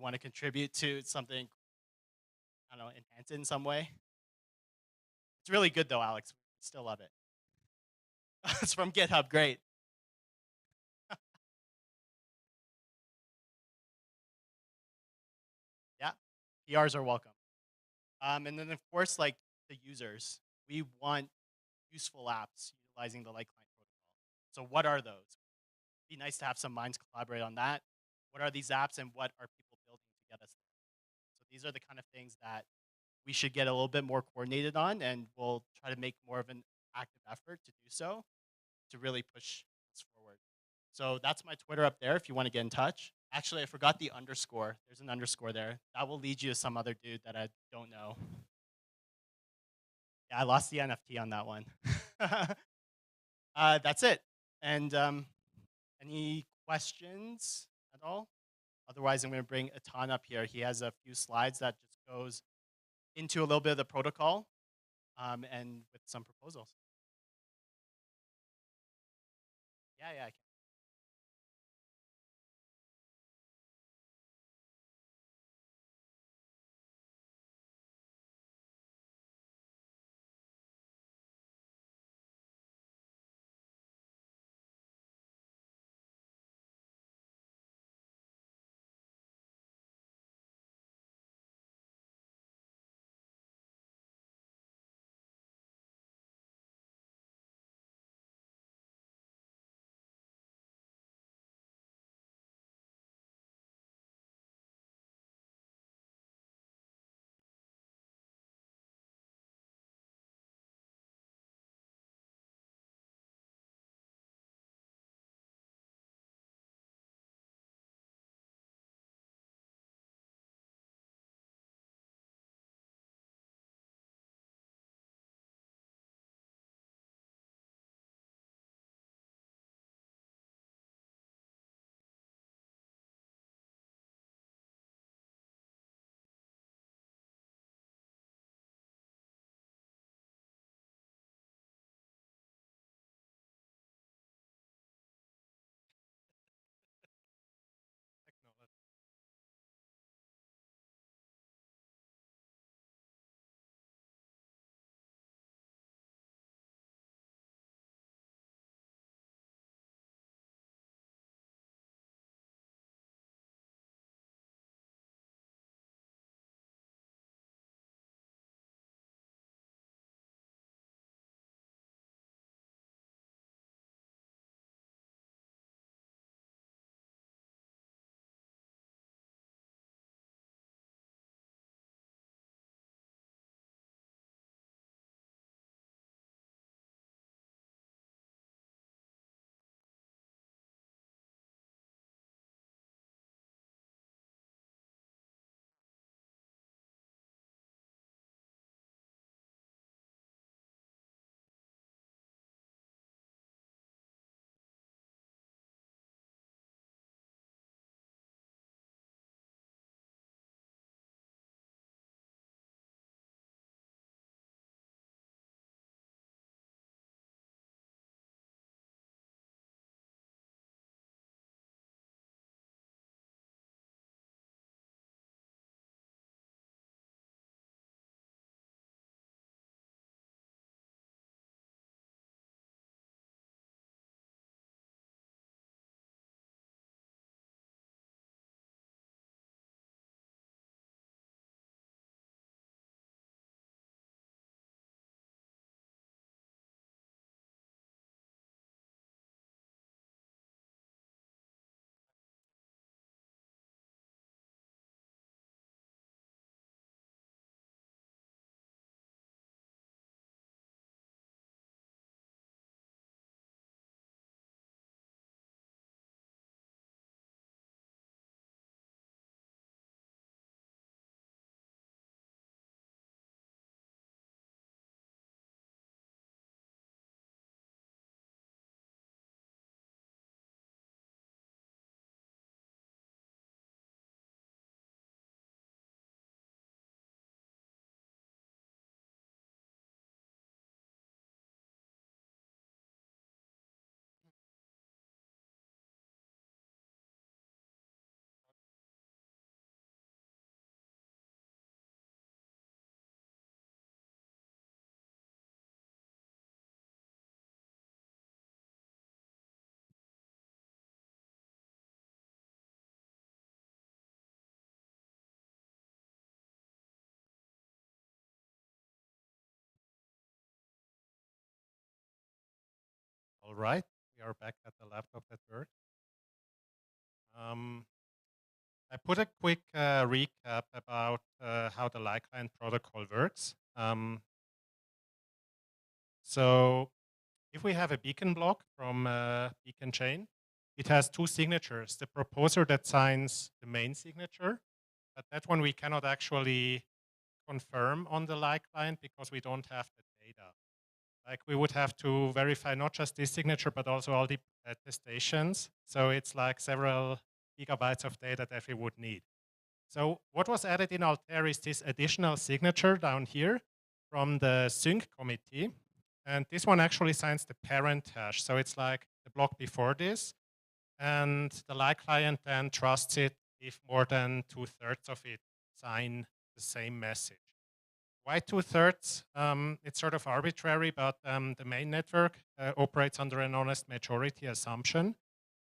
you want to contribute to something, I don't know, enhance it in some way. It's really good though, Alex. Still love it. It's from GitHub. Great. Yeah. PRs are welcome. And then of course, like the users, we want useful apps utilizing the Light Client protocol. So what are those? Be nice to have some minds collaborate on that. What are these apps and what are people building to get us there? So these are the kind of things that we should get a little bit more coordinated on, and we'll try to make more of an active effort to do so to really push this forward. So that's my Twitter up there if you want to get in touch. Actually, I forgot the underscore. There's an underscore there. That will lead you to some other dude that I don't know. Yeah, I lost the NFT on that one. That's it. And any questions at all? Otherwise, I'm going to bring Atan up here. He has a few slides that just goes into a little bit of the protocol and with some proposals. Yeah, yeah, I can. right, we are back at the laptop that works. I put a quick recap about how the Light Client protocol works. So if we have a beacon block from beacon chain, it has two signatures. The proposer that signs the main signature, but that one we cannot actually confirm on the Light Client because we don't have the data. Like we would have to verify not just this signature, but also all the attestations. So it's like several gigabytes of data that we would need. So what was added in Altair is this additional signature down here from the sync committee. And this one actually signs the parent hash. So it's like the block before this. And the Light client then trusts it if more than 2/3 of it sign the same message. Why 2/3? It's sort of arbitrary, but the main network operates under an honest majority assumption.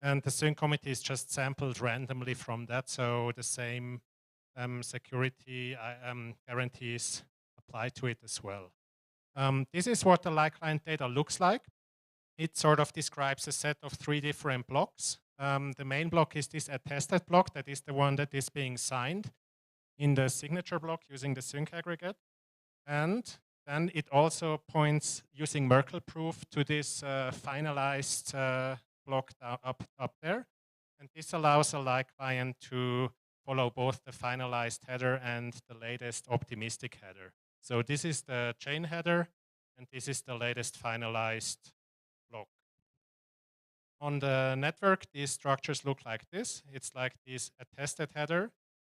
And the sync committee is just sampled randomly from that. So the same security guarantees apply to it as well. This is what the Light client data looks like. It sort of describes a set of 3 different blocks. The main block is this attested block. That is the one that is being signed in the signature block using the sync aggregate. And then it also points using Merkle proof to this finalized block up there. And this allows a Light client to follow both the finalized header and the latest optimistic header. So this is the chain header, and this is the latest finalized block. On the network, these structures look like this. It's like this attested header,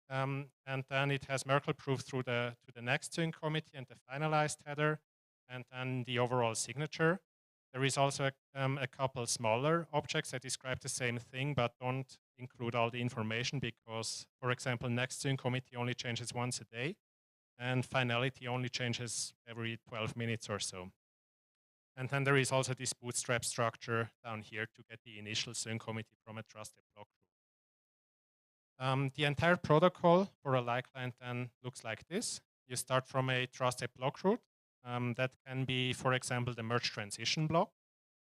and then it has Merkle proof to the next sync committee and the finalized header, and then the overall signature. There is also a couple smaller objects that describe the same thing, but don't include all the information because, for example, next sync committee only changes once a day, and finality only changes every 12 minutes or so. And then there is also this bootstrap structure down here to get the initial sync committee from a trusted block root. The entire protocol for a Light client then looks like this. You start from a trusted block root. That can be, for example, the merge transition block.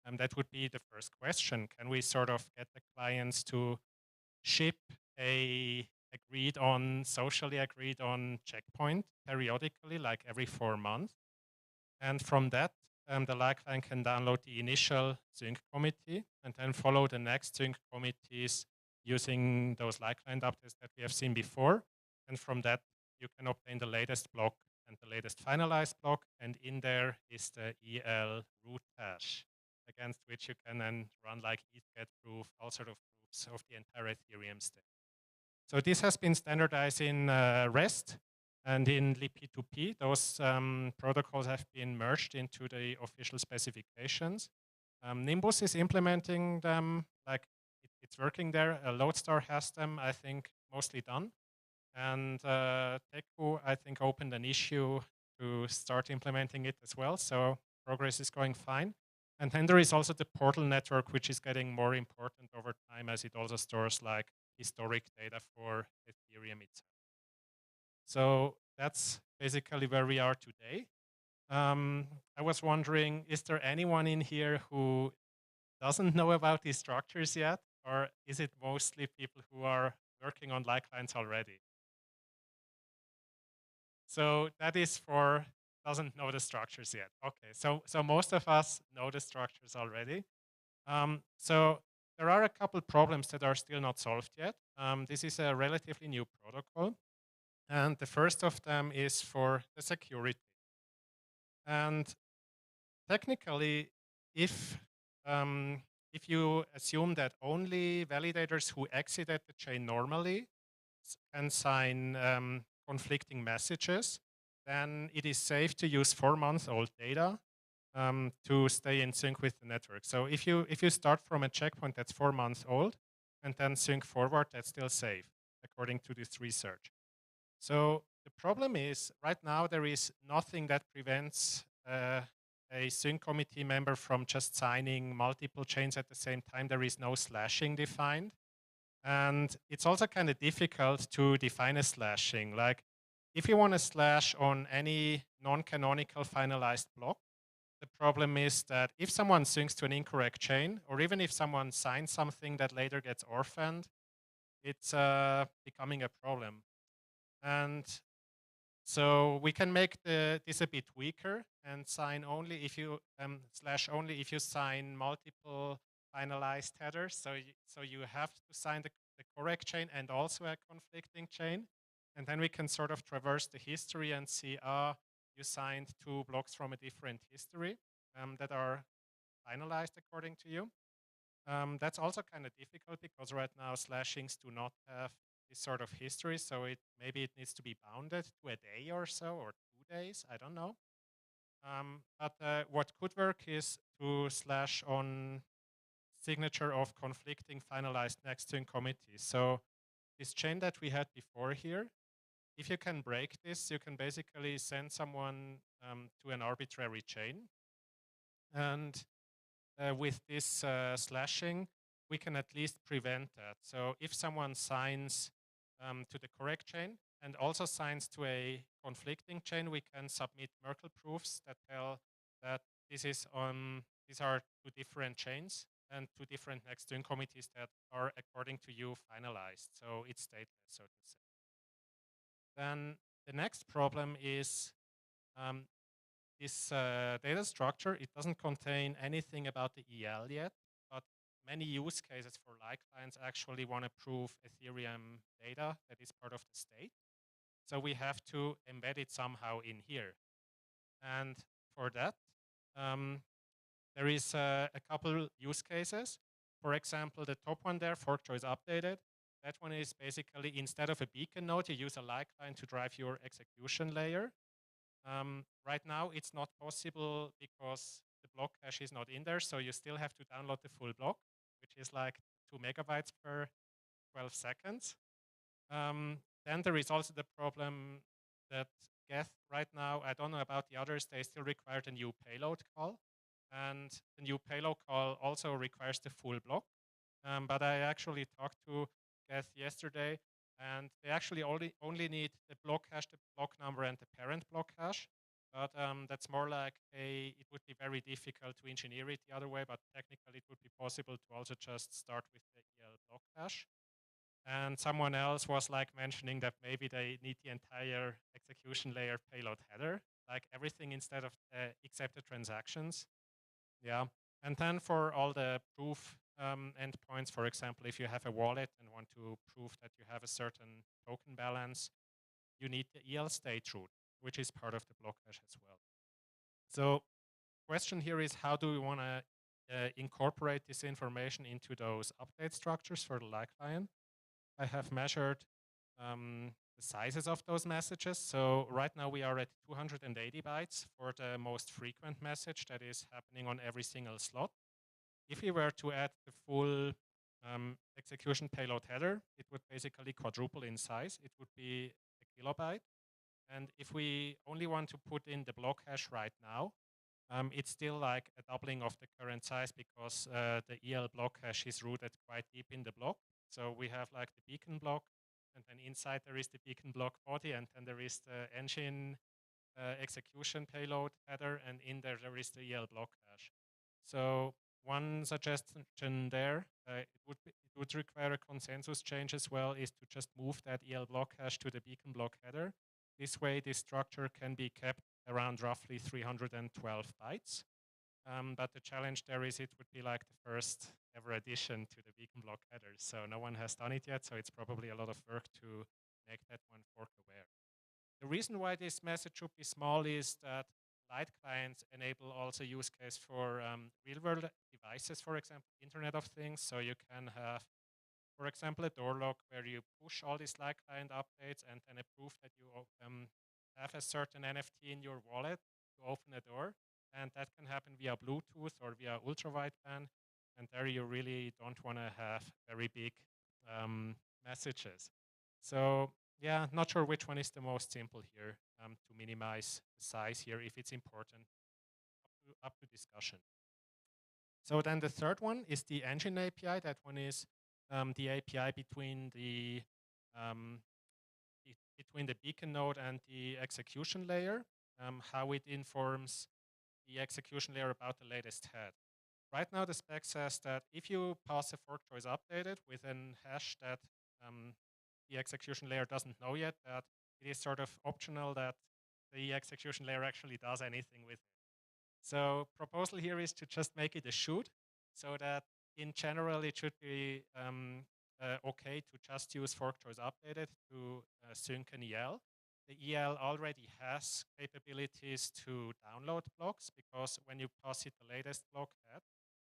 And that would be the first question. Can we sort of get the clients to ship a socially agreed on checkpoint periodically, like every 4 months? And from that, the Light client can download the initial sync committee and then follow the next sync committees using those Light client updates that we have seen before. And from that, you can obtain the latest block and the latest finalized block. And in there is the EL root hash, against which you can then run like get proof, all sort of proofs of the entire Ethereum state. So this has been standardized in REST and in libp2p. Those protocols have been merged into the official specifications. Nimbus is implementing them, like it's working there. Lodestar has them, I think, mostly done. And Teku, I think, opened an issue to start implementing it as well. So progress is going fine. And then there is also the portal network, which is getting more important over time as it also stores like historic data for Ethereum itself. So that's basically where we are today. I was wondering, is there anyone in here who doesn't know about these structures yet? Or is it mostly people who are working on Light clients already? So that is for doesn't know the structures yet. Okay, so most of us know the structures already. So there are a couple problems that are still not solved yet. This is a relatively new protocol. And the first of them is for the security. And technically, if you assume that only validators who exited the chain normally can sign conflicting messages, then it is safe to use 4-month-old data to stay in sync with the network. So if you start from a checkpoint that's 4 months old and then sync forward, that's still safe, according to this research. So the problem is, right now there is nothing that prevents a sync committee member from just signing multiple chains at the same time. There is no slashing defined. And it's also kind of difficult to define a slashing. Like, if you want to slash on any non-canonical finalized block, the problem is that if someone syncs to an incorrect chain, or even if someone signs something that later gets orphaned, it's becoming a problem. And so we can make this a bit weaker and sign only if you slash only if you sign multiple finalized headers. So you have to sign the correct chain and also a conflicting chain. And then we can sort of traverse the history and see, you signed 2 blocks from a different history that are finalized according to you. That's also kind of difficult because right now slashings do not have this sort of history, so maybe it needs to be bounded to a day or so, or 2 days, I don't know. But what could work is to slash on signature of conflicting finalized next in committee. So this chain that we had before here, if you can break this, you can basically send someone to an arbitrary chain. And with this slashing, we can at least prevent that. So if someone signs to the correct chain and also signs to a conflicting chain, we can submit Merkle proofs that tell that these are 2 different chains and 2 different next-in committees that are, according to you, finalized. So it's stateless, so to say. Then the next problem is this data structure. It doesn't contain anything about the EL yet, but many use cases for light clients actually want to prove Ethereum data that is part of the state. So we have to embed it somehow in here. And for that, there is a couple use cases. For example, the top one there, fork choice updated. That one is basically, instead of a beacon node, you use a light client to drive your execution layer. Right now, it's not possible because the block cache is not in there, so you still have to download the full block, which is like 2 megabytes per 12 seconds. Then there is also the problem that Geth right now, I don't know about the others, they still require the new payload call. And the new payload call also requires the full block. But I actually talked to Geth yesterday, and they actually only need the block hash, the block number, and the parent block hash. But that's more like it would be very difficult to engineer it the other way, but technically it would be possible to also just start with the EL block hash. And someone else was like mentioning that maybe they need the entire execution layer payload header, like everything instead of except the transactions. Yeah. And then for all the proof endpoints, for example, if you have a wallet and want to prove that you have a certain token balance, you need the EL state root, which is part of the block hash as well. So question here is, how do we want to incorporate this information into those update structures for the light client? I have measured the sizes of those messages. So right now we are at 280 bytes for the most frequent message that is happening on every single slot. If we were to add the full execution payload header, it would basically quadruple in size. It would be a kilobyte. And if we only want to put in the block hash right now, it's still like a doubling of the current size because the EL block hash is rooted quite deep in the block. So we have like the beacon block, and then inside there is the beacon block body, and then there is the engine execution payload header, and in there is the EL block hash. So one suggestion there, it would require a consensus change as well, is to just move that EL block hash to the beacon block header. This way, this structure can be kept around roughly 312 bytes. But the challenge there is it would be like the first ever addition to the beacon block header. So no one has done it yet, so it's probably a lot of work to make that one fork aware. The reason why this message should be small is that light clients enable also use case for real-world devices, for example, Internet of Things. So you can have, for example, a door lock where you push all these light client updates and then a proof that you have a certain NFT in your wallet to open a door. And that can happen via Bluetooth or via ultra-wideband. And there you really don't want to have very big messages. So yeah, not sure which one is the most simple here to minimize the size here if it's important. Up to discussion. So then the third one is the engine API. That one is the API between the beacon node and the execution layer, how it informs the execution layer about the latest head. Right now, the spec says that if you pass a fork choice updated with an hash that the execution layer doesn't know yet, that it is sort of optional that the execution layer actually does anything with it. So proposal here is to just make it a should, so that in general it should be okay to just use fork choice updated to sync an EL. The EL already has capabilities to download blocks, because when you pass it the latest block head,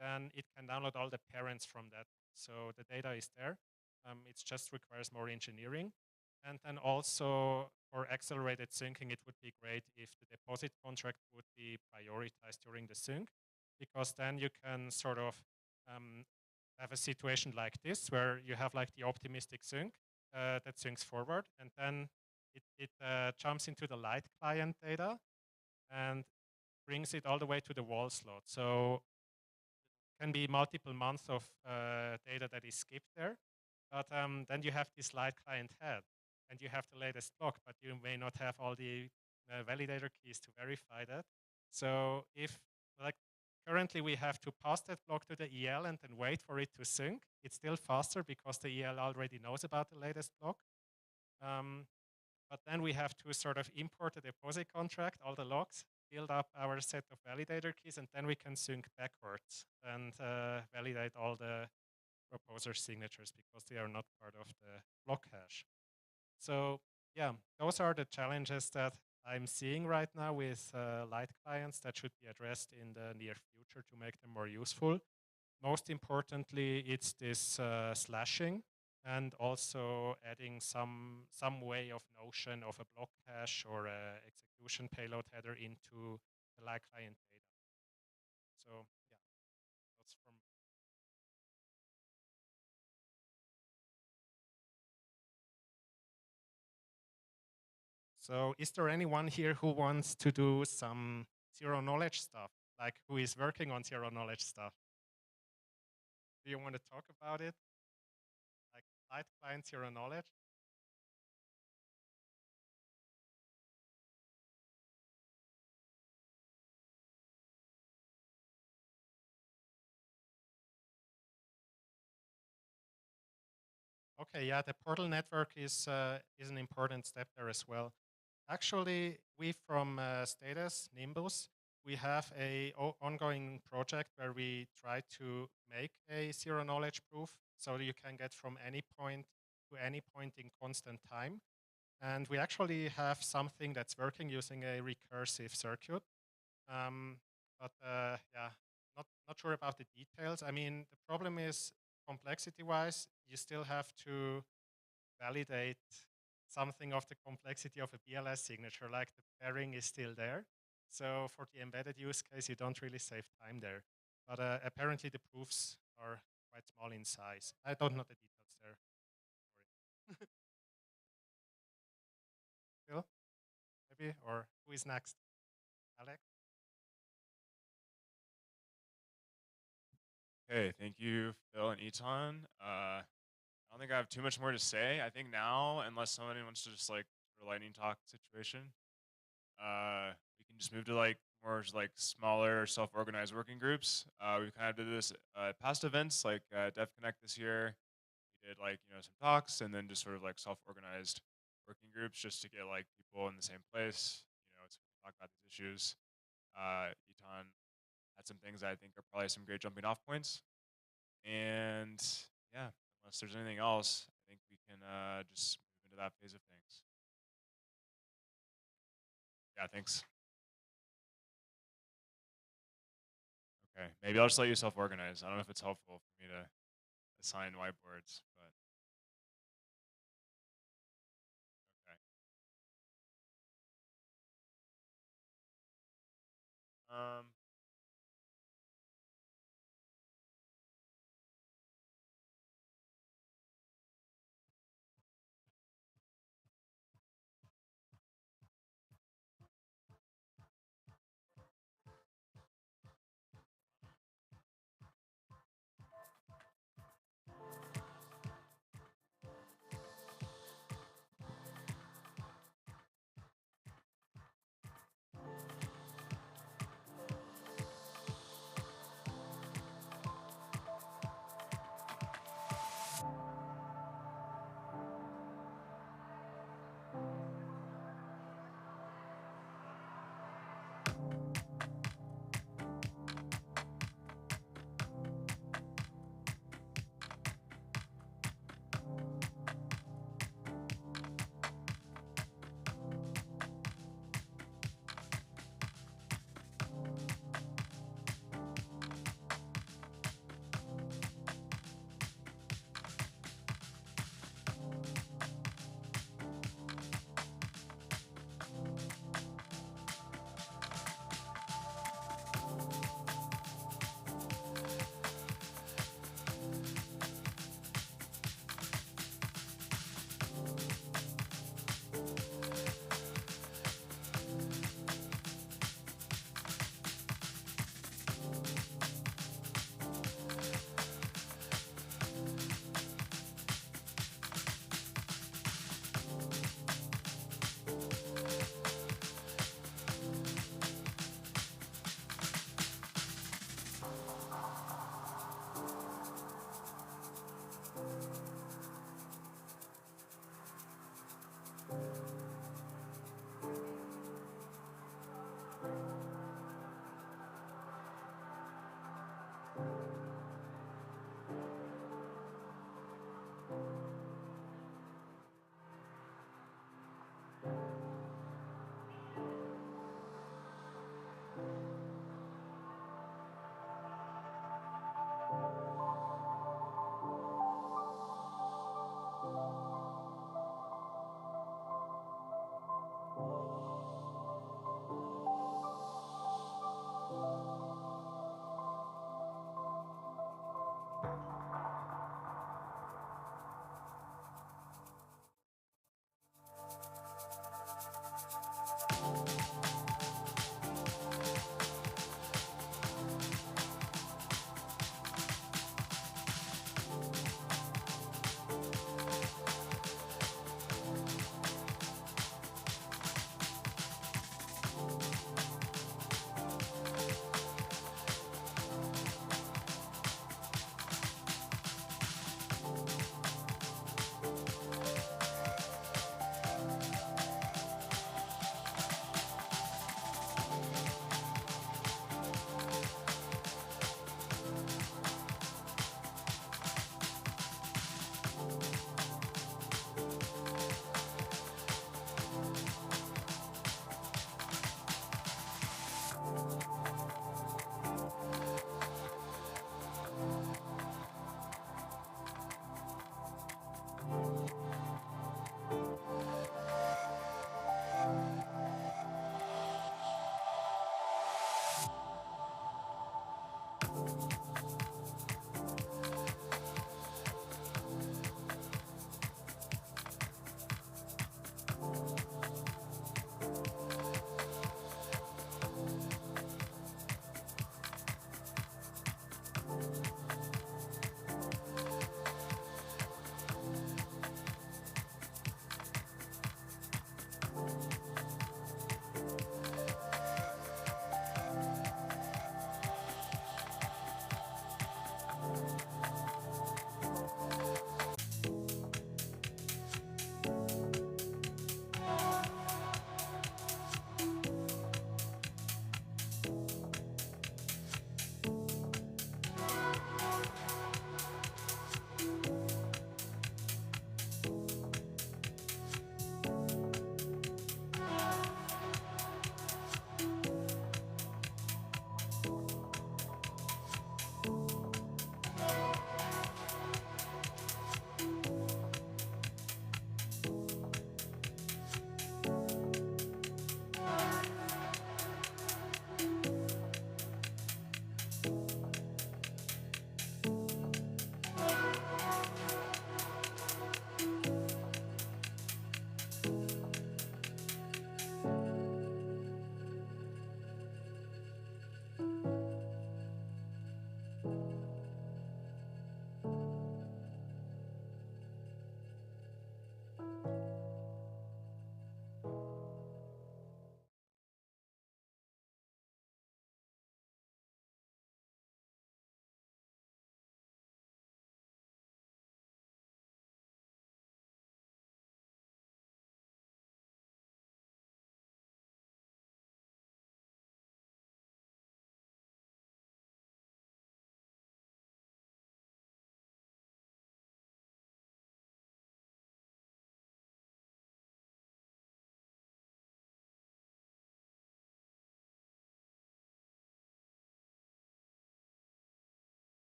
then it can download all the parents from that. So the data is there. It just requires more engineering. And then also for accelerated syncing, it would be great if the deposit contract would be prioritized during the sync, because then you can sort of have a situation like this where you have like the optimistic sync that syncs forward, and then it jumps into the light client data and brings it all the way to the wall slot. So can be multiple months of data that is skipped there. But then you have this light client head, and you have the latest block, but you may not have all the validator keys to verify that. So if, like, currently we have to pass that block to the EL and then wait for it to sync, it's still faster because the EL already knows about the latest block. But then we have to sort of import the deposit contract, all the logs, build up our set of validator keys, and then we can sync backwards and validate all the proposer signatures, because they are not part of the block hash. So yeah, those are the challenges that I'm seeing right now with light clients that should be addressed in the near future to make them more useful. Most importantly, it's this slashing, and also adding some way of notion of a block hash or a execution payload header into the light client data. So yeah, that's from. So is there anyone here who wants to do some zero knowledge stuff, like who is working on zero knowledge stuff? Do you want to talk about it? Like light client zero knowledge? Okay, yeah, the portal network is an important step there as well. Actually, we from Status Nimbus, we have a ongoing project where we try to make a zero knowledge proof, so you can get from any point to any point in constant time. And we actually have something that's working using a recursive circuit. But yeah, not sure about the details. I mean, the problem is, complexity-wise, you still have to validate something of the complexity of a BLS signature, like the pairing is still there. So for the embedded use case, you don't really save time there. But apparently the proofs are quite small in size. I don't know the details there. Phil, maybe? Or who is next? Alex? Hey, thank you, Phil and Eton. I don't think I have too much more to say. I think now, unless somebody wants to just like a lightning talk situation, we can just move to like more just, like smaller self-organized working groups. We kind of did this past events like DevConnect this year. We did like some talks, and then just sort of like self-organized working groups just to get like people in the same place. So we can talk about these issues. Eton had some things that I think are probably some great jumping off points. And yeah, unless there's anything else, I think we can just move into that phase of things. Yeah, thanks. Okay, maybe I'll just let you self-organize. I don't know if it's helpful for me to assign whiteboards, but okay. Um,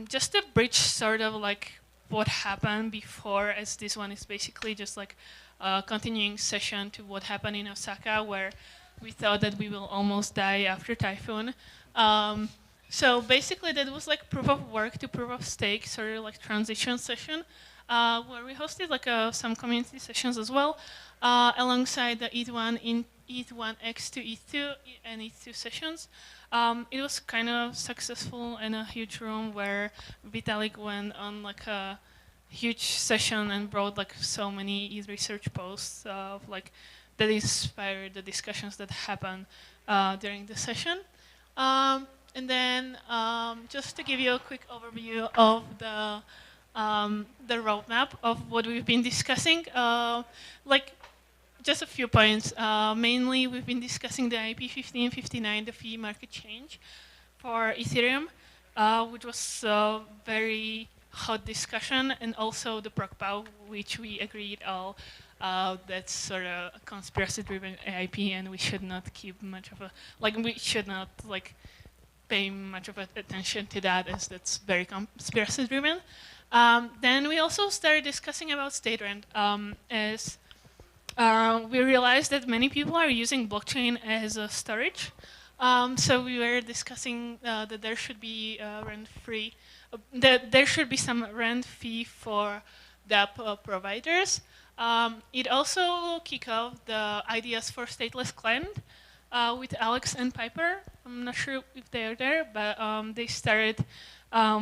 Just to bridge sort of like what happened before, as this one is basically just like a continuing session to what happened in Osaka, where we thought that we will almost die after typhoon. So basically that was like proof of work to proof of stake, sort of like transition session, where we hosted like some community sessions as well, alongside the ETH1X to ETH2 and ETH2 sessions. It was kind of successful in a huge room where Vitalik went on like a huge session and brought like so many research posts of like that inspired the discussions that happened during the session. And then just to give you a quick overview of the roadmap of what we've been discussing, like just a few points. Mainly, we've been discussing the IP 1559, the fee market change for Ethereum, which was a very hot discussion, and also the ProcPow, which we agreed all that's sort of a conspiracy-driven IP, and we should not keep much of a we should not pay much of attention to that, as that's very conspiracy-driven. Then we also started discussing about state rent, as we realized that many people are using blockchain as a storage. So we were discussing that there should be rent-free, that there should be some rent fee for the providers. It also kicked off the ideas for stateless client with Alex and Piper. I'm not sure if they are there, but they started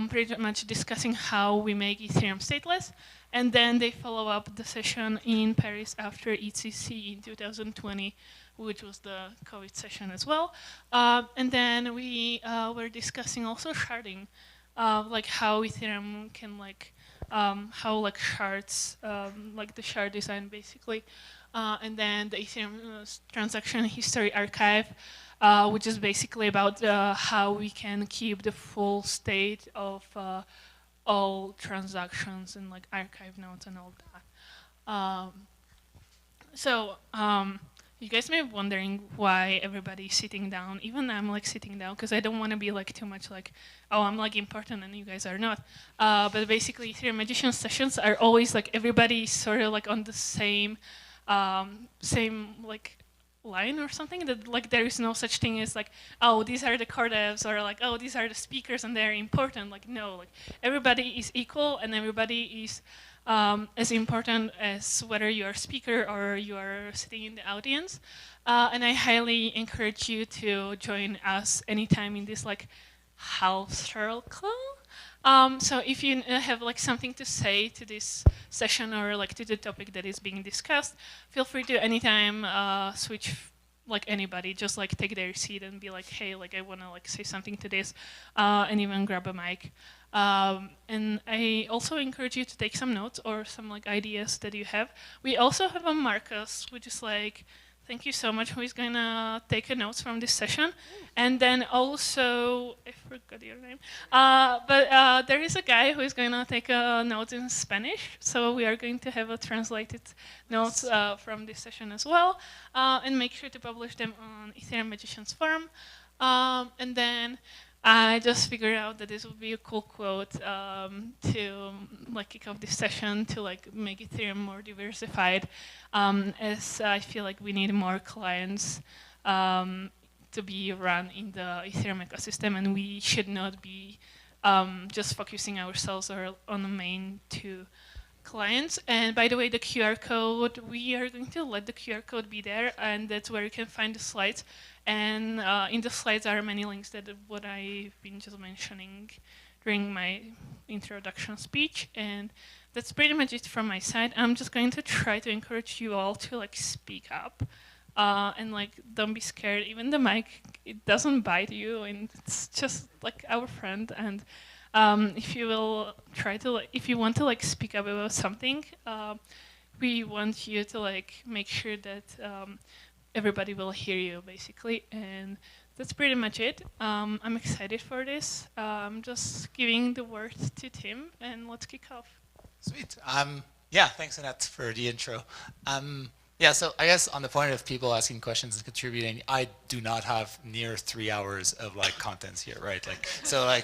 pretty much discussing how we make Ethereum stateless. And then they follow up the session in Paris after ECC in 2020, which was the COVID session as well. And then we were discussing also sharding, like how Ethereum can how like shards, like the shard design basically. And then the Ethereum transaction history archive, which is basically about how we can keep the full state of all transactions and like archive notes and all that. You guys may be wondering why everybody's sitting down. Even I'm like sitting down because I don't want to be like too much like, oh, I'm like important and you guys are not. But basically, Ethereum Magician sessions are always like everybody sort of like on the same like line or something, that like there is no such thing as like, oh, these are the core devs, or like, oh, these are the speakers and they're important. Like, no, like everybody is equal and everybody is as important as whether you're a speaker or you are sitting in the audience. And I highly encourage you to join us anytime in this like house circle. So if you have like something to say to this session or like to the topic that is being discussed, feel free to anytime switch like anybody, just like take their seat and be like, hey, like I want to like say something to this, and even grab a mic. And I also encourage you to take some notes or some like ideas that you have. We also have a Marcus, which is like, thank you so much, who is gonna take a notes from this session. And then also, I forgot your name, but there is a guy who is gonna take a note in Spanish. So we are going to have a translated notes from this session as well. And make sure to publish them on Ethereum Magicians Forum. And then I just figured out that this would be a cool quote to like kick off this session, to like make Ethereum more diversified, as I feel like we need more clients to be run in the Ethereum ecosystem, and we should not be just focusing ourselves on the main two clients. And by the way, the QR code, we are going to let the QR code be there, and that's where you can find the slides. And in the slides are many links that what I've been just mentioning during my introduction speech. And that's pretty much it from my side. I'm just going to try to encourage you all to like speak up and like don't be scared. Even the mic, it doesn't bite you, and it's just like our friend. And if you will try to, if you want to like speak up about something, we want you to like make sure that everybody will hear you, basically. And that's pretty much it. I'm excited for this. I'm just giving the word to Tim, and let's kick off. Sweet. Yeah, thanks, Annette, for the intro. Yeah, so I guess on the point of people asking questions and contributing, I do not have near 3 hours of like contents here, right? Like, so like,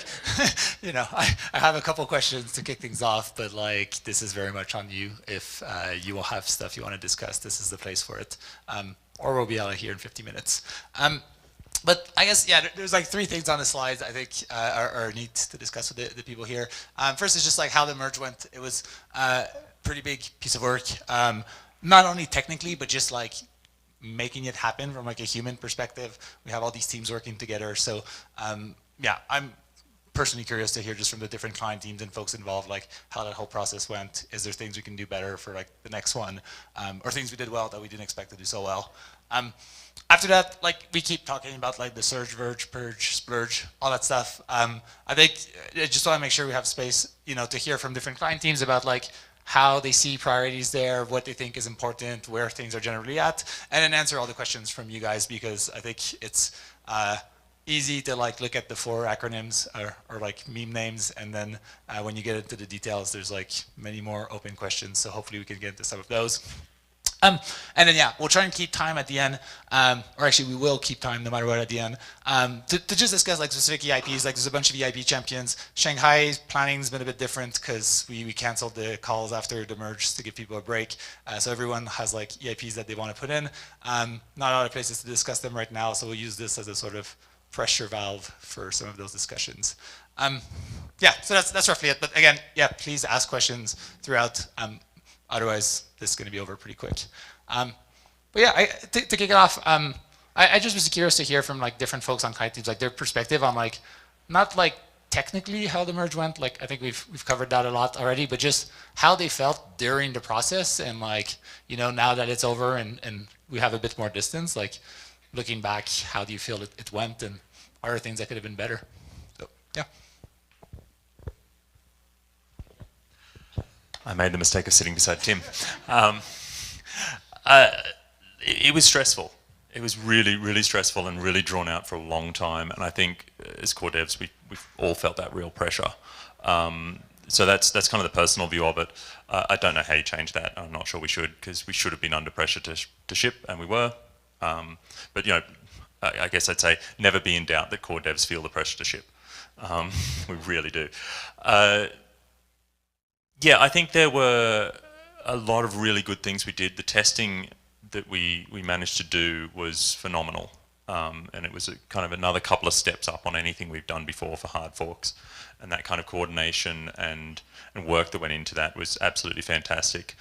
you know, I have a couple questions to kick things off, but like, this is very much on you. If you will have stuff you want to discuss, this is the place for it. Or we'll be out of here in 50 minutes. But I guess, yeah, there's like 3 things on the slides I think are neat to discuss with the people here. First is just like how the merge went. It was a pretty big piece of work. Not only technically, but just like making it happen from like a human perspective. We have all these teams working together. So yeah, I'm personally curious to hear just from the different client teams and folks involved, like how that whole process went. Is there things we can do better for like the next one? Or things we did well that we didn't expect to do so well? After that, like we keep talking about like the surge, verge, purge, splurge, all that stuff. I think I just want to make sure we have space, you know, to hear from different client teams about like how they see priorities there, what they think is important, where things are generally at, and then answer all the questions from you guys, because I think it's easy to like look at the 4 acronyms or like meme names, and then when you get into the details, there's like many more open questions. So hopefully we can get into some of those. And then yeah, we'll try and keep time at the end, or actually we will keep time no matter what at the end, to just discuss like specific EIPs. Like there's a bunch of EIP champions. Shanghai planning's been a bit different because we canceled the calls after the merge to give people a break. So everyone has like EIPs that they want to put in. Not a lot of places to discuss them right now, so we'll use this as a sort of pressure valve for some of those discussions. Yeah, so that's roughly it. But again, yeah, please ask questions throughout. Otherwise, this is going to be over pretty quick. But yeah, to kick it off, I just was curious to hear from like different folks on client teams, like their perspective on like, not like technically how the merge went. Like I think we've covered that a lot already, but just how they felt during the process, and like, you know, now that it's over and we have a bit more distance, like looking back, how do you feel it went, and are there things that could have been better? So yeah. I made the mistake of sitting beside Tim. It was stressful. It was really, really stressful and really drawn out for a long time. And I think as core devs, we've all felt that real pressure. So that's kind of the personal view of it. I don't know how you change that. I'm not sure we should, because we should have been under pressure to ship, and we were. But you know, I guess I'd say never be in doubt that core devs feel the pressure to ship. We really do. Yeah, I think there were a lot of really good things we did. The testing that we managed to do was phenomenal. And it was kind of another couple of steps up on anything we've done before for hard forks. And that kind of coordination and work that went into that was absolutely fantastic.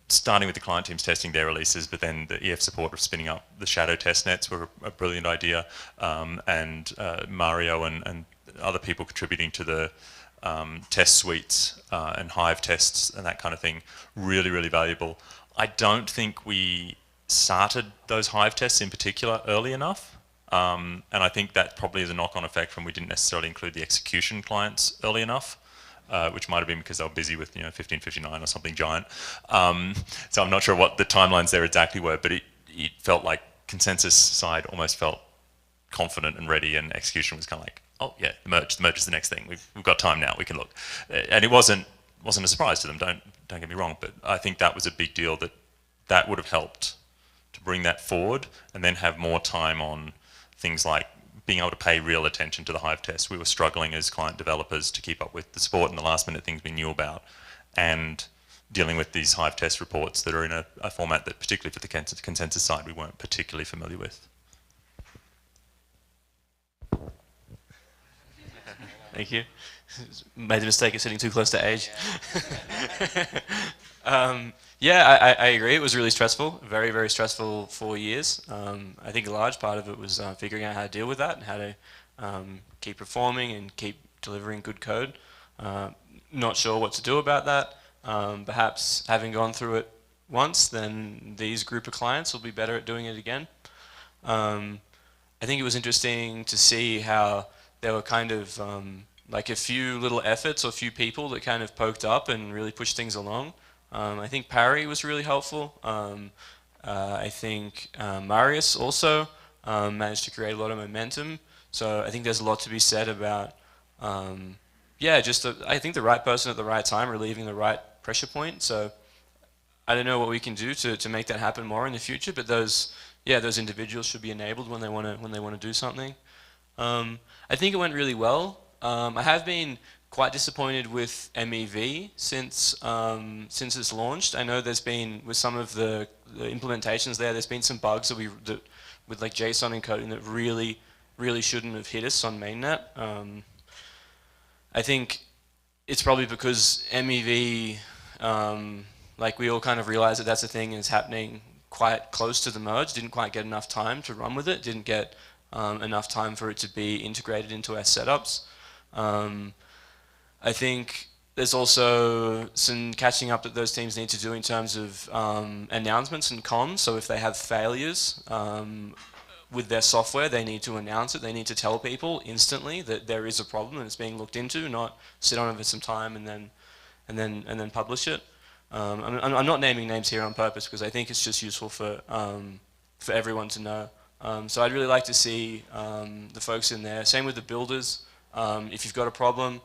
Starting with the client teams testing their releases, but then the EF support of spinning up the shadow test nets were a brilliant idea. And Mario and other people contributing to the test suites and Hive tests and that kind of thing, really, really valuable. I don't think we started those Hive tests in particular early enough, and I think that probably is a knock-on effect from we didn't necessarily include the execution clients early enough, which might have been because they were busy with 1559 or something giant. So I'm not sure what the timelines there exactly were, but it felt like consensus side almost felt confident and ready, and execution was kind of like, oh yeah, the merge is the next thing. We've got time now. We can look, and it wasn't a surprise to them. Don't get me wrong, but I think that was a big deal. That would have helped to bring that forward, and then have more time on things like being able to pay real attention to the Hive test. We were struggling as client developers to keep up with the support and the last minute things we knew about, and dealing with these Hive test reports that are in a format that, particularly for the consensus side, we weren't particularly familiar with. Thank you. Made the mistake of sitting too close to Age. Yeah, I agree. It was really stressful. Very, very stressful 4 years. I think a large part of it was figuring out how to deal with that and how to keep performing and keep delivering good code. Not sure what to do about that. Perhaps having gone through it once, then these group of clients will be better at doing it again. I think it was interesting to see how there were kind of like a few little efforts or a few people that kind of poked up and really pushed things along. I think Parry was really helpful. I think Marius also managed to create a lot of momentum. So I think there's a lot to be said about, yeah, I think the right person at the right time relieving the right pressure point. So I don't know what we can do to make that happen more in the future, but those individuals should be enabled when they want to do something. I think it went really well. I have been quite disappointed with MEV since it's launched. I know there's been with some of the implementations there's been some bugs that with like JSON encoding that really shouldn't have hit us on mainnet. I think it's probably because MEV, like we all kind of realized that that's a thing and it's happening quite close to the merge, didn't quite get enough time to run with it, didn't get enough time for it to be integrated into our setups. I think there's also some catching up that those teams need to do in terms of announcements and comms. So if they have failures with their software, they need to announce it. They need to tell people instantly that there is a problem and it's being looked into, not sit on it for some time and then publish it. I'm not naming names here on purpose because I think it's just useful for everyone to know. So I'd really like to see the folks in there. Same with the builders. If you've got a problem,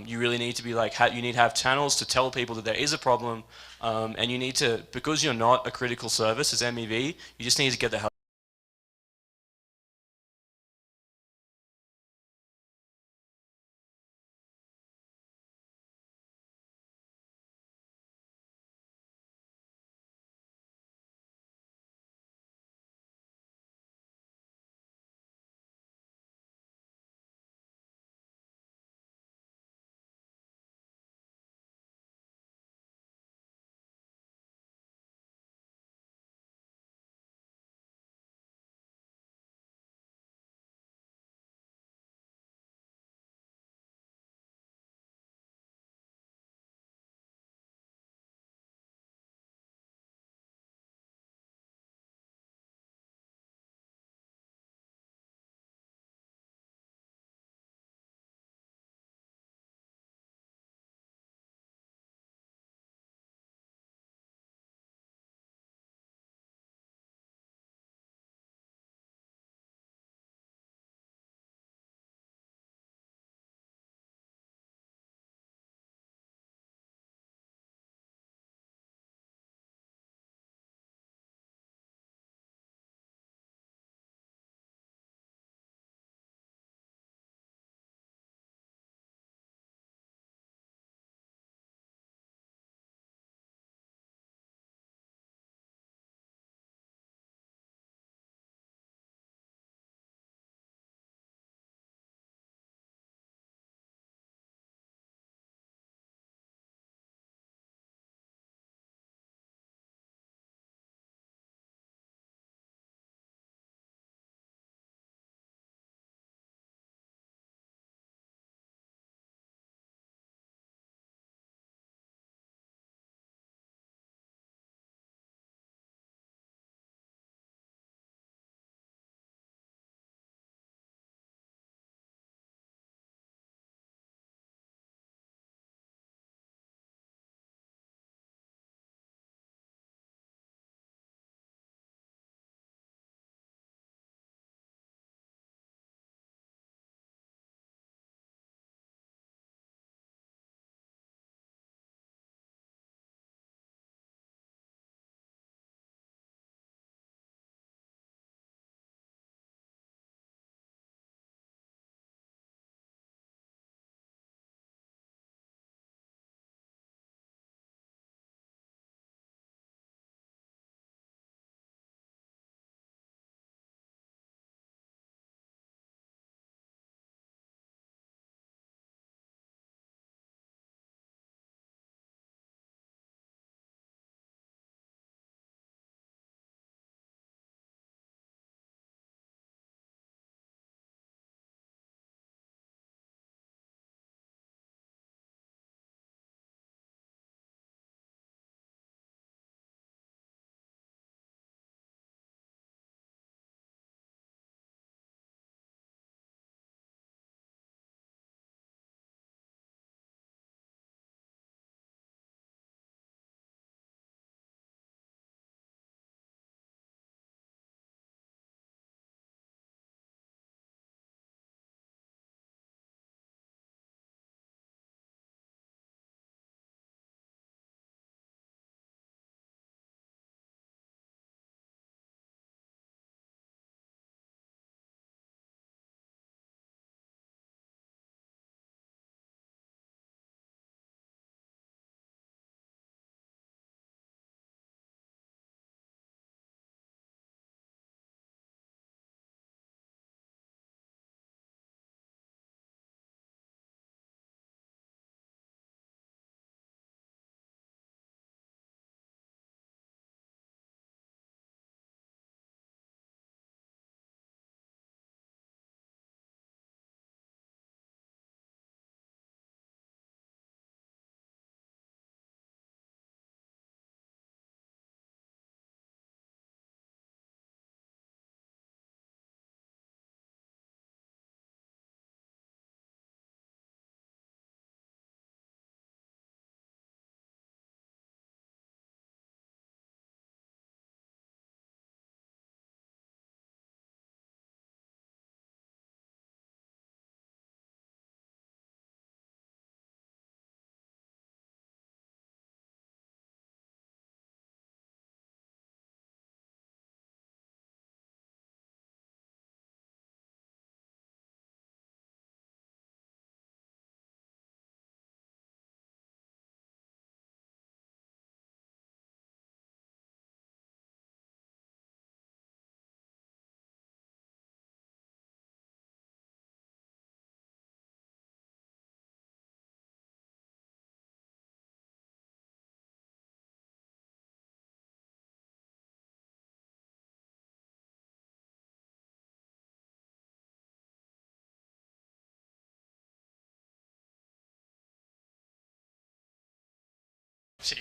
you really need to be like, you need to have channels to tell people that there is a problem, and you need to, because you're not a critical service as MEV, you just need to get the help.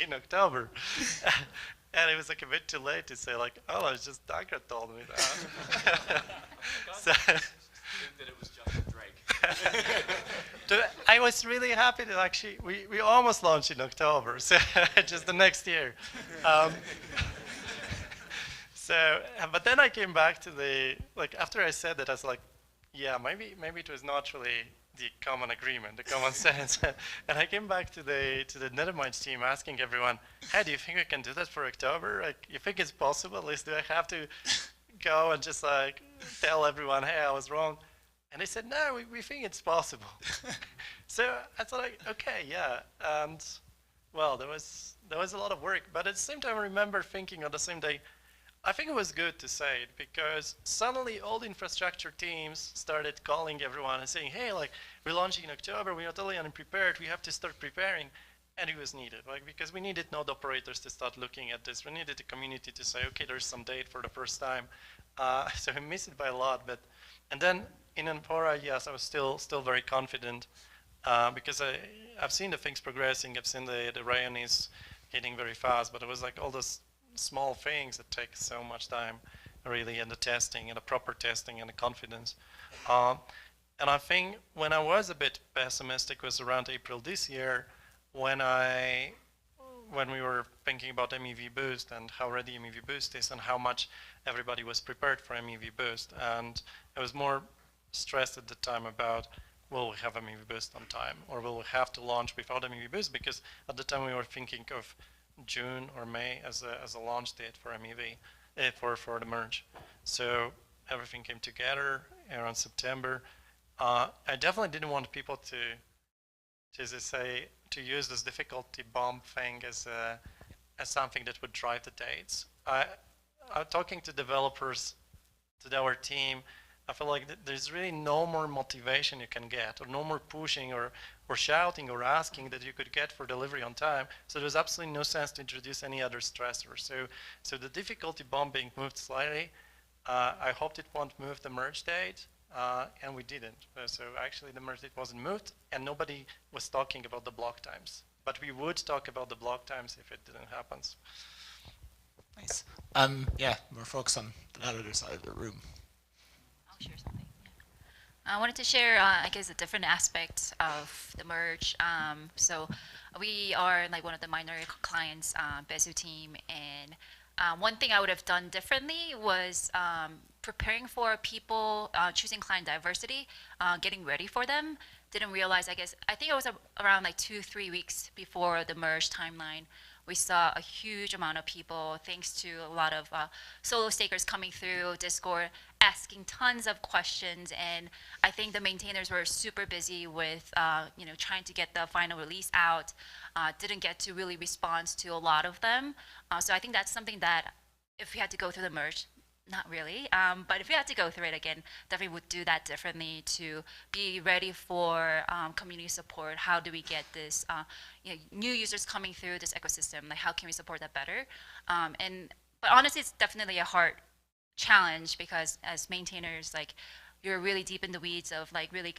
in October. And it was like a bit too late to say like, oh, it's just Docker told me that. So, that it was just Drake. I was really happy that actually we almost launched in October, so just the next year. But then I came back to after I said that, I was like, yeah, maybe it was not really the common agreement, the common sense. And I came back to the Netherminds team asking everyone, hey, do you think we can do that for October? Like, you think it's possible? At least do I have to go and just like tell everyone, hey, I was wrong? And they said, no, we think it's possible. So I thought, like, okay, yeah. And well, there was a lot of work, but at the same time, I remember thinking on the same day, I think it was good to say it because suddenly all the infrastructure teams started calling everyone and saying, hey, like, we're launching in October, we are totally unprepared, we have to start preparing. And it was needed, like, because we needed node operators to start looking at this. We needed the community to say, okay, there's some date for the first time. So I missed it by a lot, and then in Ampora, yes, I was still very confident because I've seen the things progressing. I've seen the Rayon is hitting very fast, but it was like all those small things that take so much time, really, and the testing and the proper testing and the confidence. And I think when I was a bit pessimistic was around April this year, when we were thinking about MEV Boost and how ready MEV Boost is and how much everybody was prepared for MEV Boost. And I was more stressed at the time about, will we have MEV Boost on time, or will we have to launch without MEV Boost? Because at the time we were thinking of June or May as a launch date for MEV, for the merge. So everything came together around September. I definitely didn't want people to use this difficulty bomb thing as something that would drive the dates. I'm talking to developers, to our team. I feel like there's really no more motivation you can get, or no more pushing or shouting or asking that you could get for delivery on time. So there's absolutely no sense to introduce any other stressor. So the difficulty bomb being moved slightly, I hoped it won't move the merge date, and we didn't. So actually the merge date wasn't moved, and nobody was talking about the block times. But we would talk about the block times if it didn't happen. Nice. Yeah, more folks on that other side of the room. Share something. Yeah. I wanted to share, I guess, a different aspect of the merge. So we are like one of the minority clients, Besu team, and one thing I would have done differently was preparing for people, choosing client diversity, getting ready for them. Didn't realize, I think it was around like 2-3 weeks before the merge timeline. We saw a huge amount of people, thanks to a lot of solo stakers coming through Discord, asking tons of questions, and I think the maintainers were super busy with trying to get the final release out. Didn't get to really respond to a lot of them. So I think that's something that if we had to go through the merge, not really, but if we had to go through it again, definitely would do that differently to be ready for community support. How do we get this new users coming through this ecosystem? Like, how can we support that better? But honestly, it's definitely a hard challenge because as maintainers, like, you're really deep in the weeds of like really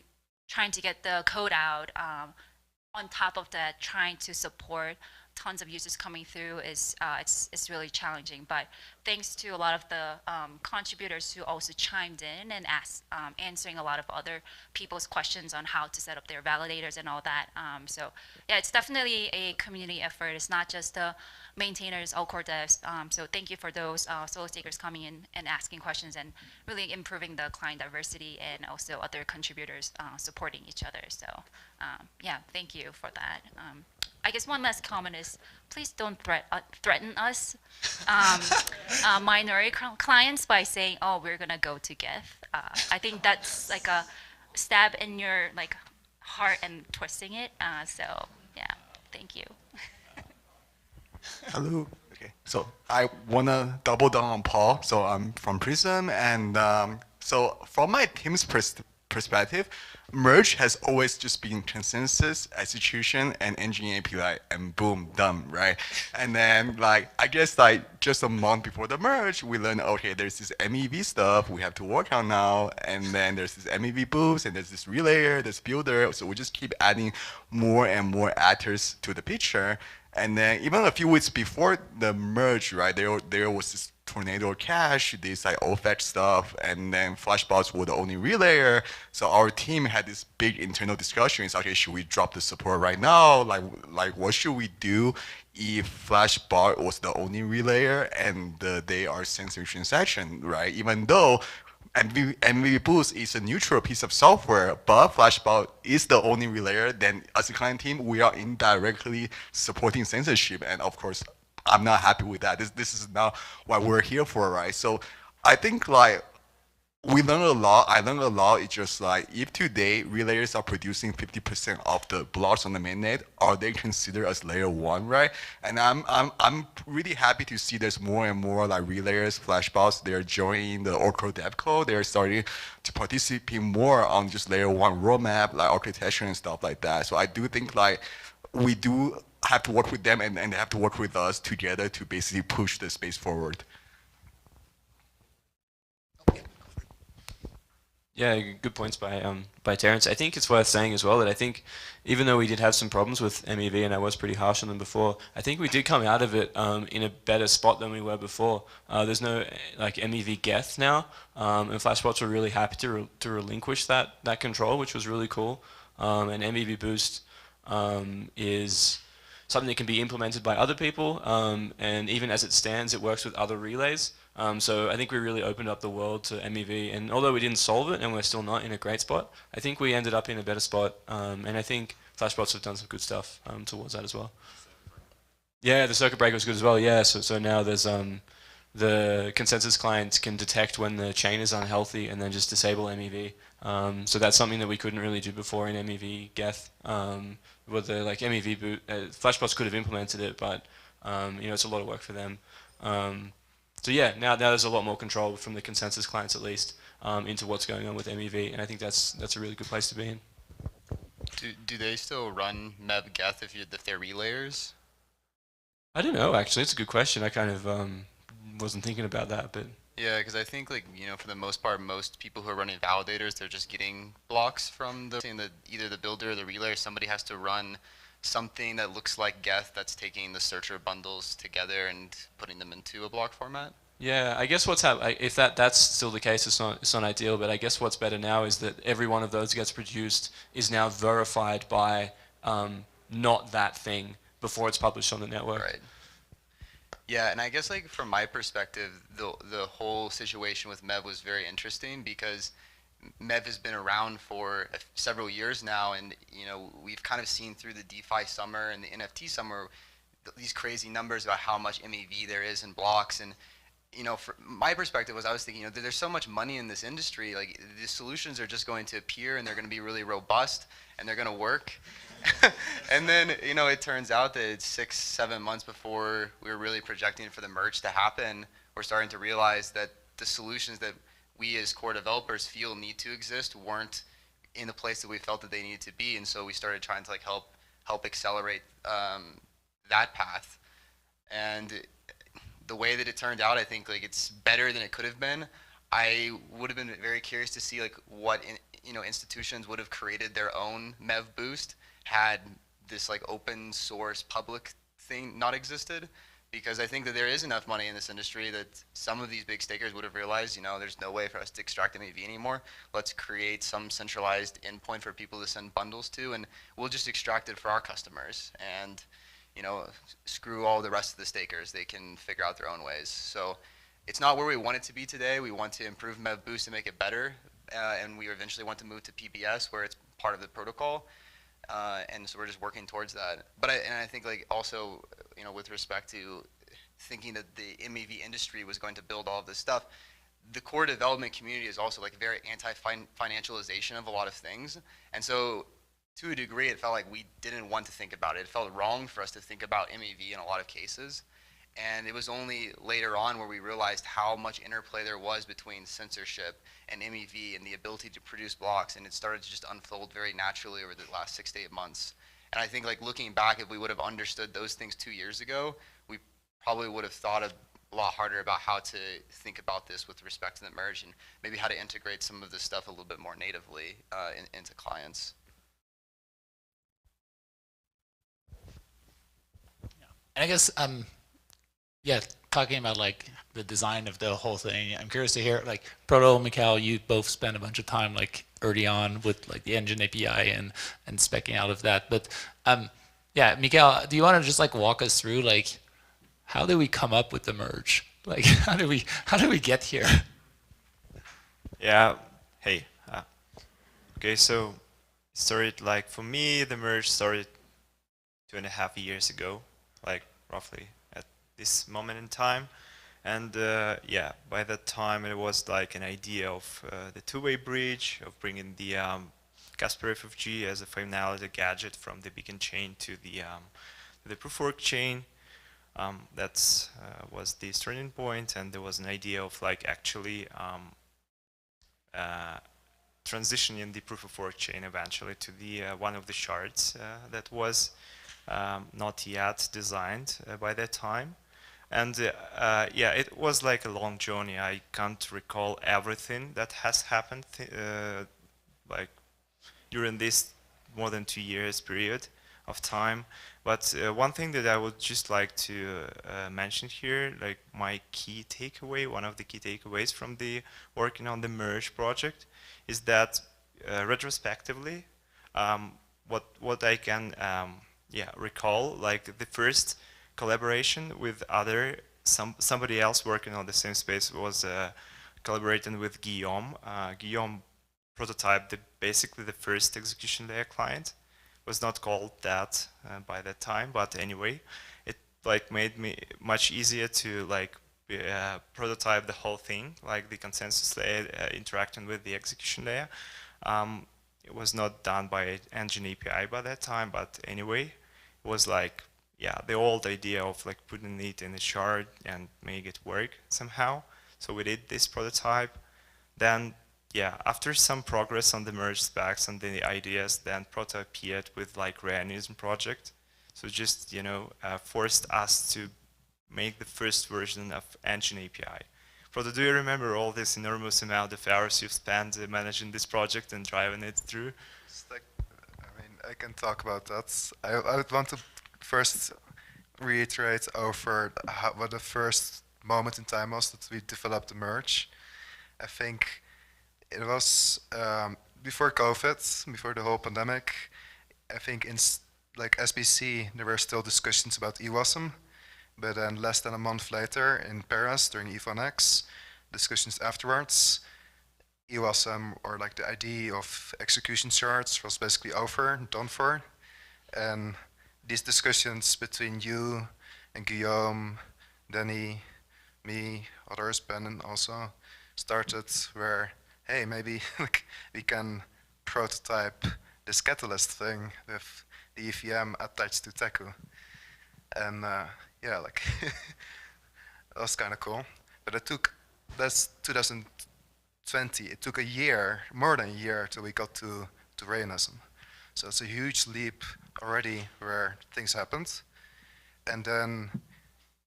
trying to get the code out. On top of that, trying to support tons of users coming through is it's really challenging. But thanks to a lot of the contributors who also chimed in and asked, answering a lot of other people's questions on how to set up their validators and all that. So yeah, it's definitely a community effort. It's not just the maintainers, all core devs. So thank you for those solo stakers coming in and asking questions and really improving the client diversity, and also other contributors supporting each other. So yeah, thank you for that. I guess one last comment is, please don't threaten us, minority clients, by saying, oh, we're gonna go to Geth. I think that's like a stab in your like heart and twisting it. So yeah, thank you. Hello. Okay. So I wanna double down on Paul. So I'm from Prism, and so from my team's perspective, merge has always just been consensus, execution, and engineering API, and boom, done, right? And then, like, I guess, like, just a month before the merge, we learned, okay, there's this MEV stuff we have to work on now, and then there's this MEV boost, and there's this relayer, this builder, so we just keep adding more and more actors to the picture. And then even a few weeks before the merge, right, there was this Tornado Cash, this like OFetch stuff, and then Flashbots were the only relayer. So our team had this big internal discussion. It's okay, should we drop the support right now? Like what should we do if Flashbot was the only relayer and they are censoring transaction, right? Even though MVB Boost is a neutral piece of software, but Flashbot is the only relayer, then as a client team, we are indirectly supporting censorship. And of course, I'm not happy with that. This is not what we're here for, right? So I think like we learned a lot. I learned a lot. It's just like if today relayers are producing 50% of the blocks on the mainnet, are they considered as layer one, right? And I'm really happy to see there's more and more like relayers, flashbots. They're joining the Oracle Devcon. They're starting to participate more on just layer one roadmap, like architecture and stuff like that. So I do think like we do have to work with them and they have to work with us together to basically push the space forward. Yeah, good points by Terrence. I think it's worth saying as well that I think even though we did have some problems with MEV and I was pretty harsh on them before, I think we did come out of it in a better spot than we were before. There's no like MEV geth now, and Flashbots were really happy to relinquish that control, which was really cool. And MEV Boost is something that can be implemented by other people, and even as it stands, it works with other relays. So I think we really opened up the world to MEV, and although we didn't solve it and we're still not in a great spot, I think we ended up in a better spot, and I think Flashbots have done some good stuff towards that as well. Yeah, the circuit breaker was good as well, yeah, so now there's the consensus client can detect when the chain is unhealthy and then just disable MEV. So that's something that we couldn't really do before in MEV geth. With the like MEV boot, Flashbots could have implemented it, but you know, it's a lot of work for them. So yeah, now there's a lot more control from the consensus clients at least into what's going on with MEV, and I think that's a really good place to be in. Do they still run MEV geth if they're relayers? I don't know, actually. It's a good question. I kind of wasn't thinking about that, but yeah, because I think like for the most part, most people who are running validators, they're just getting blocks from either the builder or the relayer. Somebody has to run something that looks like geth that's taking the searcher bundles together and putting them into a block format. Yeah, I guess what's happening, if that's still the case, it's not ideal, but I guess what's better now is that every one of those gets produced is now verified by not that thing before it's published on the network. Right. Yeah, and I guess like from my perspective, the whole situation with MEV was very interesting because MEV has been around for several years now, and we've kind of seen through the DeFi summer and the NFT summer these crazy numbers about how much MEV there is in blocks. And from my perspective I was thinking, there's so much money in this industry, like the solutions are just going to appear and they're going to be really robust and they're going to work. And then it turns out that it's 6-7 months before we were really projecting for the merge to happen, we're starting to realize that the solutions that we as core developers feel need to exist weren't in the place that we felt that they needed to be, and so we started trying to like help accelerate that path. And the way that it turned out, I think like it's better than it could have been. I would have been very curious to see like what institutions would have created their own MEV boost had this like open source public thing not existed. Because I think that there is enough money in this industry that some of these big stakers would have realized, there's no way for us to extract MEV anymore. Let's create some centralized endpoint for people to send bundles to, and we'll just extract it for our customers. And, screw all the rest of the stakers. They can figure out their own ways. So it's not where we want it to be today. We want to improve MEV Boost and make it better. And we eventually want to move to PBS where it's part of the protocol. And so we're just working towards that. But I think like also, with respect to thinking that the MEV industry was going to build all of this stuff, the core development community is also like very anti-financialization of a lot of things. And so to a degree, it felt like we didn't want to think about it. It felt wrong for us to think about MEV in a lot of cases. And it was only later on where we realized how much interplay there was between censorship and MEV and the ability to produce blocks, and it started to just unfold very naturally over the last 6 to 8 months. And I think like looking back, if we would have understood those things 2 years ago, we probably would have thought a lot harder about how to think about this with respect to the merge and maybe how to integrate some of this stuff a little bit more natively into clients. Yeah. And I guess yeah, talking about like the design of the whole thing, I'm curious to hear like Proto, Mikhail, you both spent a bunch of time like early on with like the engine API and speccing out of that. But yeah, Mikhail, do you want to just like walk us through like how did we come up with the merge? Like how did we get here? Yeah. Hey. Okay. So it started like for me, the merge started 2.5 years ago, like roughly at this moment in time. And yeah, by that time it was like an idea of the two-way bridge, of bringing the Kasparov FG as a finality gadget from the beacon chain to the proof work chain. That was the starting point, and there was an idea of like actually transitioning the proof of work chain eventually to the one of the shards that was not yet designed by that time. And yeah, it was like a long journey. I can't recall everything that has happened like during this more than 2 years period of time. But one thing that I would just like to mention here, like my key takeaway, one of the key takeaways from the working on the merge project, is that retrospectively, what I can yeah recall, like the first collaboration with somebody else working on the same space was collaborating with Guillaume. Guillaume prototyped basically the first execution layer client. Was not called that by that time, but anyway, it like made me much easier to like prototype the whole thing, like the consensus layer interacting with the execution layer. It was not done by engine API by that time, but anyway, it was like, yeah, the old idea of like putting it in a shard and make it work somehow. So we did this prototype. Then, yeah, after some progress on the merge specs and the ideas, then Proto appeared with like Reanism project. So just, you know, forced us to make the first version of engine API. Proto, do you remember all this enormous amount of hours you've spent managing this project and driving it through? Like, I mean, I can talk about that. I would want to first reiterate over what the first moment in time was that we developed the merge. I think it was before COVID, before the whole pandemic. I think in like SBC there were still discussions about EWASM, but then less than a month later in Paris during EVONX, discussions afterwards, EWASM, or like the idea of execution shards, was basically over, done for. And these discussions between you and Guillaume, Danny, me, others, Ben also, started where, hey, maybe we can prototype this catalyst thing with the EVM attached to Teku. And yeah, like, that was kind of cool. But it took, that's 2020, it took a year, more than a year, till we got to Reanism. So it's a huge leap already where things happened. And then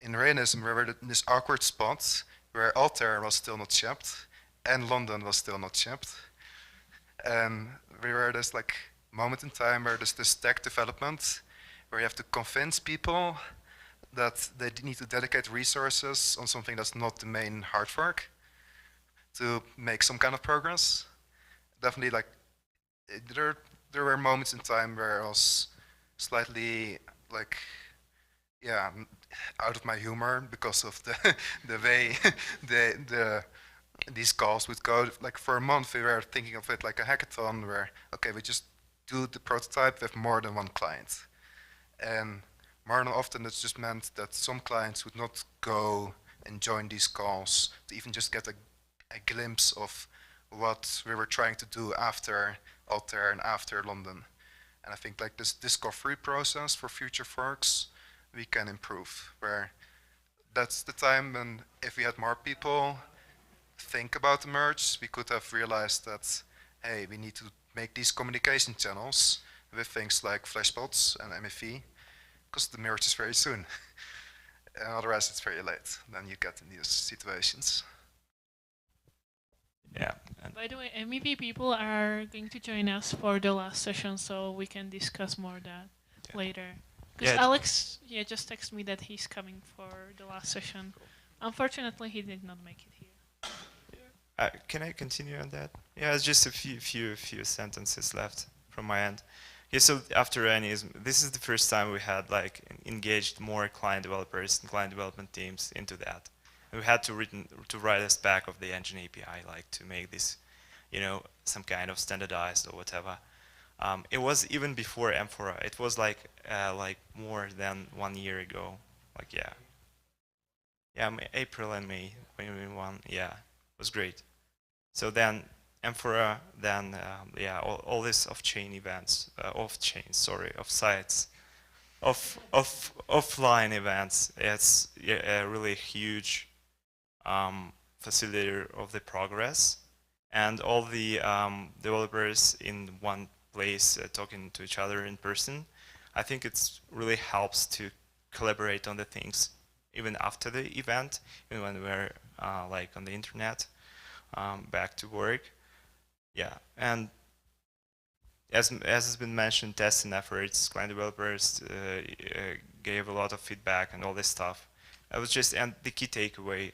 in Reanism, we were in this awkward spot where Altair was still not shipped and London was still not shipped. And we were this like moment in time where there's this tech development where you have to convince people that they need to dedicate resources on something that's not the main hard fork to make some kind of progress. Definitely, like, there were moments in time where I was slightly, like, yeah, out of my humor because of the way these calls would go. Like, for a month, we were thinking of it like a hackathon where, okay, we just do the prototype with more than one client. And more than often, it's just meant that some clients would not go and join these calls to even just get a glimpse of what we were trying to do after Altair and after London. And I think like this discovery process for future forks, we can improve, where that's the time when if we had more people think about the merge, we could have realized that, hey, we need to make these communication channels with things like flashbots and MEV, because the merge is very soon. And otherwise it's very late, then you get in these situations. Yeah. By the way, MEV people are going to join us for the last session, so we can discuss more that later. Because Alex, just texted me that he's coming for the last session. Unfortunately, he did not make it here. Can I continue on that? Yeah, it's just a few sentences left from my end. Yeah, so after this is the first time we had like engaged more client developers and client development teams into that. And we had to write a spec of the engine API, like to make this, some kind of standardized or whatever. It was even before Amphora. It was like more than 1 year ago. Like April and May 2021. Yeah, it was great. So then Amphora, then all these off-chain events, off-sites, offline events. It's a really huge facilitator of the progress, and all the developers in one place talking to each other in person. I think it really helps to collaborate on the things even after the event, even when we're like on the internet, back to work. Yeah, and as has been mentioned, testing efforts, client developers gave a lot of feedback and all this stuff. It was just, and the key takeaway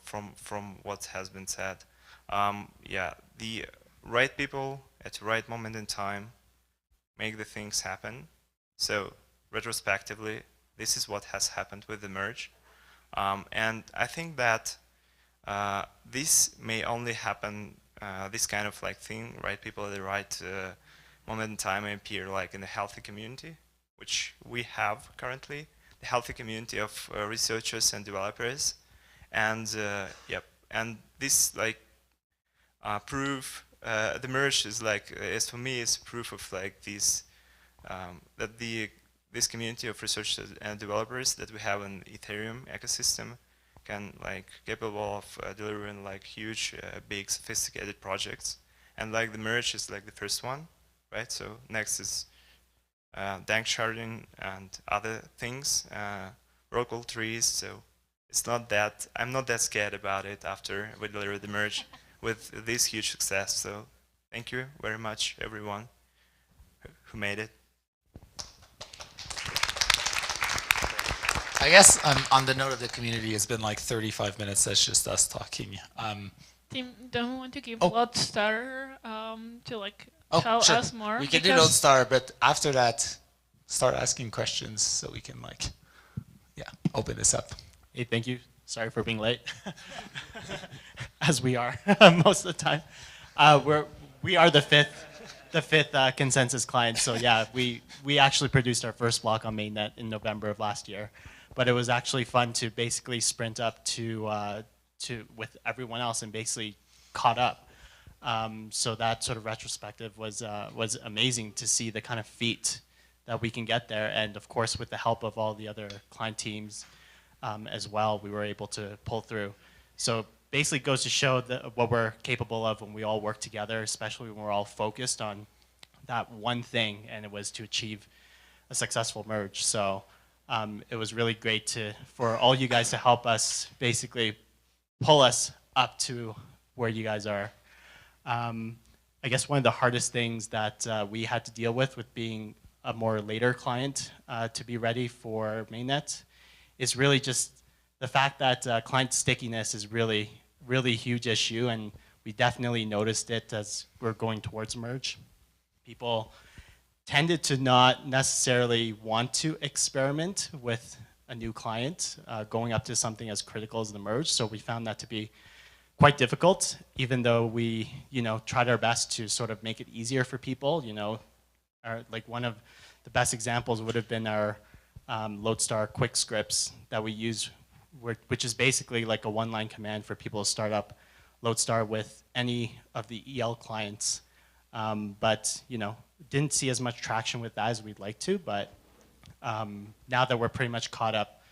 from what has been said, the right people at the right moment in time make the things happen. So retrospectively, this is what has happened with the merge. And I think that this may only happen, this kind of like thing, right people at the right moment in time may appear like in a healthy community, which we have currently, the healthy community of researchers and developers. And and this like proof, the merge is like, for me, is proof of like this, that this community of researchers and developers that we have in Ethereum ecosystem can like capable of delivering like huge, big, sophisticated projects. And like the merge is like the first one, right? So next is dank sharding and other things, local trees. So it's not that, I'm not that scared about it after we deliver the merge with this huge success. So thank you very much, everyone who made it. I guess on the note of the community, it's been like 35 minutes. That's just us talking. Tim, don't we want to give Lodestar to like tell sure. us more? We can do Lodestar, but after that, start asking questions so we can like, open this up. Hey, thank you. Sorry for being late, as we are most of the time. We are the fifth consensus client. So yeah, we actually produced our first block on mainnet in November of last year, but it was actually fun to basically sprint up to with everyone else and basically caught up. So that sort of retrospective was amazing to see the kind of feat that we can get there, and of course with the help of all the other client teams as well, we were able to pull through. So basically it goes to show what we're capable of when we all work together, especially when we're all focused on that one thing, and it was to achieve a successful merge. So it was really great for all you guys to help us basically pull us up to where you guys are. I guess one of the hardest things that we had to deal with being a more later client to be ready for mainnet is really just the fact that client stickiness is really huge issue, and we definitely noticed it as we're going towards merge. People tended to not necessarily want to experiment with a new client going up to something as critical as the merge, so we found that to be quite difficult, even though we tried our best to sort of make it easier for people. Like one of the best examples would have been our Lodestar quick scripts that we use, which is basically like a one-line command for people to start up Lodestar with any of the EL clients. But didn't see as much traction with that as we'd like to. But now that we're pretty much caught up,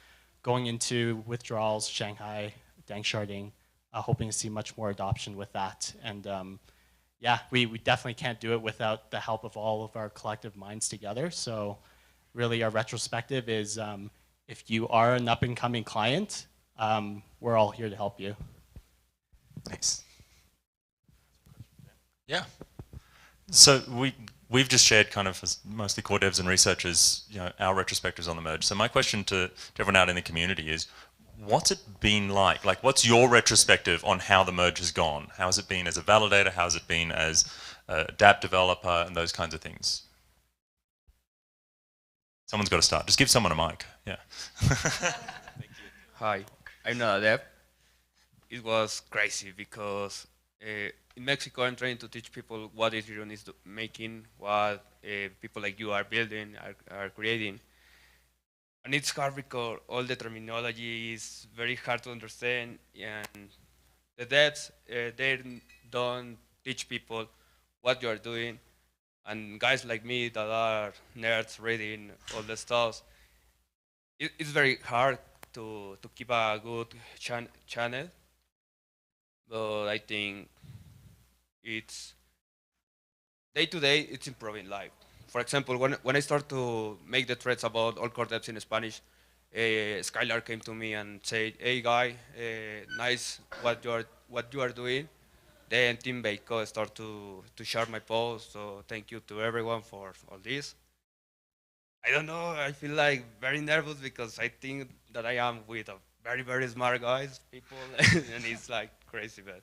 going into withdrawals, Shanghai, dank sharding, hoping to see much more adoption with that. And yeah, we definitely can't do it without the help of all of our collective minds together. So really our retrospective is if you are an up-and-coming client, we're all here to help you. Nice. Yeah. So we've just shared kind of as mostly core devs and researchers, our retrospectives on the merge. So my question to everyone out in the community is, what's it been like? Like, what's your retrospective on how the merge has gone? How has it been as a validator? How has it been as a dApp developer and those kinds of things? Someone's got to start. Just give someone a mic. Yeah. Thank you. Hi, I'm not a dev. It was crazy because in Mexico, I'm trying to teach people what Ethereum is making, what people like you are building, are creating. And it's hard because all the terminology is very hard to understand, and the devs, they don't teach people what you are doing. And guys like me that are nerds reading all the stuff, it's very hard to keep a good channel. But I think it's day to day, it's improving life. For example, when I start to make the threads about all core devs in Spanish, Skylar came to me and said, "Hey guy, nice what you are doing." Then Team Baco start to share my post, so thank you to everyone for all this. I don't know, I feel like very nervous because I think that I am with a very, very smart guys, people, and it's like crazy, but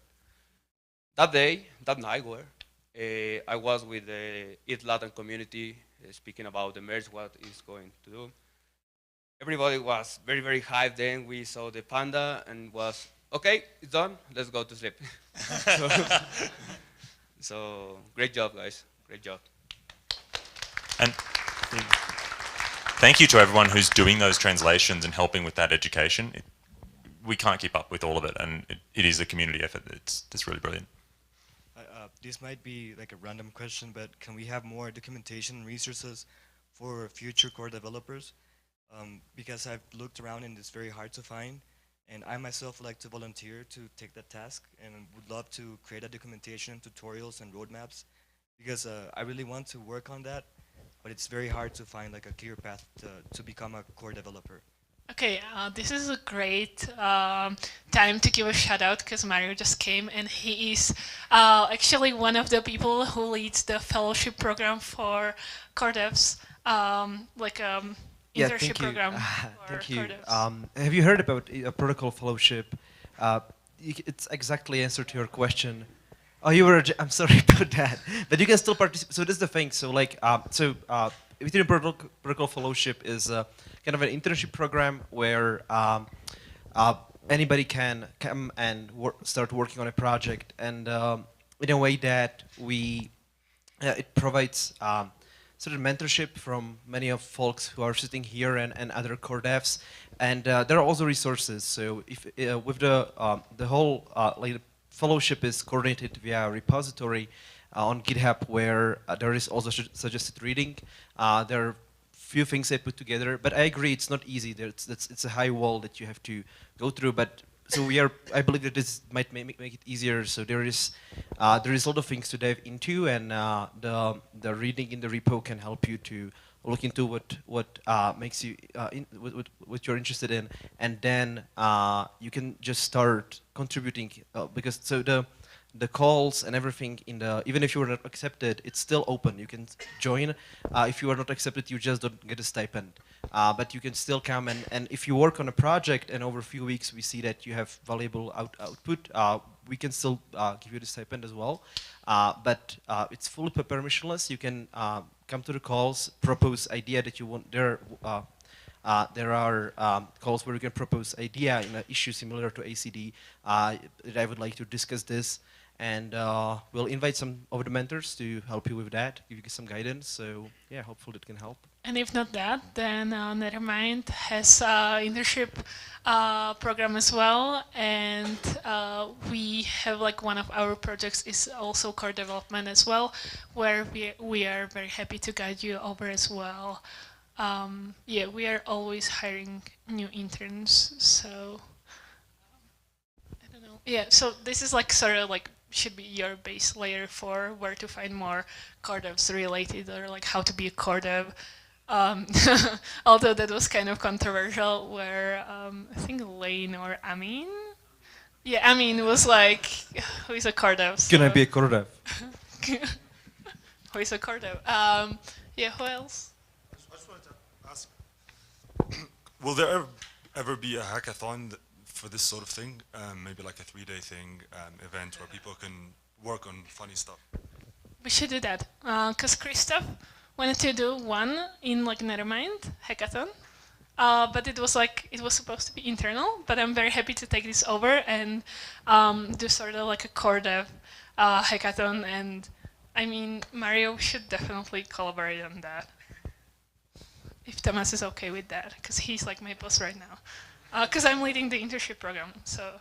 that night I was with the Eat Latin community speaking about the merge, what is going to do. Everybody was very, very hyped. Then we saw the panda and was, okay, it's done, let's go to sleep. so great job, guys, great job. And thank you to everyone who's doing those translations and helping with that education. We can't keep up with all of it, and it is a community effort. It's really brilliant. This might be like a random question, but can we have more documentation resources for future core developers? Because I've looked around and it's very hard to find, and I myself would like to volunteer to take that task and would love to create a documentation, tutorials, and roadmaps, because I really want to work on that, but it's very hard to find like a clear path to become a core developer. Okay, this is a great time to give a shout out because Mario just came and he is actually one of the people who leads the fellowship program for core devs, internship program for thank you. core devs. Have you heard about a protocol fellowship? It's exactly answer to your question. Oh, you were. I'm sorry about that, but you can still participate. So this is the thing. So like, Ethereum Protocol Fellowship is kind of an internship program where anybody can come and start working on a project, and in a way that it provides sort of mentorship from many of folks who are sitting here and other core devs, and there are also resources. So if with the whole like fellowship is coordinated via a repository on GitHub where there is also suggested reading. There are few things I put together, but I agree it's not easy. It's a high wall that you have to go through. But so I believe that this might make it easier. So there is a lot of things to dive into, and the reading in the repo can help you to look into what makes you what you're interested in, and then you can just start contributing because the calls and everything even if you were not accepted, it's still open. You can join. If you are not accepted, you just don't get a stipend. But you can still come, and if you work on a project and over a few weeks we see that you have valuable output, we can still give you the stipend as well. But it's fully permissionless. You can come to the calls, propose idea that you want. There are calls where you can propose idea in an issue similar to ACD that I would like to discuss this, and we'll invite some of the mentors to help you with that, give you some guidance. So yeah, hopefully it can help. And if not that, then Nethermind has an internship program as well, and we have like one of our projects is also core development as well, where we are very happy to guide you over as well. Yeah, we are always hiring new interns, so I don't know. Yeah, so this is like sort of like should be your base layer for where to find more core devs related, or like how to be a core dev. Although that was kind of controversial, where I think Lane or Amin, yeah, Amin was like, who is a core dev? So. Can I be a core dev? who is a core dev. Yeah, who else? I just wanted to ask, will there ever be a hackathon for this sort of thing? Maybe like a 3-day thing, event where people can work on funny stuff? We should do that. Because Christoph wanted to do one in like Nethermind hackathon. But it was supposed to be internal, but I'm very happy to take this over and do sort of like a core dev hackathon. And I mean, Mario should definitely collaborate on that. If Thomas is okay with that, because he's like my boss right now. Because I'm leading the internship program, so.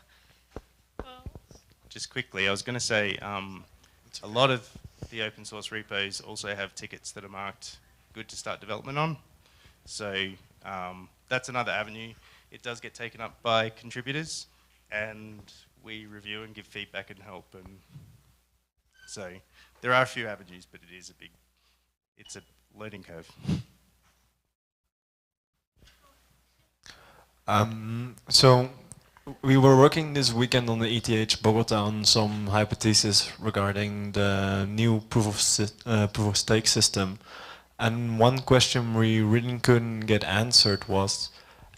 Just quickly, I was going to say, a lot of the open source repos also have tickets that are marked good to start development on. So that's another avenue. It does get taken up by contributors, and we review and give feedback and help. And so there are a few avenues, but it's a learning curve. So we were working this weekend on the ETH Bogotá on some hypotheses regarding the new proof of stake system. And one question we really couldn't get answered was,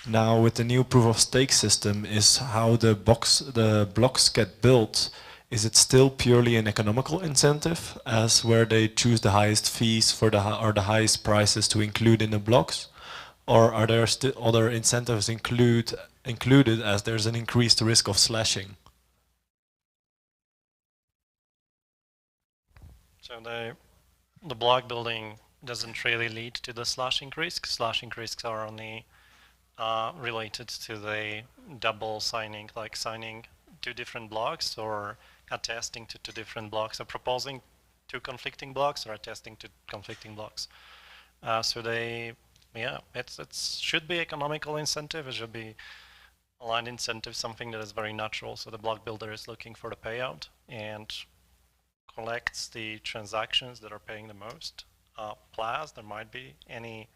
now with the new proof of stake system, is how the blocks get built. Is it still purely an economical incentive, as where they choose the highest fees for or the highest prices to include in the blocks? Or are there still other incentives included as there's an increased risk of slashing? So the block building doesn't really lead to the slashing risks. Slashing risks are only related to the double signing, like signing 2 different blocks or attesting to 2 different blocks, or proposing 2 conflicting blocks or attesting to conflicting blocks. So it should be economical incentive. It should be aligned incentive, something that is very natural. So the block builder is looking for the payout and collects the transactions that are paying the most. Plus, there might be any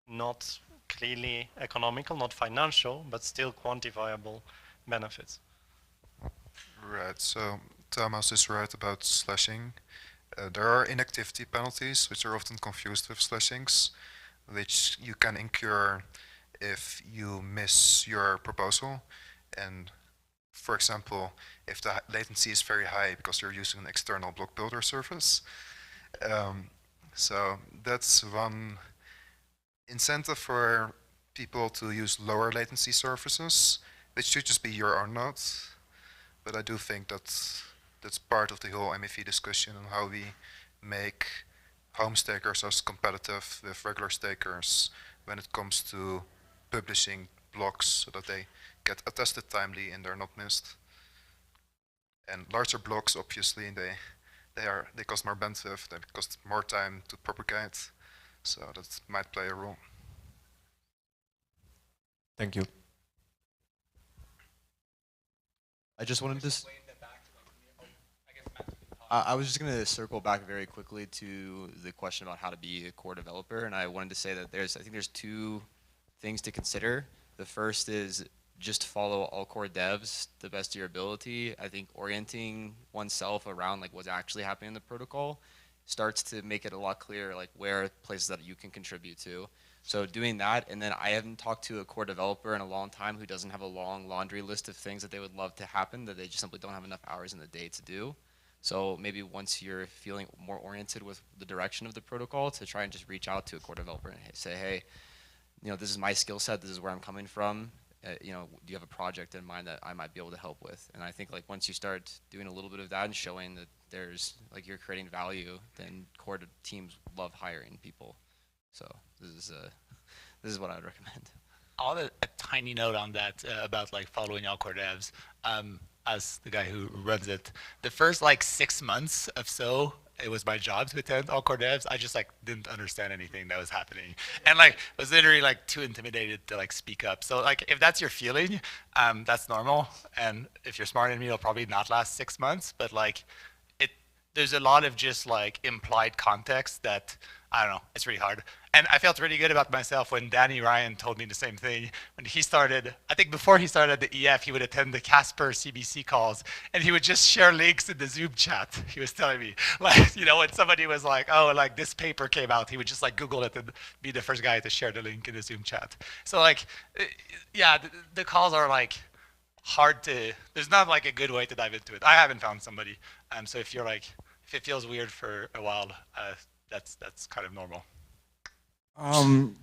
not clearly economical, not financial, but still quantifiable benefits. Right, so Thomas is right about slashing. There are inactivity penalties, which are often confused with slashings, which you can incur if you miss your proposal. And for example, if the latency is very high because you're using an external block builder service. So that's one incentive for people to use lower latency services, which should just be your own node. But I do think that's part of the whole MEV discussion on how we make home stakers as competitive with regular stakers when it comes to publishing blocks so that they get attested timely and they're not missed. And larger blocks, obviously, they cost more bandwidth, they cost more time to propagate, so that might play a role. Thank you. I just wanted to. I was just going to circle back very quickly to the question about how to be a core developer, and I wanted to say that I think there's 2 things to consider. The first is just follow all core devs the best of your ability. I think orienting oneself around like what's actually happening in the protocol starts to make it a lot clearer, like where places that you can contribute to. So doing that, and then I haven't talked to a core developer in a long time who doesn't have a long laundry list of things that they would love to happen that they just simply don't have enough hours in the day to do. So maybe once you're feeling more oriented with the direction of the protocol, to try and just reach out to a core developer and say, hey, this is my skill set, this is where I'm coming from. Do you have a project in mind that I might be able to help with? And I think like once you start doing a little bit of that and showing that there's like you're creating value, then core teams love hiring people. So this is what I would recommend. I'll add a tiny note on that about like following all core devs. As the guy who runs it, the first like 6 months of it was my job to attend all core devs. I just like didn't understand anything that was happening, and like was literally like too intimidated to like speak up. So like if that's your feeling, that's normal. And if you're smarter than me, it'll probably not last 6 months. But like there's a lot of just like implied context that I don't know. It's really hard. And I felt really good about myself when Danny Ryan told me the same thing. When he started, I think before he started the EF, he would attend the Casper CBC calls, and he would just share links in the Zoom chat. He was telling me, like, you know, when somebody was like, oh, like this paper came out, he would just like Google it and be the first guy to share the link in the Zoom chat. So like, yeah, the calls are like hard to, there's not like a good way to dive into it. I haven't found somebody. So if you're like, if it feels weird for a while, that's kind of normal. When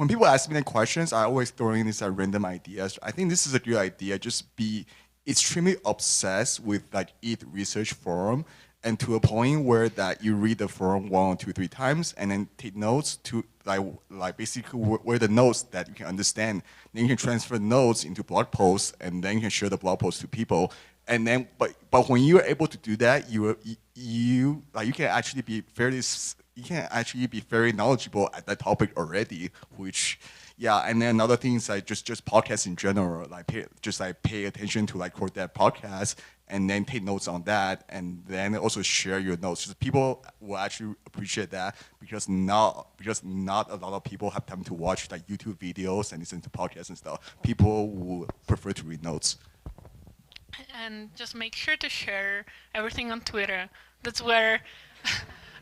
people ask me the questions, I always throw in these random ideas. I think this is a good idea. Just be extremely obsessed with like ETH research forum, and to a point where that you read the forum 1 or 2, 3 times, and then take notes to like basically where the notes that you can understand. Then you can transfer notes into blog posts, and then you can share the blog posts to people. And then, but when you are able to do that, you can actually be very knowledgeable at that topic already. Which, yeah. And then another thing is like just podcasts in general. Like pay attention to like core dev podcasts, and then take notes on that, and then also share your notes. Just people will actually appreciate that because not a lot of people have time to watch like YouTube videos and listen to podcasts and stuff. People will prefer to read notes. And just make sure to share everything on Twitter. That's where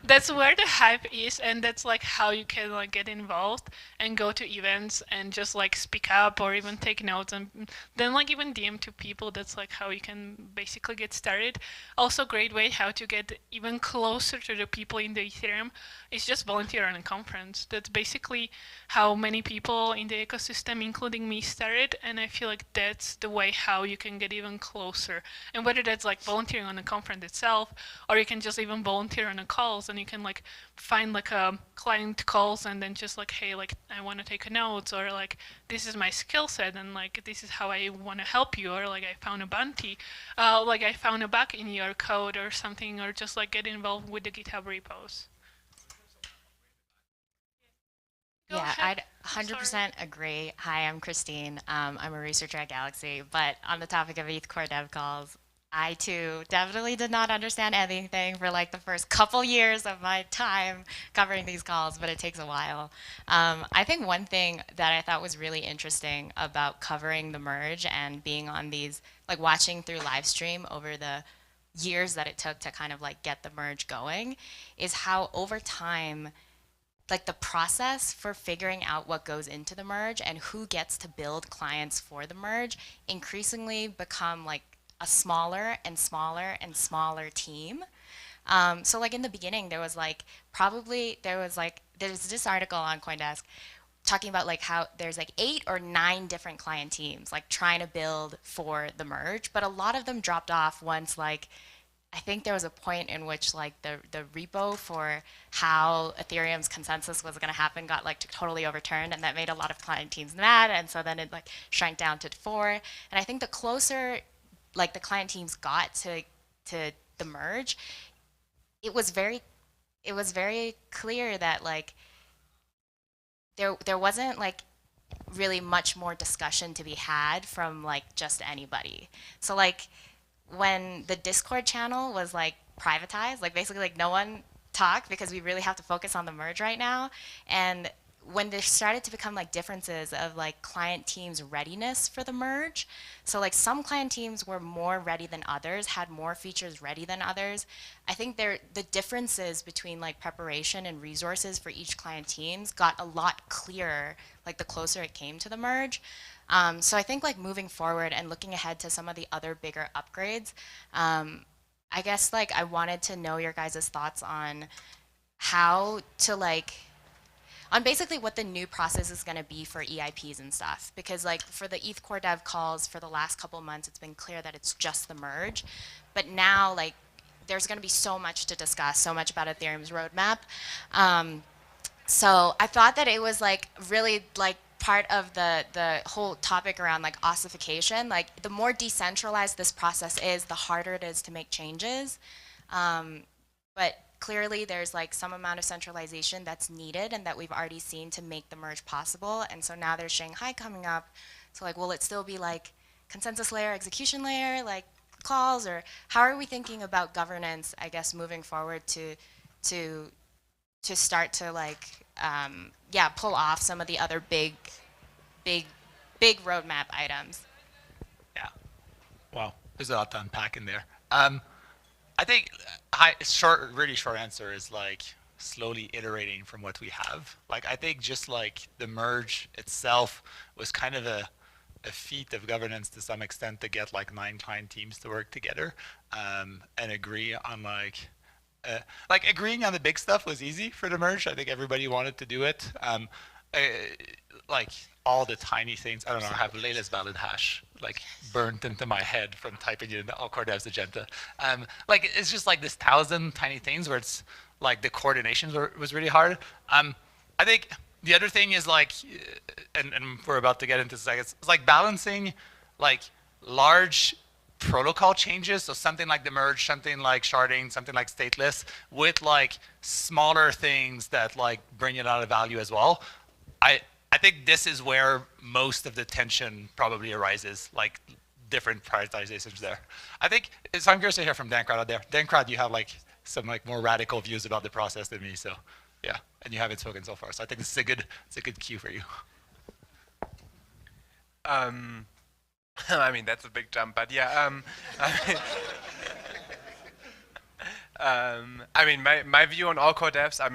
that's where the hype is, and that's like how you can like get involved and go to events and just like speak up or even take notes, and then like even DM to people. That's like how you can basically get started. Also, great way how to get even closer to the people in the Ethereum is just volunteer on a conference. That's basically how many people in the ecosystem, including me, started, and I feel like that's the way how you can get even closer. And whether that's like volunteering on the conference itself, or you can just even volunteer on the calls, and you can like find like a client calls and then just like, hey, like I want to take a notes, or like this is my skill set, and like this is how I want to help you, or like I found a bounty, like I found a bug in your code or something, or just like get involved with the GitHub repos. Yeah, I'd 100% agree. Hi, I'm Christine. I'm a researcher at Galaxy, but on the topic of ETH core dev calls, I too definitely did not understand anything for like the first couple years of my time covering these calls, but it takes a while. I think one thing that I thought was really interesting about covering the merge and being on these, like watching through live stream over the years that it took to kind of like get the merge going, is how over time, like the process for figuring out what goes into the merge and who gets to build clients for the merge increasingly become like a smaller and smaller and smaller team. So like in the beginning, there's this article on CoinDesk talking about like how there's like 8 or 9 different client teams like trying to build for the merge, but a lot of them dropped off once like, I think there was a point in which like the repo for how Ethereum's consensus was going to happen got like totally overturned, and that made a lot of client teams mad, and so then it like shrank down to 4. And I think the closer like the client teams got to the merge, it was very clear that like there wasn't like really much more discussion to be had from like just anybody. So like when the Discord channel was like privatized, like basically like no one talked because we really have to focus on the merge right now. And when there started to become like differences of like client teams' readiness for the merge, so like some client teams were more ready than others, had more features ready than others. I think the differences between like preparation and resources for each client teams got a lot clearer like the closer it came to the merge. So I think like moving forward and looking ahead to some of the other bigger upgrades, I guess like I wanted to know your guys' thoughts on how to like, on basically what the new process is going to be for EIPs and stuff. Because like for the ETH core dev calls for the last couple months, it's been clear that it's just the merge. But now like there's going to be so much to discuss, so much about Ethereum's roadmap. So I thought that it was like really like part of the whole topic around like ossification. Like the more decentralized this process is, the harder it is to make changes. But clearly there's like some amount of centralization that's needed and that we've already seen to make the merge possible. And so now there's Shanghai coming up. So like, will it still be like consensus layer, execution layer, like calls, or how are we thinking about governance, I guess, moving forward to to start to like, yeah, pull off some of the other big roadmap items. Yeah. Wow, there's a lot to unpack in there. I think really short answer is like slowly iterating from what we have. Like I think just like the merge itself was kind of a feat of governance to some extent to get like 9 client teams to work together and agree on like agreeing on the big stuff was easy for the merge. I think everybody wanted to do it. Like all the tiny things, I don't know, I have Layla's valid hash like burnt into my head from typing it in the Core Devs agenda. Like it's just like this 1,000 tiny things where it's like the coordination was really hard. I think the other thing is like, and we're about to get into this, it's like balancing like large protocol changes, so something like the merge, something like sharding, something like stateless, with like smaller things that like bring a lot of value as well. I think this is where most of the tension probably arises, like different prioritizations there. I think, so I'm curious to hear from Dankrad out there. Dankrad, you have like some like more radical views about the process than me, so yeah, and you haven't spoken so far, so I think this is a good cue for you. I mean, that's a big jump, but yeah, I mean, my view on all core devs, I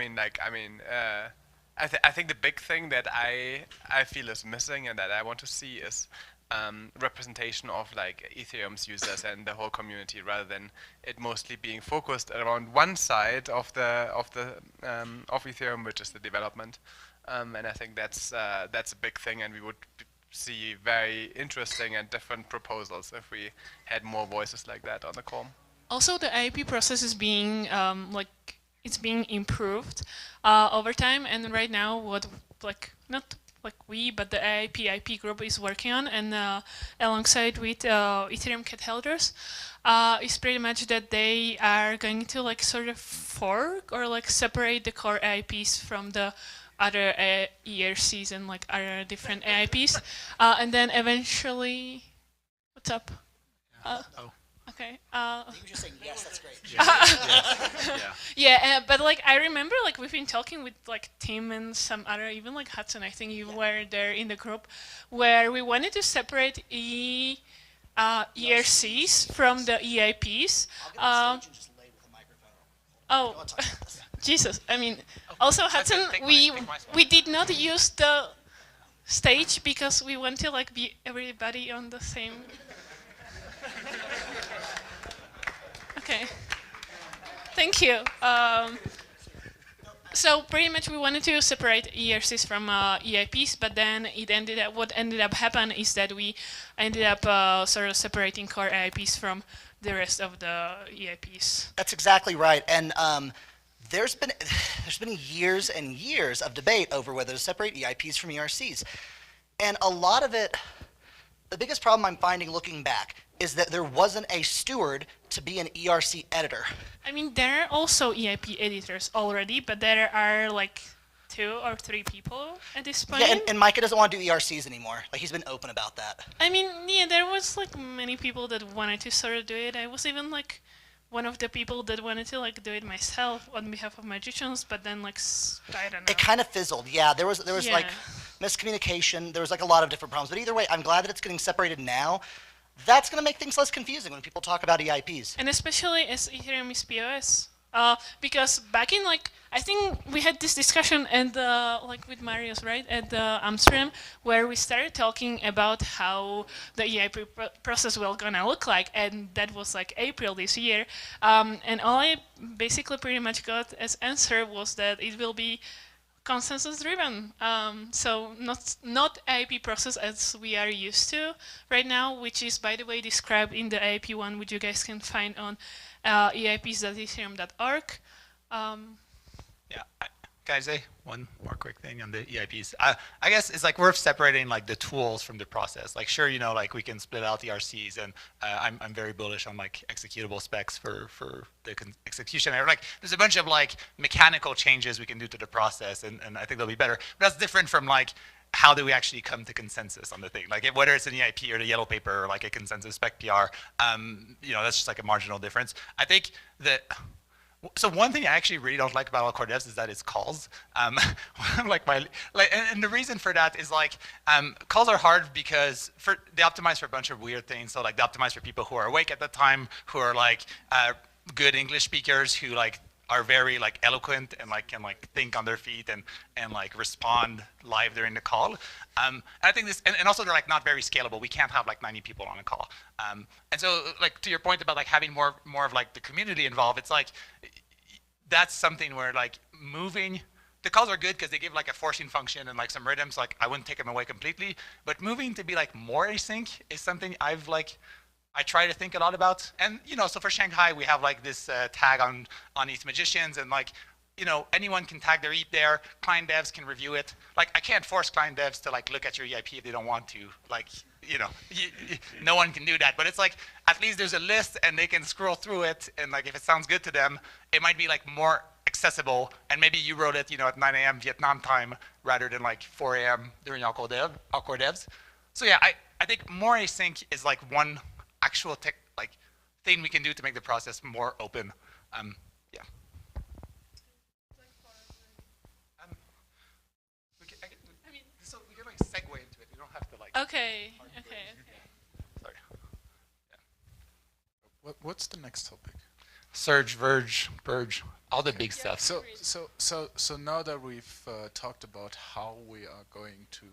think the big thing that I feel is missing and that I want to see is representation of like Ethereum's users and the whole community, rather than it mostly being focused around one side of Ethereum, which is the development. And I think that's a big thing, and we would see very interesting and different proposals if we had more voices like that on the core. Also, the IIP process is being it's being improved over time, and right now what not we, but the IIP IP group is working on, and alongside with Ethereum cat holders, is pretty much that they are going to like sort of fork or like separate the core IIPs from the other ERCs and like other different AIPs, and then eventually, what's up? Okay. You were just saying yes. That's great. Yeah, but like I remember, like we've been talking with like Tim and some other, even like Hudson. I think you were there in the group, where we wanted to separate ERCs from the EIPs. Oh, Jesus! I mean, also Hudson, we did not use the stage because we want to like be everybody on the same. Okay. Thank you. So pretty much we wanted to separate ERCs from EIPs, but then what ended up happening is that we ended up sort of separating core EIPs from the rest of the EIPs. That's exactly right, and there's been years and years of debate over whether to separate EIPs from ERCs, and a lot of it, the biggest problem I'm finding looking back is that there wasn't a steward to be an ERC editor. I mean, there are also EIP editors already, but there are like 2 or 3 people at this point. Yeah, and Micah doesn't want to do ERCs anymore. Like, he's been open about that. I mean, yeah, there was like many people that wanted to sort of do it. I was even like one of the people that wanted to like do it myself on behalf of magicians, but then like I don't know. It kind of fizzled. Yeah, there was Yeah. like miscommunication. There was like a lot of different problems. But either way, I'm glad that it's getting separated now. That's going to make things less confusing when people talk about EIPs. And especially as Ethereum is POS. Because back in like, I think we had this discussion at like with Marius, right, at the Amsterdam, where we started talking about how the EIP process will gonna look like, and that was like April this year. And all I basically pretty much got as answer was that it will be consensus driven. So not IIP process as we are used to right now, which is by the way described in the IIP one, which you guys can find on eips.ethereum.org. Yeah, guys, one more quick thing on the EIPs. I guess it's like worth separating like the tools from the process. Like sure, you know, like we can split out the ERCs, and I'm very bullish on like executable specs for the execution. Like there's a bunch of like mechanical changes we can do to the process, and I think they'll be better. But that's different from like how do we actually come to consensus on the thing? Like whether it's an EIP or the yellow paper or like a consensus spec PR, you know, that's just like a marginal difference. I think that So one thing I actually really don't like about all core devs is that it's calls. And the reason for that is like calls are hard because they optimize for a bunch of weird things. So like they optimize for people who are awake at the time, who are like good English speakers, who like are very like eloquent and like can like think on their feet and like respond live during the call. And I think this, and also they're like not very scalable. We can't have like 90 people on a call. And so like to your point about like having more of like the community involved, it's like that's something where like moving, the calls are good because they give like a forcing function and like some rhythms, like I wouldn't take them away completely, but moving to be like more async is something I try to think a lot about. And you know, so for Shanghai, we have like this tag on ETH Magicians, and like, you know, anyone can tag their ETH there. Client devs can review it. Like, I can't force client devs to like look at your EIP if they don't want to. Like, you know, no one can do that. But it's like, at least there's a list and they can scroll through it. And like, if it sounds good to them, it might be like more accessible. And maybe you wrote it, you know, at 9 a.m. Vietnam time rather than like 4 a.m. during all core devs. So yeah, I think more async is like one actual thing we can do to make the process more open. Yeah. So we can like segue into it. You don't have to like. Okay. Sorry. Yeah. What's the next topic? Surge, Verge, Purge, all the big stuff. So now that we've talked about how we are going to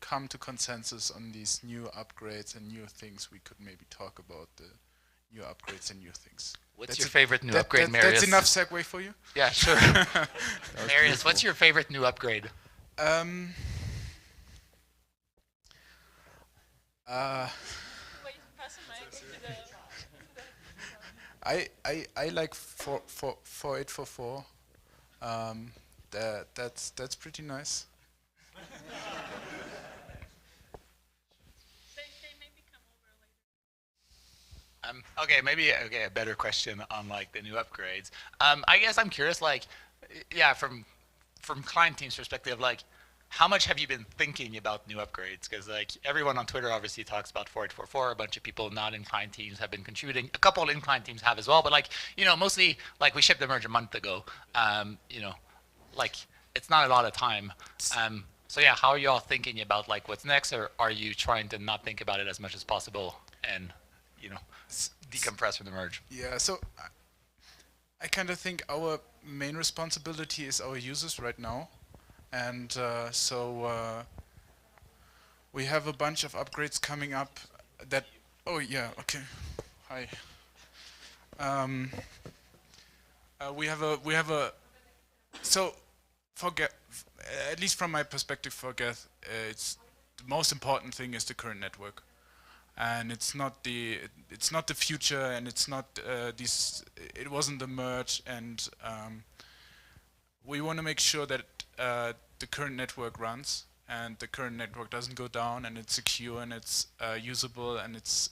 come to consensus on these new upgrades and new things, we could maybe talk about the new upgrades and new things. What's your favorite new upgrade, Marius? That's enough segue for you? Yeah, sure. Marius, what's your favorite new upgrade? I like 4844. That's pretty nice. Maybe a better question on like the new upgrades. I guess I'm curious, like, yeah, from client team's perspective, like, how much have you been thinking about new upgrades? Because like everyone on Twitter obviously talks about 4844. A bunch of people not in client teams have been contributing. A couple in client teams have as well. But like, you know, mostly like we shipped the merge a month ago. You know, like it's not a lot of time. So yeah, how are you all thinking about like what's next, or are you trying to not think about it as much as possible and, you know, decompress from the merge? Yeah, so I kind of think our main responsibility is our users right now. And we have a bunch of upgrades coming up that, oh yeah, okay, hi. We have a, so for Geth, at least from my perspective for Geth, it's the most important thing is the current network. And it's not the future, and it's not it wasn't the merge, and we want to make sure that the current network runs, and the current network doesn't go down, and it's secure, and it's usable, and it's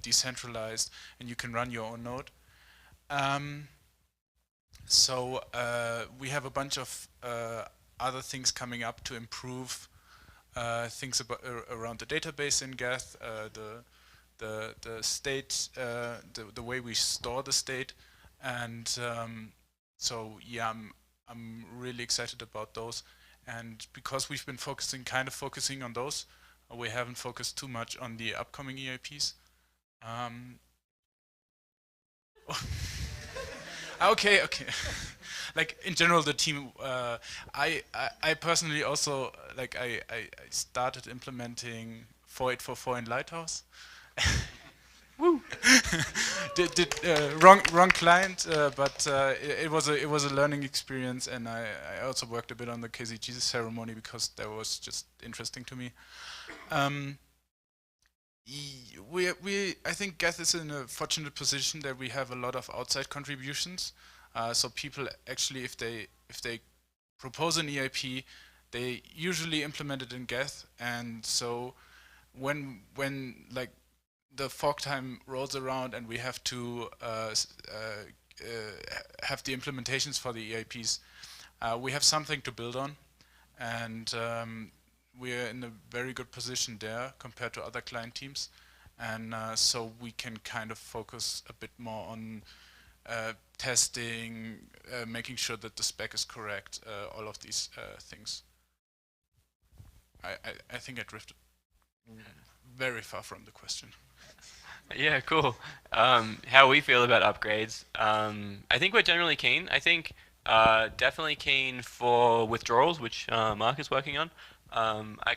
decentralized, and you can run your own node. So we have a bunch of other things coming up to improve things around the database in Geth, the state, the way we store the state, and so yeah, I'm really excited about those. And because we've been kind of focusing on those, we haven't focused too much on the upcoming EIPs. Okay. Like in general, the team. I personally also like I started implementing 4844 in Lighthouse. Woo! Wrong client, but it was a learning experience, and I also worked a bit on the KZG ceremony because that was just interesting to me. I think Geth is in a fortunate position that we have a lot of outside contributions. So people actually, if they propose an EIP, they usually implement it in Geth, and so when like the fork time rolls around and we have to have the implementations for the EIPs, we have something to build on, and we're in a very good position there compared to other client teams, and so we can kind of focus a bit more on testing, making sure that the spec is correct, all of these things. I think I drifted very far from the question. Yeah, cool. How we feel about upgrades? I think we're generally keen. I think definitely keen for withdrawals, which Mark is working on. I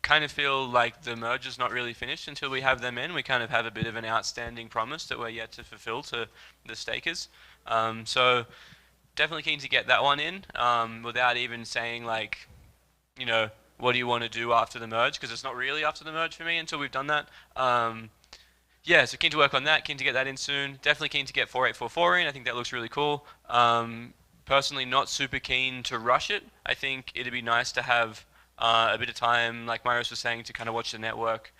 kind of feel like the merge is not really finished until we have them in. We kind of have a bit of an outstanding promise that we're yet to fulfill to the stakers. So definitely keen to get that one in without even saying like, you know, what do you want to do after the merge? Because it's not really after the merge for me until we've done that. Yeah, so keen to work on that, keen to get that in soon. Definitely keen to get 4844 in. I think that looks really cool. Personally, not super keen to rush it. I think it'd be nice to have a bit of time, like Marius was saying, to kind of watch the network,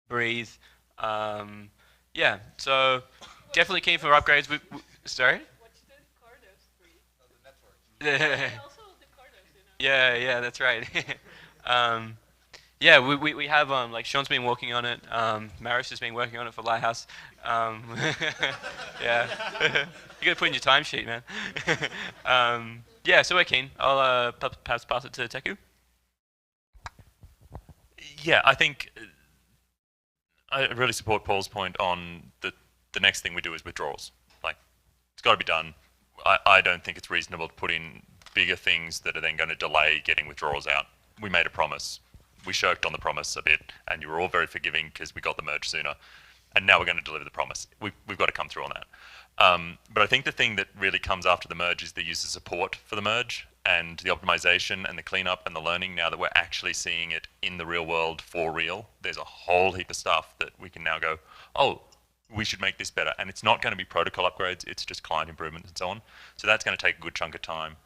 breathe. Yeah, so definitely keen for upgrades. Sorry? Yeah, that's right. Yeah, we have like Sean's been working on it. Marius has been working on it for Lighthouse. Yeah, you gotta put in your timesheet, man. Yeah, so we're keen. I'll perhaps pass it to Teku. Yeah, I think I really support Paul's point on the next thing we do is withdrawals. Like, it's got to be done. I don't think it's reasonable to put in bigger things that are then going to delay getting withdrawals out. We made a promise. We shirked on the promise a bit, and you were all very forgiving because we got the merge sooner. And now we're going to deliver the promise. We've got to come through on that. But I think the thing that really comes after the merge is the user support for the merge and the optimization and the cleanup and the learning. Now that we're actually seeing it in the real world for real, there's a whole heap of stuff that we can now go, oh, we should make this better. And it's not going to be protocol upgrades, it's just client improvements and so on. So that's going to take a good chunk of time.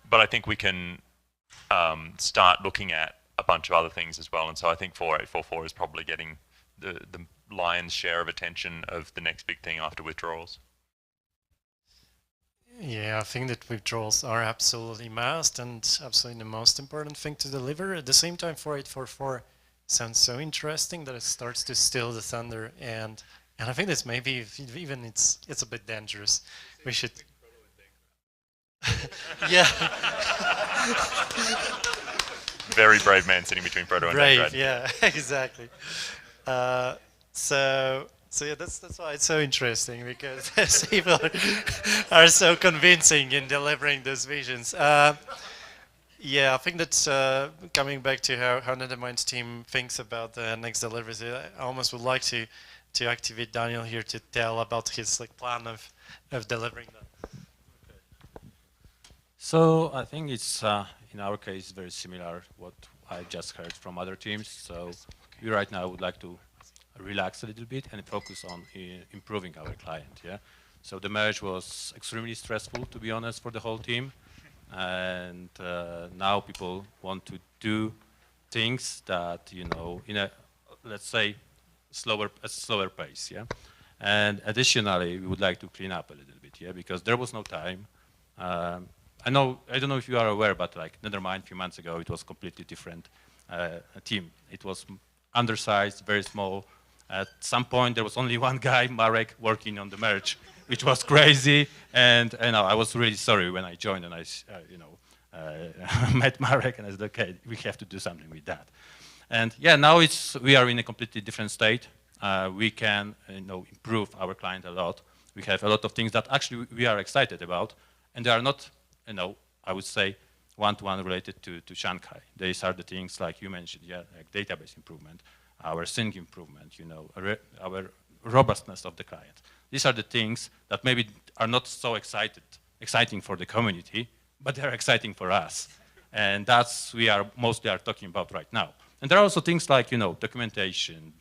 But I think we can start looking at a bunch of other things as well. And so I think 4844 is probably getting the lion's share of attention of the next big thing after withdrawals. Yeah, I think that withdrawals are absolutely must and absolutely the most important thing to deliver. At the same time, 4844 sounds so interesting that it starts to steal the thunder, and I think that's maybe even it's a bit dangerous. We should. Yeah. Very brave man sitting between Proto and brave, Dangrad. yeah, exactly. So yeah, that's why it's so interesting, because people are so convincing in delivering those visions. Yeah, I think that's coming back to how Nethermind's team thinks about the next deliveries. I almost would like to activate Daniel here to tell about his plan of delivering that. So I think it's in our case very similar what I just heard from other teams. So we right now would like to relax a little bit and focus on improving our client. Yeah. So the merge was extremely stressful, to be honest, for the whole team, and now people want to do things that in a, let's say, slower pace. Yeah. And additionally, we would like to clean up a little bit. Yeah, because there was no time. I don't know if you are aware, but like Nethermind a few months ago, it was completely different team. It was undersized, very small. At some point, there was only one guy, Marek, working on the merge, which was crazy. And I was really sorry when I joined and I, met Marek and I said, okay, we have to do something with that. And yeah, now we are in a completely different state. We can, improve our client a lot. We have a lot of things that actually we are excited about, and they are not, I would say, one-to-one related to Shanghai. These are the things like you mentioned, yeah, like database improvement, our sync improvement, our robustness of the client. These are the things that maybe are not so exciting for the community, but they're exciting for us. And that's we are mostly talking about right now. And there are also things like, documentation,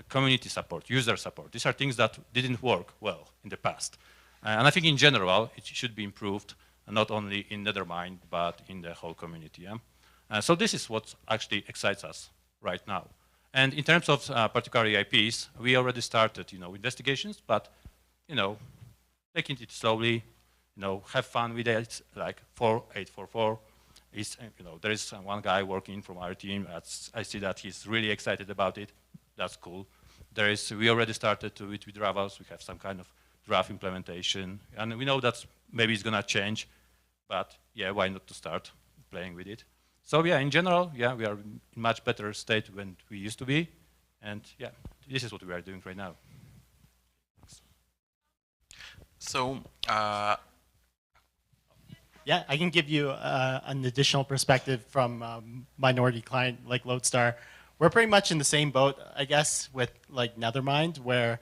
community support, user support. These are things that didn't work well in the past. And I think in general, it should be improved, not only in Nethermind, but in the whole community. Yeah? So this is what actually excites us right now. And in terms of particular EIPs, we already started, investigations, but, taking it slowly, have fun with it, like 4844. There is one guy working from our team. I see that he's really excited about it. That's cool. We already started with Ravels. We have some kind of draft implementation. And we know that maybe it's gonna change, but yeah, why not to start playing with it? So yeah, in general, yeah, we are in much better state than we used to be. And yeah, this is what we are doing right now. So, yeah, I can give you an additional perspective from minority client like Lodestar. We're pretty much in the same boat, I guess, with like Nethermind, where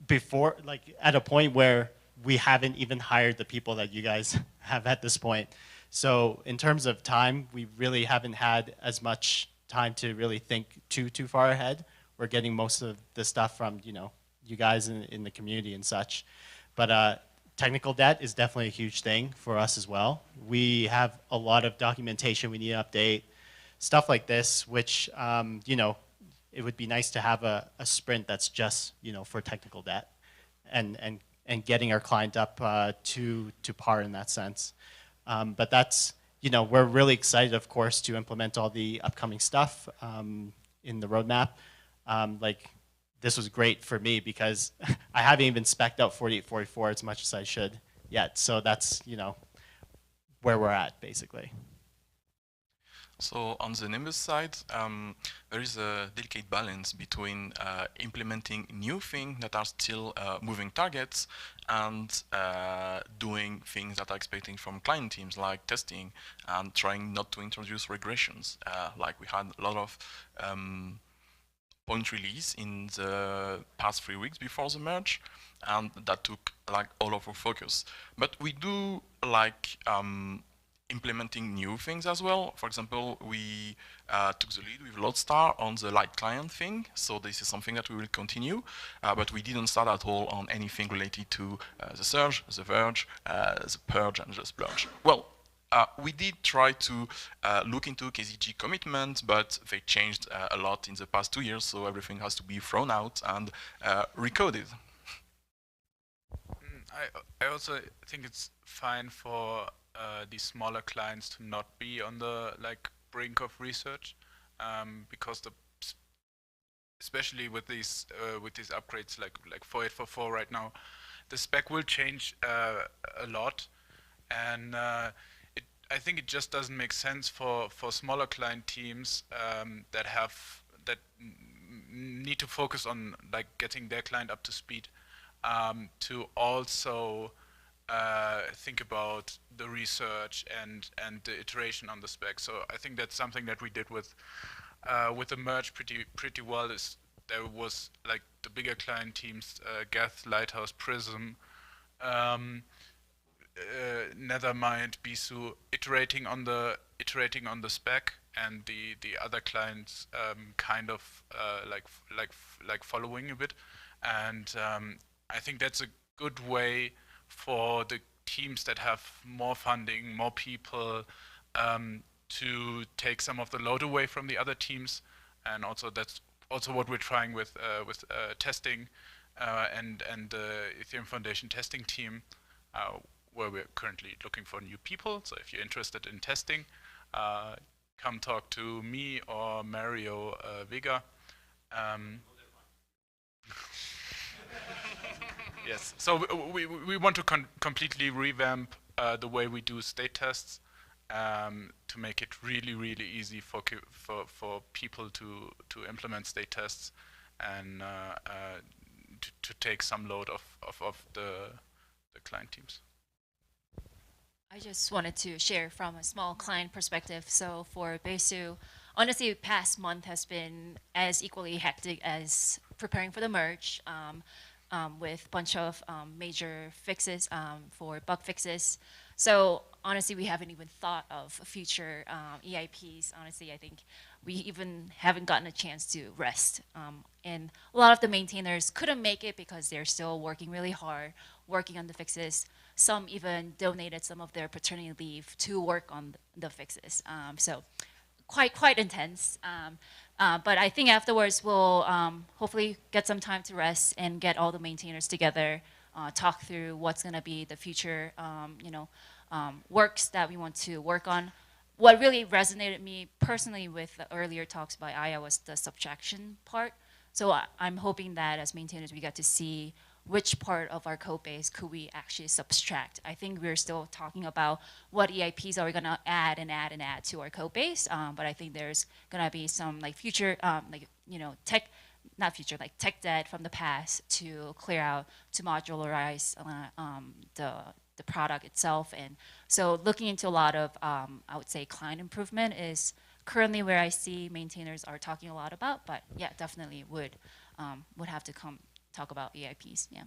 before, like at a point where we haven't even hired the people that you guys have at this point. So in terms of time, we really haven't had as much time to really think too far ahead. We're getting most of the stuff from, you know, you guys in the community and such. But technical debt is definitely a huge thing for us as well. We have a lot of documentation we need to update, stuff like this, which, you know, it would be nice to have a sprint that's just, you know, for technical debt and getting our client up to par in that sense. But that's, you know, we're really excited, of course, to implement all the upcoming stuff in the roadmap. Like, this was great for me because I haven't even spec'd out 4844 as much as I should yet. So that's, you know, where we're at, basically. so on the Nimbus side, there is a delicate balance between implementing new things that are still moving targets and doing things that are expecting from client teams like testing and trying not to introduce regressions. Like we had a lot of point release in the past 3 weeks before the merge, and that took like all of our focus. But we do like implementing new things as well. For example, we took the lead with Lodestar on the light client thing, so this is something that we will continue, but we didn't start at all on anything related to the surge, the verge, the purge, and the splurge. Well, we did try to look into KZG commitment, but they changed a lot in the past 2 years, so everything has to be thrown out and recoded. I also think it's fine for these smaller clients to not be on the like brink of research, because especially with these upgrades like 4844 right now, the spec will change a lot, and I think it just doesn't make sense for smaller client teams that need to focus on like getting their client up to speed, to also think about the research and the iteration on the spec. So I think that's something that we did with the merge pretty well. Is there was like the bigger client teams, Geth, Lighthouse, Prism, Nethermind, Bisu, iterating on the spec, and the other clients kind of like following a bit. And I think that's a good way for the teams that have more funding, more people, to take some of the load away from the other teams. And also that's also what we're trying with testing and the Ethereum Foundation testing team, where we're currently looking for new people. So if you're interested in testing, come talk to me or Mario Vega. Yes, so we want to completely revamp the way we do state tests, to make it really easy for people to implement state tests, and to take some load of the client teams. I just wanted to share from a small client perspective. So for Besu, honestly, past month has been as equally hectic as preparing for the merge, with a bunch of major fixes for bug fixes. So honestly, we haven't even thought of future EIPs. Honestly, I think we even haven't gotten a chance to rest. And a lot of the maintainers couldn't make it because they're still working really hard, working on the fixes. Some even donated some of their paternity leave to work on the fixes. So quite intense. But I think afterwards we'll hopefully get some time to rest and get all the maintainers together, talk through what's going to be the future works that we want to work on. What really resonated me personally with the earlier talks by Aya was the subtraction part. So I'm hoping that as maintainers we get to see which part of our code base could we actually subtract. I think we're still talking about what EIPs are we going to add and add and add to our code base, but I think there's going to be some like future, tech debt from the past to clear out, to modularize the product itself. And so looking into a lot of, I would say, client improvement is currently where I see maintainers are talking a lot about, but yeah, definitely would have to come talk about EIPs, yeah.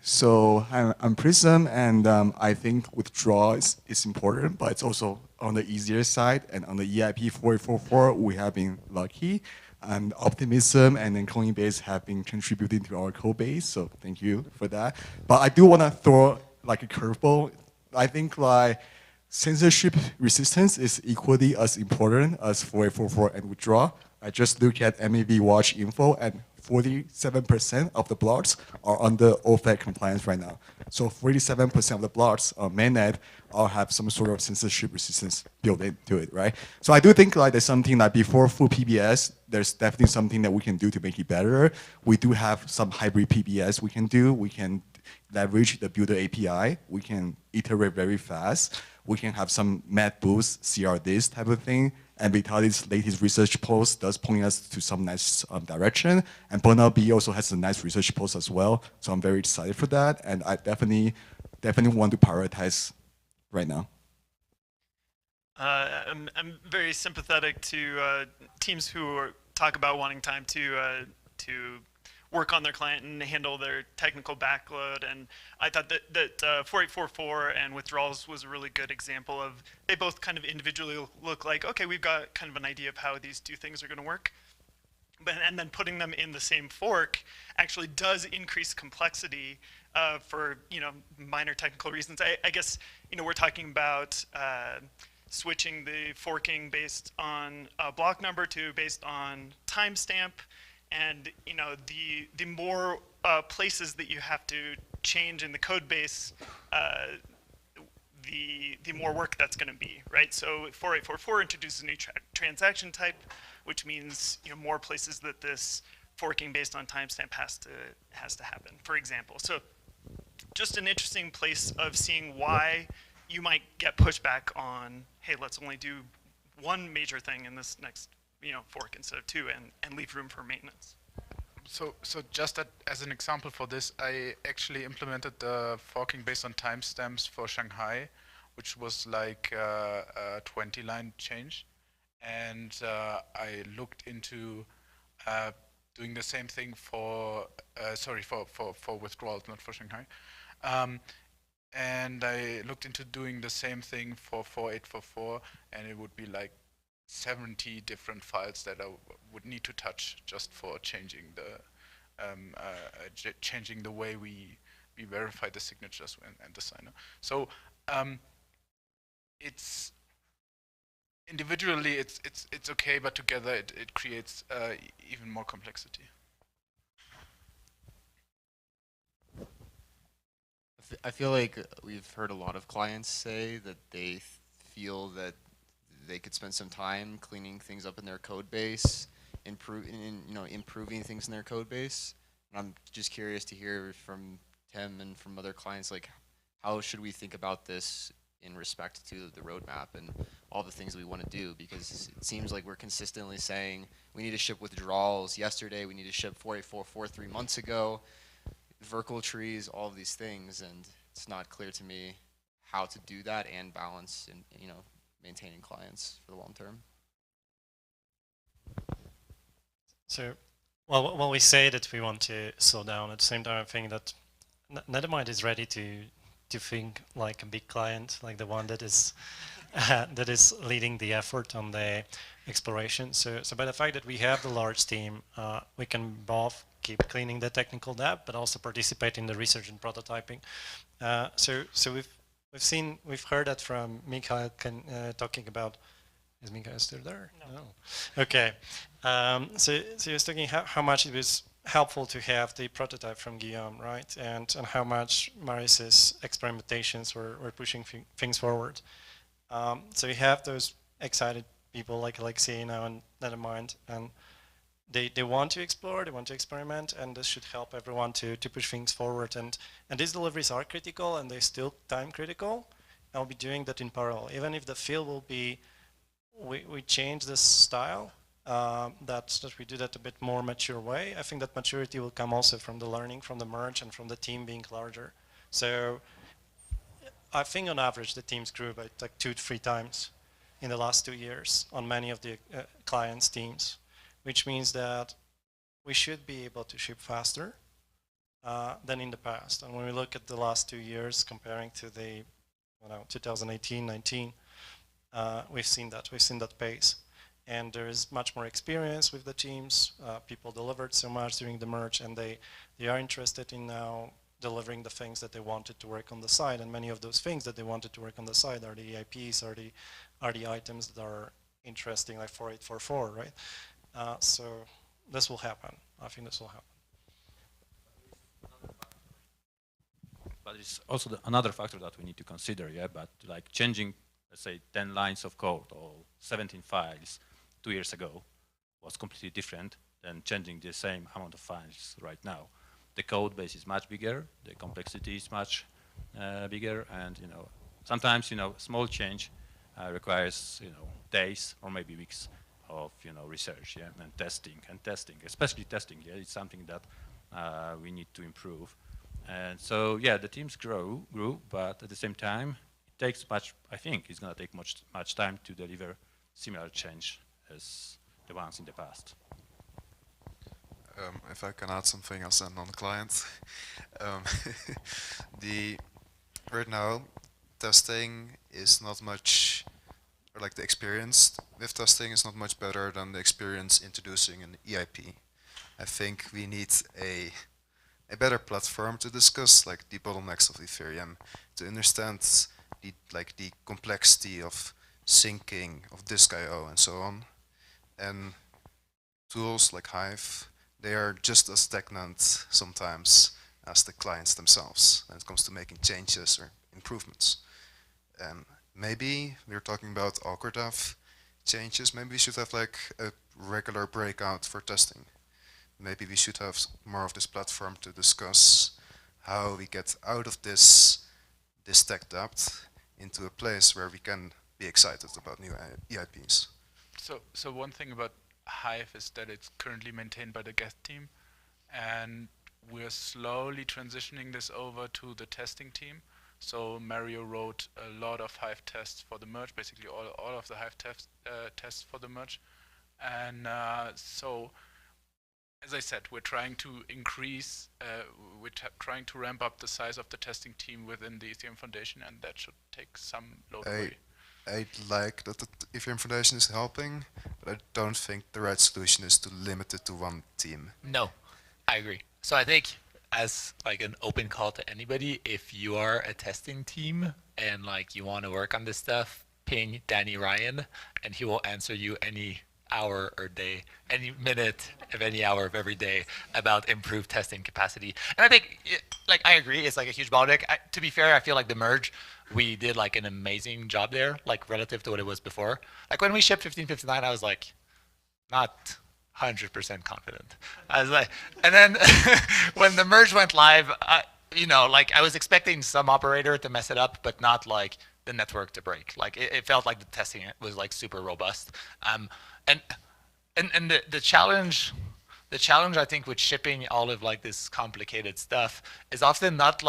So I'm Prism, and I think withdrawal is important, but it's also on the easier side. And on the EIP 4844, we have been lucky, and Optimism and then Coinbase have been contributing to our code base. So thank you for that. But I do want to throw like a curveball. I think like censorship resistance is equally as important as 4844 and withdrawal. I just look at MEV watch info, and 47% of the blocks are under OFAC compliance right now. So 47% of the blocks on mainnet all have some sort of censorship resistance built into it, right? So I do think like there's something like before full PBS, there's definitely something that we can do to make it better. We do have some hybrid PBS we can do. We can leverage the builder API. We can iterate very fast. We can have some math boost, CR this type of thing. And Vitali's latest research post does point us to some nice direction. And Bernard B also has a nice research post as well. So I'm very excited for that. And I definitely want to prioritize right now. I'm very sympathetic to teams who talk about wanting time to work on their client and handle their technical backload. And I thought that 4844 and withdrawals was a really good example of, they both kind of individually look like, okay, we've got kind of an idea of how these two things are going to work. And then putting them in the same fork actually does increase complexity for minor technical reasons. I guess we're talking about switching the forking based on a block number to based on timestamp. And the more places that you have to change in the code base, the more work that's going to be, right? So 4844 introduces a new transaction type, which means more places that this forking based on timestamp has to happen, for example. So just an interesting place of seeing why you might get pushback on, hey, let's only do one major thing in this next fork instead of two, and leave room for maintenance. So just as an example for this, I actually implemented the forking based on timestamps for Shanghai, which was like a 20-line change, and I looked into doing the same thing for withdrawals, not for Shanghai. And I looked into doing the same thing for 4844, and it would be like 70 different files that I would need to touch just for changing the way we verify the signatures and the signer. So it's individually it's okay, but together it creates even more complexity. I feel like we've heard a lot of clients say that they feel that they could spend some time cleaning things up in their code base, improving things in their code base. And I'm just curious to hear from Tim and from other clients, like, how should we think about this in respect to the roadmap and all the things we want to do? Because it seems like we're consistently saying we need to ship withdrawals yesterday, we need to ship 4844 3 months ago, Verkle trees, all of these things, and it's not clear to me how to do that and balance and maintaining clients for the long term. So, well, when we say that we want to slow down, at the same time I think that Nethermind is ready to think like a big client, like the one that is that is leading the effort on the exploration. So by the fact that we have the large team, we can both keep cleaning the technical debt, but also participate in the research and prototyping. So we've heard that from Mikhail talking about. Is Mikhail still there? No. Okay. So he was talking how much it was helpful to have the prototype from Guillaume, right? And how much Marius's experimentations were pushing things forward. So you have those excited people like Alexei now and Nethermind, and they want to explore, they want to experiment, and this should help everyone to push things forward. And these deliveries are critical, and they're still time critical. I'll be doing that in parallel, even if the feel will be, we change this style, that we do that a bit more mature way. I think that maturity will come also from the learning from the merge and from the team being larger. So I think on average the teams grew by like 2 to 3 times in the last 2 years on many of the clients' teams, which means that we should be able to ship faster than in the past. And when we look at the last 2 years comparing to the 2018-19, we've seen that pace. And there is much more experience with the teams. People delivered so much during the merge, and they are interested in now delivering the things that they wanted to work on the side. And many of those things that they wanted to work on the side are the EIPs, are the items that are interesting, like 4844, right? So this will happen. I think this will happen. But it's also another factor that we need to consider, yeah? But like changing, let's say, 10 lines of code or 17 files 2 years ago was completely different than changing the same amount of files right now. The code base is much bigger, the complexity is much bigger, and sometimes small change requires days or maybe weeks of research, yeah, and testing, especially testing. Yeah, it's something that we need to improve. And so yeah, the teams grew, but at the same time, it takes much. I think it's going to take much time to deliver similar change as the ones in the past. If I can add something, I'll send on the client. Right now, testing is not much, or like the experience with testing is not much better than the experience introducing an EIP. I think we need a better platform to discuss like the bottlenecks of Ethereum, to understand the complexity of syncing of disk I/O and so on. And tools like Hive, they are just as stagnant sometimes as the clients themselves when it comes to making changes or improvements. And maybe we're talking about awkward dev changes. Maybe we should have like a regular breakout for testing. Maybe we should have more of this platform to discuss how we get out of this tech debt into a place where we can be excited about new EIPs. So one thing about Hive is that it's currently maintained by the Geth team, and we're slowly transitioning this over to the testing team. So Mario wrote a lot of Hive tests for the merge, basically all of the Hive tests for the merge. And so, as I said, we're trying to increase, we're trying to ramp up the size of the testing team within the Ethereum Foundation, and that should take some load away. I like that the Ethereum Foundation is helping, but I don't think the right solution is to limit it to one team. No, I agree. So I think as like an open call to anybody, if you are a testing team and like you want to work on this stuff, ping Danny Ryan and he will answer you any hour or day, any minute of any hour of every day about improved testing capacity. And I think, like, I agree, it's like a huge bottleneck. To be fair, I feel like the merge, we did like an amazing job there, like relative to what it was before. Like when we shipped 1559, I was like, not 100% confident. I was like, and then when the merge went live, like I was expecting some operator to mess it up, but not like the network to break. Like it felt like the testing was like super robust. And the challenge I think with shipping all of like this complicated stuff is often not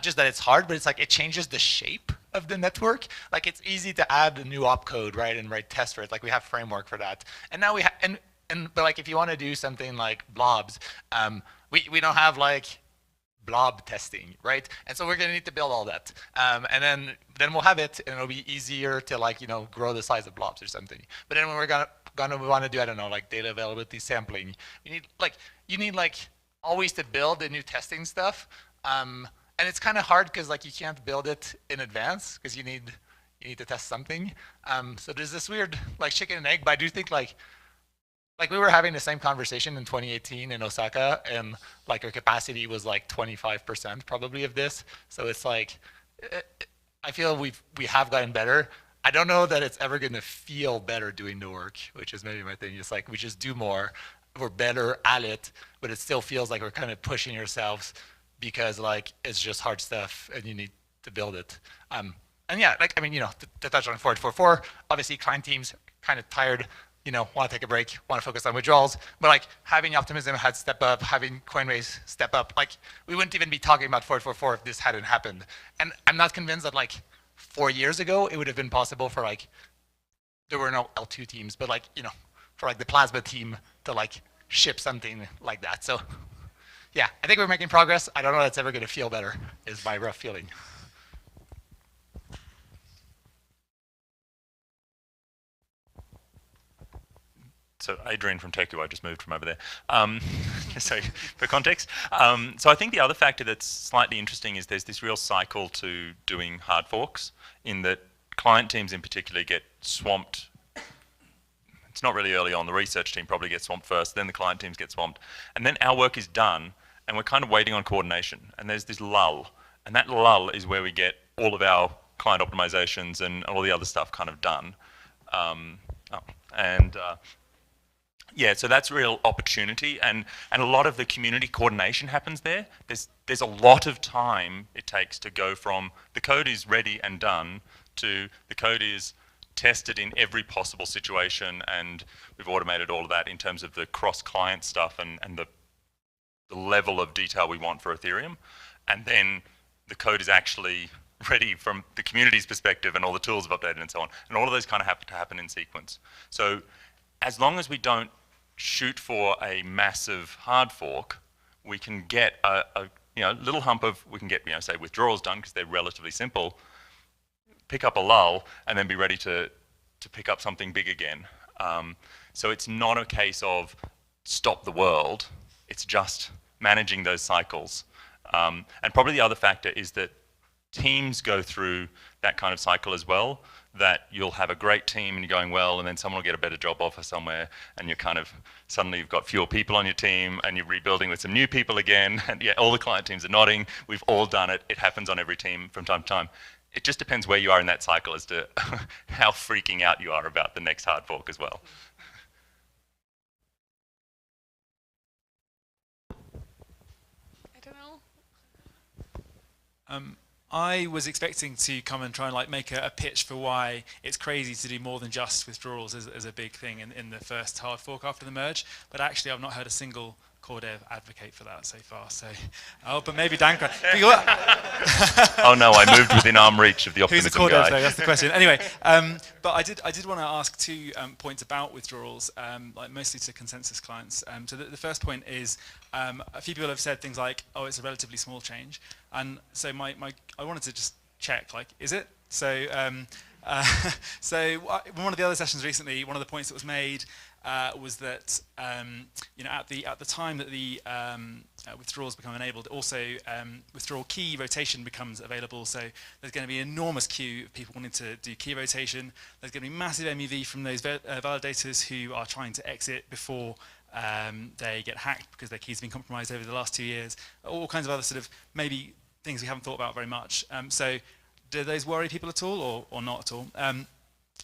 just that it's hard, but it's like it changes the shape of the network. Like it's easy to add a new opcode, right, and write tests for it. Like we have framework for that. And now we have but like if you want to do something like blobs, we don't have like blob testing, right? And so we're going to need to build all that. And then we'll have it, and it'll be easier to like, grow the size of blobs or something. But then when we're gonna want to do, I don't know, like data availability sampling, you need always to build the new testing stuff. And it's kind of hard because like you can't build it in advance because you need to test something. So there's this weird like chicken and egg, but I do think like we were having the same conversation in 2018 in Osaka, and like our capacity was like 25% probably of this. So it's like, I feel we have gotten better. I don't know that it's ever going to feel better doing the work, which is maybe my thing. It's like we just do more. we're better at it, but it still feels like we're kind of pushing ourselves because like it's just hard stuff and you need to build it. And yeah, like, I mean, you know, to touch on 4.4.4, obviously client teams kind of tired, you know, want to take a break, want to focus on withdrawals, but like having Optimism had step up, having Coinbase step up, like we wouldn't even be talking about 4.4.4 if this hadn't happened. And I'm not convinced that like 4 years ago, it would have been possible for like, there were no L2 teams, but like, you know, for like the Plasma team to like ship something like that. So yeah, I think we're making progress. I don't know if it's ever going to feel better, is my rough feeling. So Adrian from TechU, I just moved from over there. So for context. So I think the other factor that's slightly interesting is there's this real cycle to doing hard forks in that client teams in particular get swamped. It's not really early on. The research team probably gets swamped first, then the client teams get swamped. And then our work is done, and we're kind of waiting on coordination. And there's this lull. And that lull is where we get all of our client optimizations and all the other stuff kind of done. Yeah, so that's real opportunity, and a lot of the community coordination happens there. There's a lot of time it takes to go from the code is ready and done to the code is tested in every possible situation, and we've automated all of that in terms of the cross-client stuff and the level of detail we want for Ethereum. And then the code is actually ready from the community's perspective, and all the tools have updated and so on. And all of those kind of have to happen in sequence. So as long as we don't shoot for a massive hard fork, we can get a little hump of, we can get, say withdrawals done because they're relatively simple, pick up a lull, and then be ready to pick up something big again. So it's not a case of stop the world, it's just managing those cycles. And probably the other factor is that teams go through that kind of cycle as well, that you'll have a great team and you're going well, and then someone will get a better job offer somewhere, and you're kind of, suddenly you've got fewer people on your team, and you're rebuilding with some new people again, and yeah, all the client teams are nodding, we've all done it, it happens on every team from time to time. It just depends where you are in that cycle as to how freaking out you are about the next hard fork as well. I don't know. I was expecting to come and try and like make a pitch for why it's crazy to do more than just withdrawals as a big thing in the first hard fork after the merge, but actually I've not heard a single core dev advocate for that so far. So, but maybe Dan can. Oh no, I moved within arm reach of the Optimism Who's a core guy. dev though? That's the question. Anyway, but I did want to ask 2 points about withdrawals, like mostly to consensus clients. So the first point is a few people have said things like, "Oh, it's a relatively small change," and so I wanted to just check, like, is it? So so in one of the other sessions recently, one of the points that was made was that at the time that the withdrawals become enabled, also withdrawal key rotation becomes available. So there's going to be an enormous queue of people wanting to do key rotation. There's going to be massive MEV from those validators who are trying to exit before they get hacked because their keys have been compromised over the last 2 years. All kinds of other sort of maybe things we haven't thought about very much. So do those worry people at all or not at all? And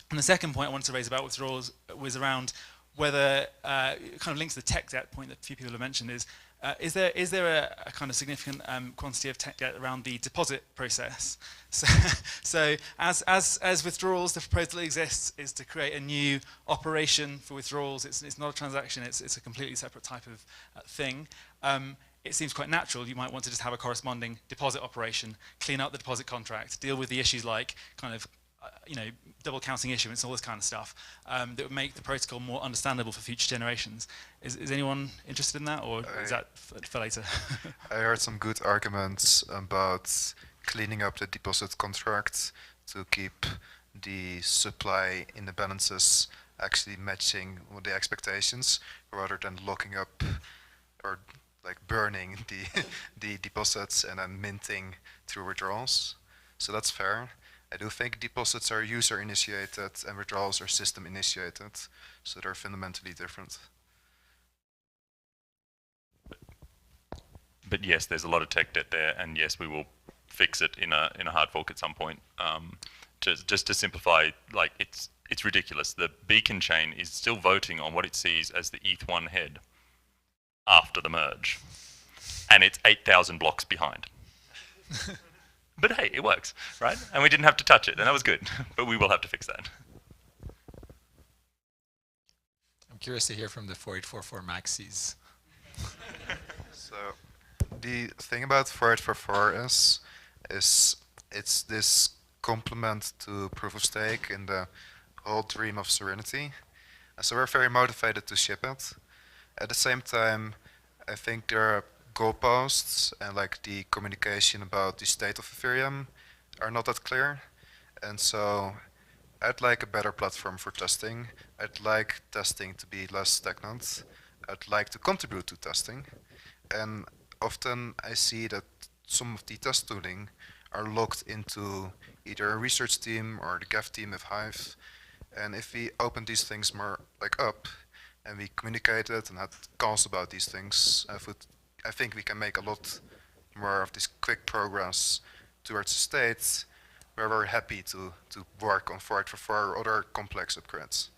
the second point I wanted to raise about withdrawals was around whether, it kind of links to the tech debt point that a few people have mentioned, is there a kind of significant quantity of tech debt around the deposit process? So as withdrawals, the proposal that exists is to create a new operation for withdrawals. It's not a transaction, it's a completely separate type of thing. It seems quite natural. You might want to just have a corresponding deposit operation, clean up the deposit contract, deal with the issues like kind of double counting issuance and all this kind of stuff that would make the protocol more understandable for future generations. Is anyone interested in that, or is that for later? I heard some good arguments about cleaning up the deposit contract to keep the supply imbalances actually matching with the expectations, rather than locking up or like burning the deposits and then minting through withdrawals. So that's fair. I do think deposits are user-initiated and withdrawals are system-initiated, so they're fundamentally different. But yes, there's a lot of tech debt there, and yes, we will fix it in a hard fork at some point. Just to simplify, like it's ridiculous. The beacon chain is still voting on what it sees as the ETH1 head. after the merge. And it's 8,000 blocks behind. But hey, it works, right? And we didn't have to touch it, and that was good. But we will have to fix that. I'm curious to hear from the 4844 maxis. So the thing about 4844 is it's this complement to proof of stake in the whole dream of Serenity. So we're very motivated to ship it. At the same time, I think there are goalposts and like the communication about the state of Ethereum are not that clear. And so I'd like a better platform for testing. I'd like testing to be less stagnant. I'd like to contribute to testing. And often I see that some of the test tooling are locked into either a research team or the Geth team of Hive. And if we open these things more like up and we communicate it and had calls about these things, I think we can make a lot more of this quick progress towards a state where we're happy to work on 4844 or other complex upgrades.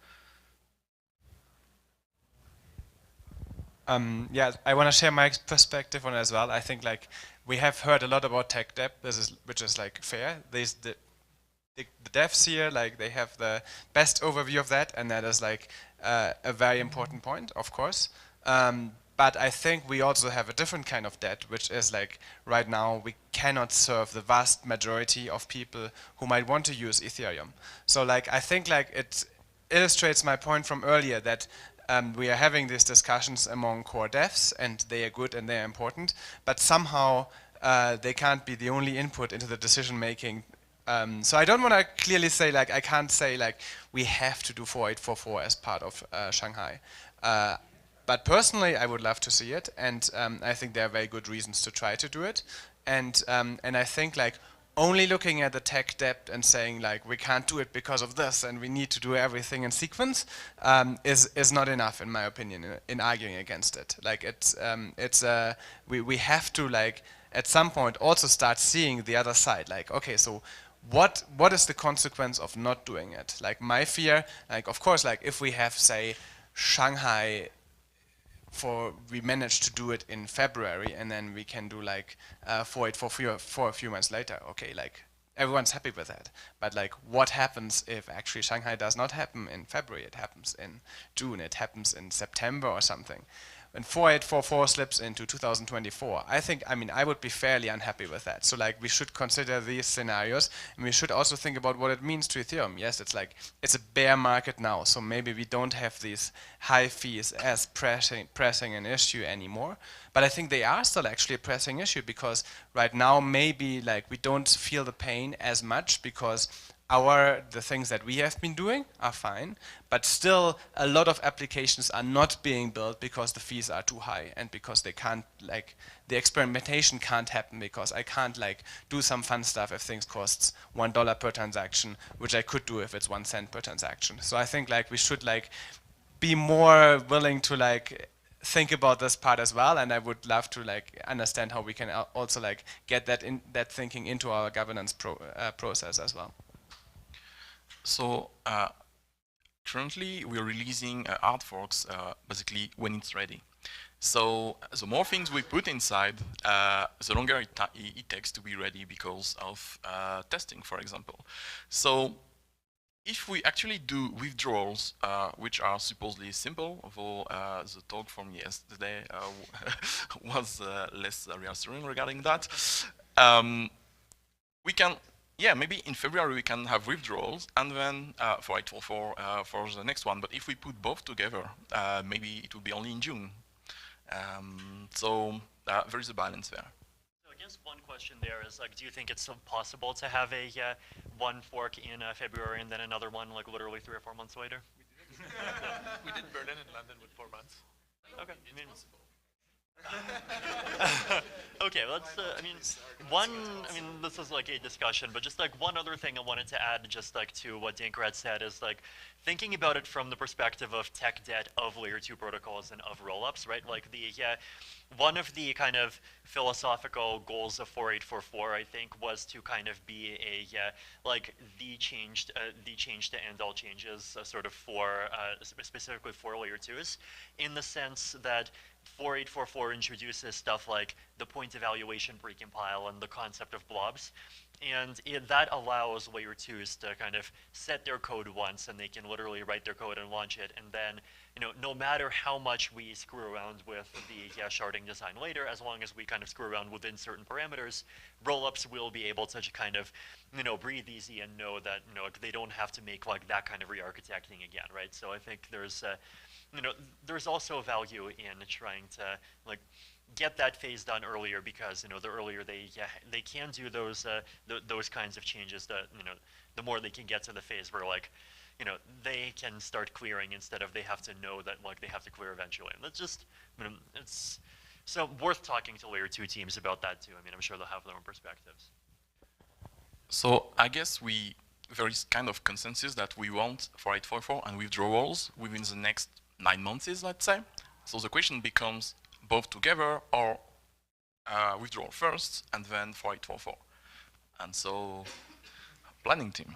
Yeah, I want to share my perspective on it as well. I think like we have heard a lot about tech debt, which is like fair. The devs here, like they have the best overview of that, and that is like a very important point, of course. But I think we also have a different kind of debt, which is like right now we cannot serve the vast majority of people who might want to use Ethereum. So like I think like it illustrates my point from earlier that we are having these discussions among core devs, and they are good and they are important, but somehow they can't be the only input into the decision making. So I don't want to clearly say like I can't say like we have to do 4844 as part of Shanghai. But personally, I would love to see it, and I think there are very good reasons to try to do it. And I think like only looking at the tech debt and saying like we can't do it because of this and we need to do everything in sequence is not enough, in my opinion, in arguing against it. Like we have to like at some point also start seeing the other side. Like okay, so what is the consequence of not doing it? Like my fear, like of course, like if we have say Shanghai. We managed to do it in February, and then we can do like 4844 for a few months later. Okay, like everyone's happy with that. But like, what happens if actually Shanghai does not happen in February? It happens in June. It happens in September or something. When 4844 slips into 2024, I would be fairly unhappy with that. So like, we should consider these scenarios, and we should also think about what it means to Ethereum. Yes, it's a bear market now, so maybe we don't have these high fees as pressing an issue anymore. But I think they are still actually a pressing issue, because right now maybe like we don't feel the pain as much because the things that we have been doing are fine, but still a lot of applications are not being built because the fees are too high, and because they can't, like, the experimentation can't happen, because I can't like do some fun stuff if things costs $1 per transaction, which I could do if it's 1 cent per transaction. So I think like we should like be more willing to like think about this part as well, and I would love to like understand how we can also like get that thinking into our governance process as well. So currently we're releasing hard forks basically when it's ready. So the more things we put inside, the longer it takes to be ready because of testing, for example. So if we actually do withdrawals, which are supposedly simple, although the talk from yesterday was less reassuring regarding that, we can, maybe in February we can have withdrawals, and then 4844 for the next one. But if we put both together, maybe it will be only in June. So there is a balance there. So I guess one question there is, like, do you think it's possible to have a one fork in February and then another one like literally 3 or 4 months later? We did Berlin and London with 4 months. Okay. Okay, let's, this is like a discussion, but just like one other thing I wanted to add just like to what Dankrad said is like thinking about it from the perspective of tech debt of layer 2 protocols and of rollups, right? Like one of the kind of philosophical goals of 4844, I think, was to kind of be the change to end all changes sort of for specifically for layer 2s, in the sense that 4844 introduces stuff like the point evaluation precompile and the concept of blobs. And that allows layer 2s to kind of set their code once, and they can literally write their code and launch it. And then, no matter how much we screw around with the sharding design later, as long as we kind of screw around within certain parameters, rollups will be able to kind of, breathe easy and know that, they don't have to make like that kind of re-architecting again, right? So I think there's, there's also value in trying to like get that phase done earlier, because the earlier they can do those those kinds of changes, the more they can get to the phase where like they can start clearing instead of they have to know that like they have to clear eventually. And that's just it's so worth talking to layer 2 teams about that too. I mean, I'm sure they'll have their own perspectives. So I guess there is kind of consensus that we want 4844 and withdrawals within the next 9 months, let's say. So the question becomes both together or withdrawal first and then 4844. And so, planning team.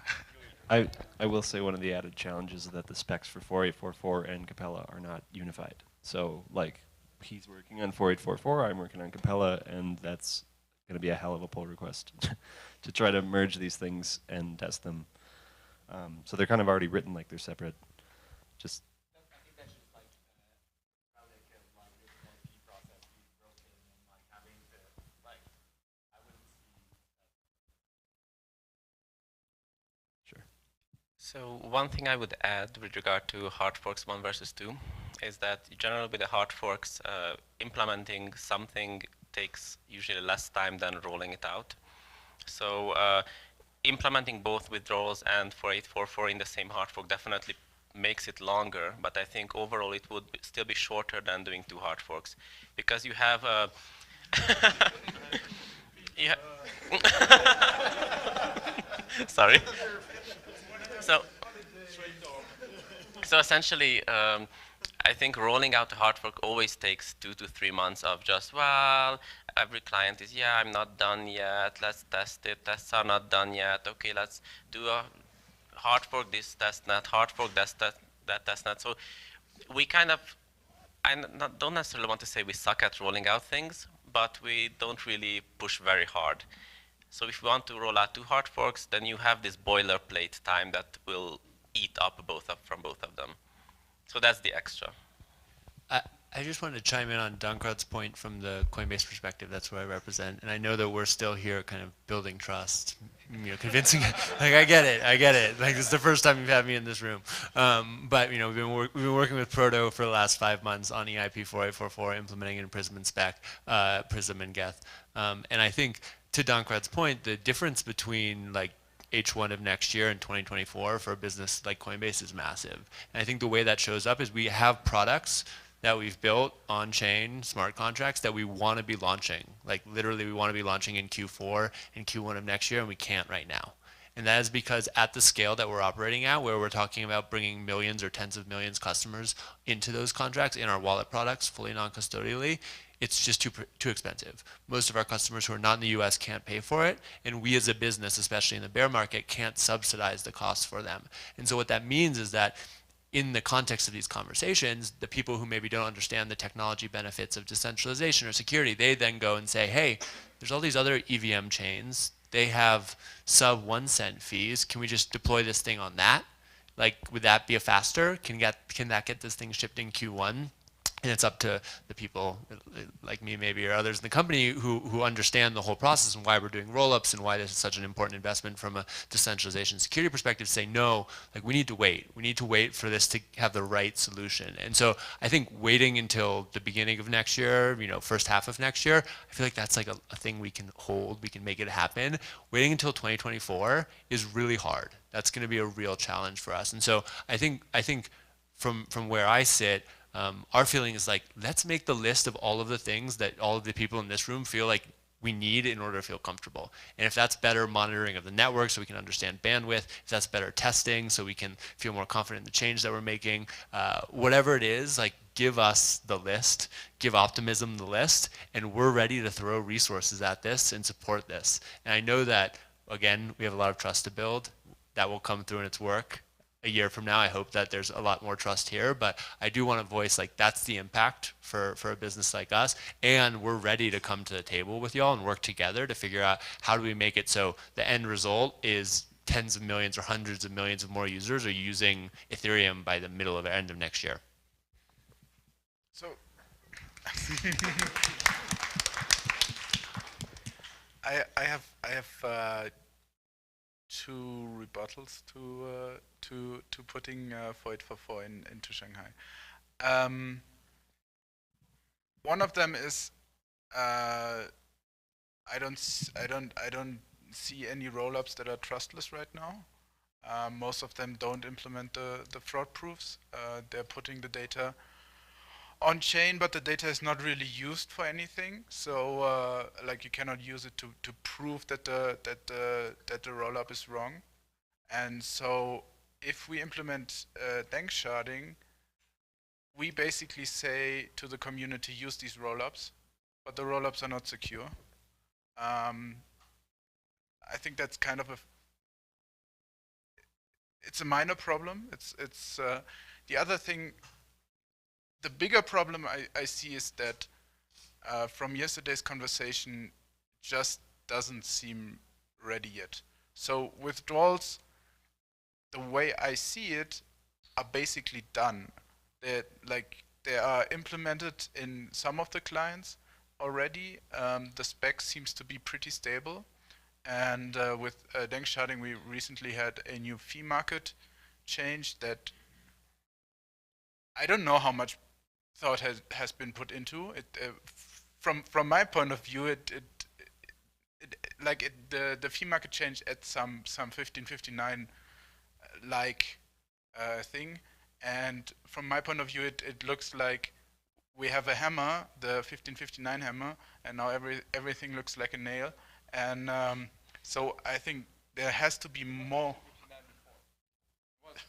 I will say one of the added challenges is that the specs for 4844 and Capella are not unified. So like he's working on 4844, I'm working on Capella, and that's going to be a hell of a pull request to try to merge these things and test them. So they're kind of already written like they're separate. Just So one thing I would add with regard to hard forks 1 versus 2 is that generally with the hard forks, implementing something takes usually less time than rolling it out. So implementing both withdrawals and 4844 in the same hard fork definitely makes it longer, but I think overall it would still be shorter than doing 2 hard forks, because you have a sorry. So essentially, I think rolling out a hard fork always takes 2 to 3 months of just, well, every client is, yeah, I'm not done yet, let's test it, tests are not done yet, okay, let's do a hard fork this testnet, hard fork that testnet. So we kind of, don't necessarily want to say we suck at rolling out things, but we don't really push very hard. So if you want to roll out 2 hard forks, then you have this boilerplate time that will eat up from both of them. So that's the extra. I just wanted to chime in on Dankrat's point from the Coinbase perspective. That's what I represent, and I know that we're still here, kind of building trust, convincing. Like I get it. Like this is the first time you've had me in this room. But we've been working with Proto for the last 5 months on EIP 4844, implementing it in Prism and Spec, Prism and Geth, and I think to Dankrat's point, the difference between like H1 of next year and 2024 for a business like Coinbase is massive. And I think the way that shows up is we have products that we've built on-chain smart contracts that we want to be launching. Like literally we want to be launching in Q4 and Q1 of next year, and we can't right now. And that is because at the scale that we're operating at, where we're talking about bringing millions or tens of millions customers into those contracts in our wallet products fully non-custodially, it's just too expensive. Most of our customers who are not in the US can't pay for it, and we as a business, especially in the bear market, can't subsidize the costs for them. And so what that means is that in the context of these conversations, the people who maybe don't understand the technology benefits of decentralization or security, they then go and say, hey, there's all these other EVM chains. They have sub 1 cent fees. Can we just deploy this thing on that? Like, would that be a faster? Can that get this thing shipped in Q1? And it's up to the people like me maybe or others in the company who understand the whole process and why we're doing roll-ups and why this is such an important investment from a decentralization security perspective to say, no, like we need to wait. We need to wait for this to have the right solution. And so I think waiting until the beginning of next year, first half of next year, I feel like that's like a thing we can hold, we can make it happen. Waiting until 2024 is really hard. That's going to be a real challenge for us. And so I think from where I sit, our feeling is like, let's make the list of all of the things that all of the people in this room feel like we need in order to feel comfortable. And if that's better monitoring of the network so we can understand bandwidth, if that's better testing so we can feel more confident in the change that we're making, whatever it is, like give us the list, give Optimism the list, and we're ready to throw resources at this and support this. And I know that, again, we have a lot of trust to build. That will come through in its work. a year from now, I hope that there's a lot more trust here, but I do want to voice like that's the impact for a business like us, and we're ready to come to the table with y'all and work together to figure out how do we make it so the end result is tens of millions or hundreds of millions of more users are using Ethereum by the middle of end of next year. So I have two rebuttals to putting 4844 into Shanghai. One of them is I don't see any rollups that are trustless right now. Most of them don't implement the fraud proofs. They're putting the data on chain, but the data is not really used for anything. So like you cannot use it to prove that the rollup is wrong. And so if we implement dank sharding, we basically say to the community, use these rollups, but the rollups are not secure. I think that's kind of it's a minor problem. It's the other thing. The bigger problem I see is that from yesterday's conversation, just doesn't seem ready yet. So withdrawals, the way I see it, are basically done. They are implemented in some of the clients already. The spec seems to be pretty stable. And with dank sharding, we recently had a new fee market change that I don't know how much thought has been put into it. From my point of view, the fee market change at some 1559 thing, and from my point of view, it looks like we have a hammer, the 1559 hammer, and now everything looks like a nail. And so I think there has to be more. It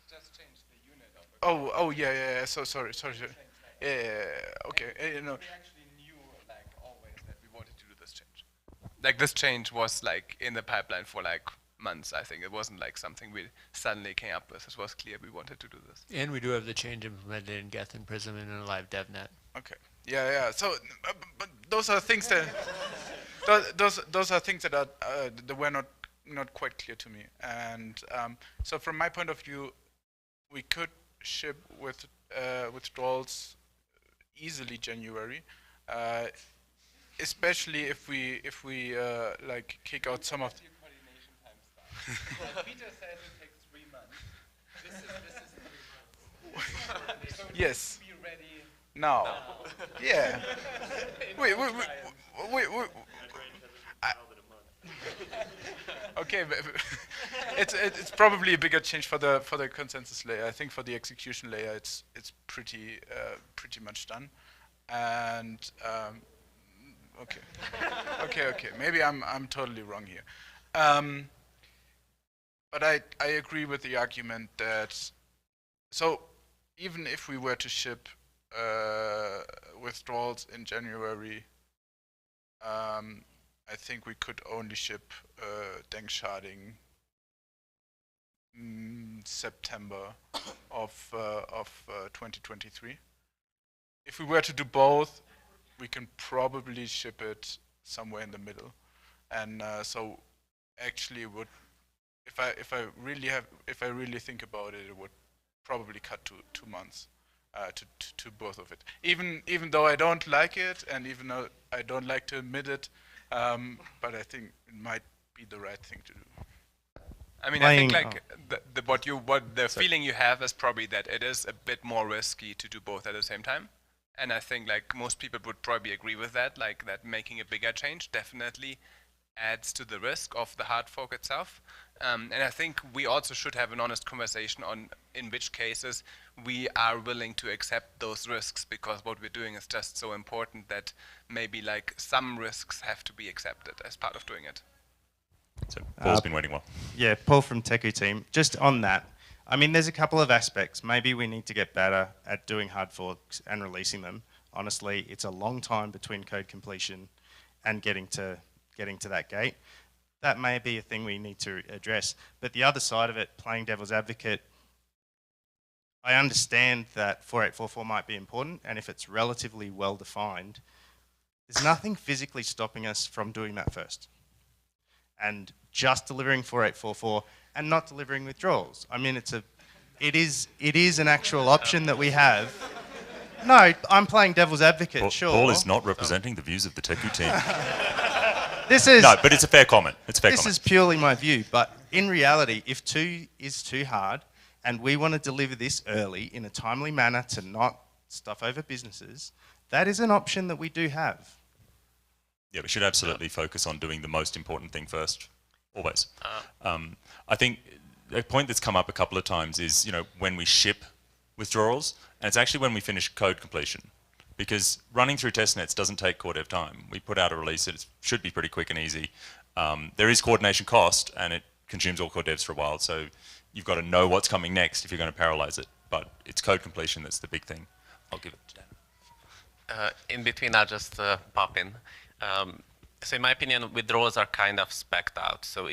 just changed the unit of it. Oh yeah. So sorry. Yeah. Okay. You know. We actually knew always that we wanted to do this change. This change was in the pipeline for months. I think it wasn't something we suddenly came up with. It was clear we wanted to do this. And we do have the change implemented in Geth and Prism and in a live DevNet. Okay. Yeah. So, but those are things that those are things that were not quite clear to me. And so, from my point of view, we could ship with withdrawals easily January, especially if we kick out some of. Peter says it takes 3 months. This is 3 months. Yes. Be ready now. Yeah. Wait. Okay, it's probably a bigger change for the consensus layer. I think for the execution layer, it's pretty much done. And okay. Maybe I'm totally wrong here. But I agree with the argument that so even if we were to ship withdrawals in January, I think we could only ship dank sharding September of 2023. If we were to do both, we can probably ship it somewhere in the middle, and so actually would if I really think about it, it would probably cut to 2 months to both of it. Even though I don't like it, and even though I don't like to admit it, but I think it might be the right thing to do. I mean, I think the feeling you have is probably that it is a bit more risky to do both at the same time. And I think most people would probably agree with that, that making a bigger change definitely adds to the risk of the hard fork itself. And I think we also should have an honest conversation on in which cases we are willing to accept those risks, because what we're doing is just so important that maybe some risks have to be accepted as part of doing it. So Paul's been waiting well. Yeah, Paul from Teku team. Just on that, I mean, there's a couple of aspects. Maybe we need to get better at doing hard forks and releasing them. Honestly, it's a long time between code completion and getting to that gate. that may be a thing we need to address. But the other side of it, playing devil's advocate, I understand that 4844 might be important, and if it's relatively well defined, there's nothing physically stopping us from doing that first. And just delivering 4844 and not delivering withdrawals. I mean, it is an actual option that we have. No, I'm playing devil's advocate, sure. Paul is not representing the views of the Teku team. No, but it's a fair comment. It's a fair comment. This is purely my view, but in reality, if 2 is too hard, and we want to deliver this early in a timely manner to not stuff over businesses, that is an option that we do have. Yeah, we should absolutely focus on doing the most important thing first, always. I think a point that's come up a couple of times is, when we ship withdrawals, and it's actually when we finish code completion. Because running through testnets doesn't take core dev time. We put out a release, it should be pretty quick and easy. There is coordination cost, and it consumes all core devs for a while, so you've got to know what's coming next if you're going to parallelize it. But it's code completion that's the big thing. I'll give it to Dan. In between, I'll just pop in. So in my opinion, withdrawals are kind of spec'd out. So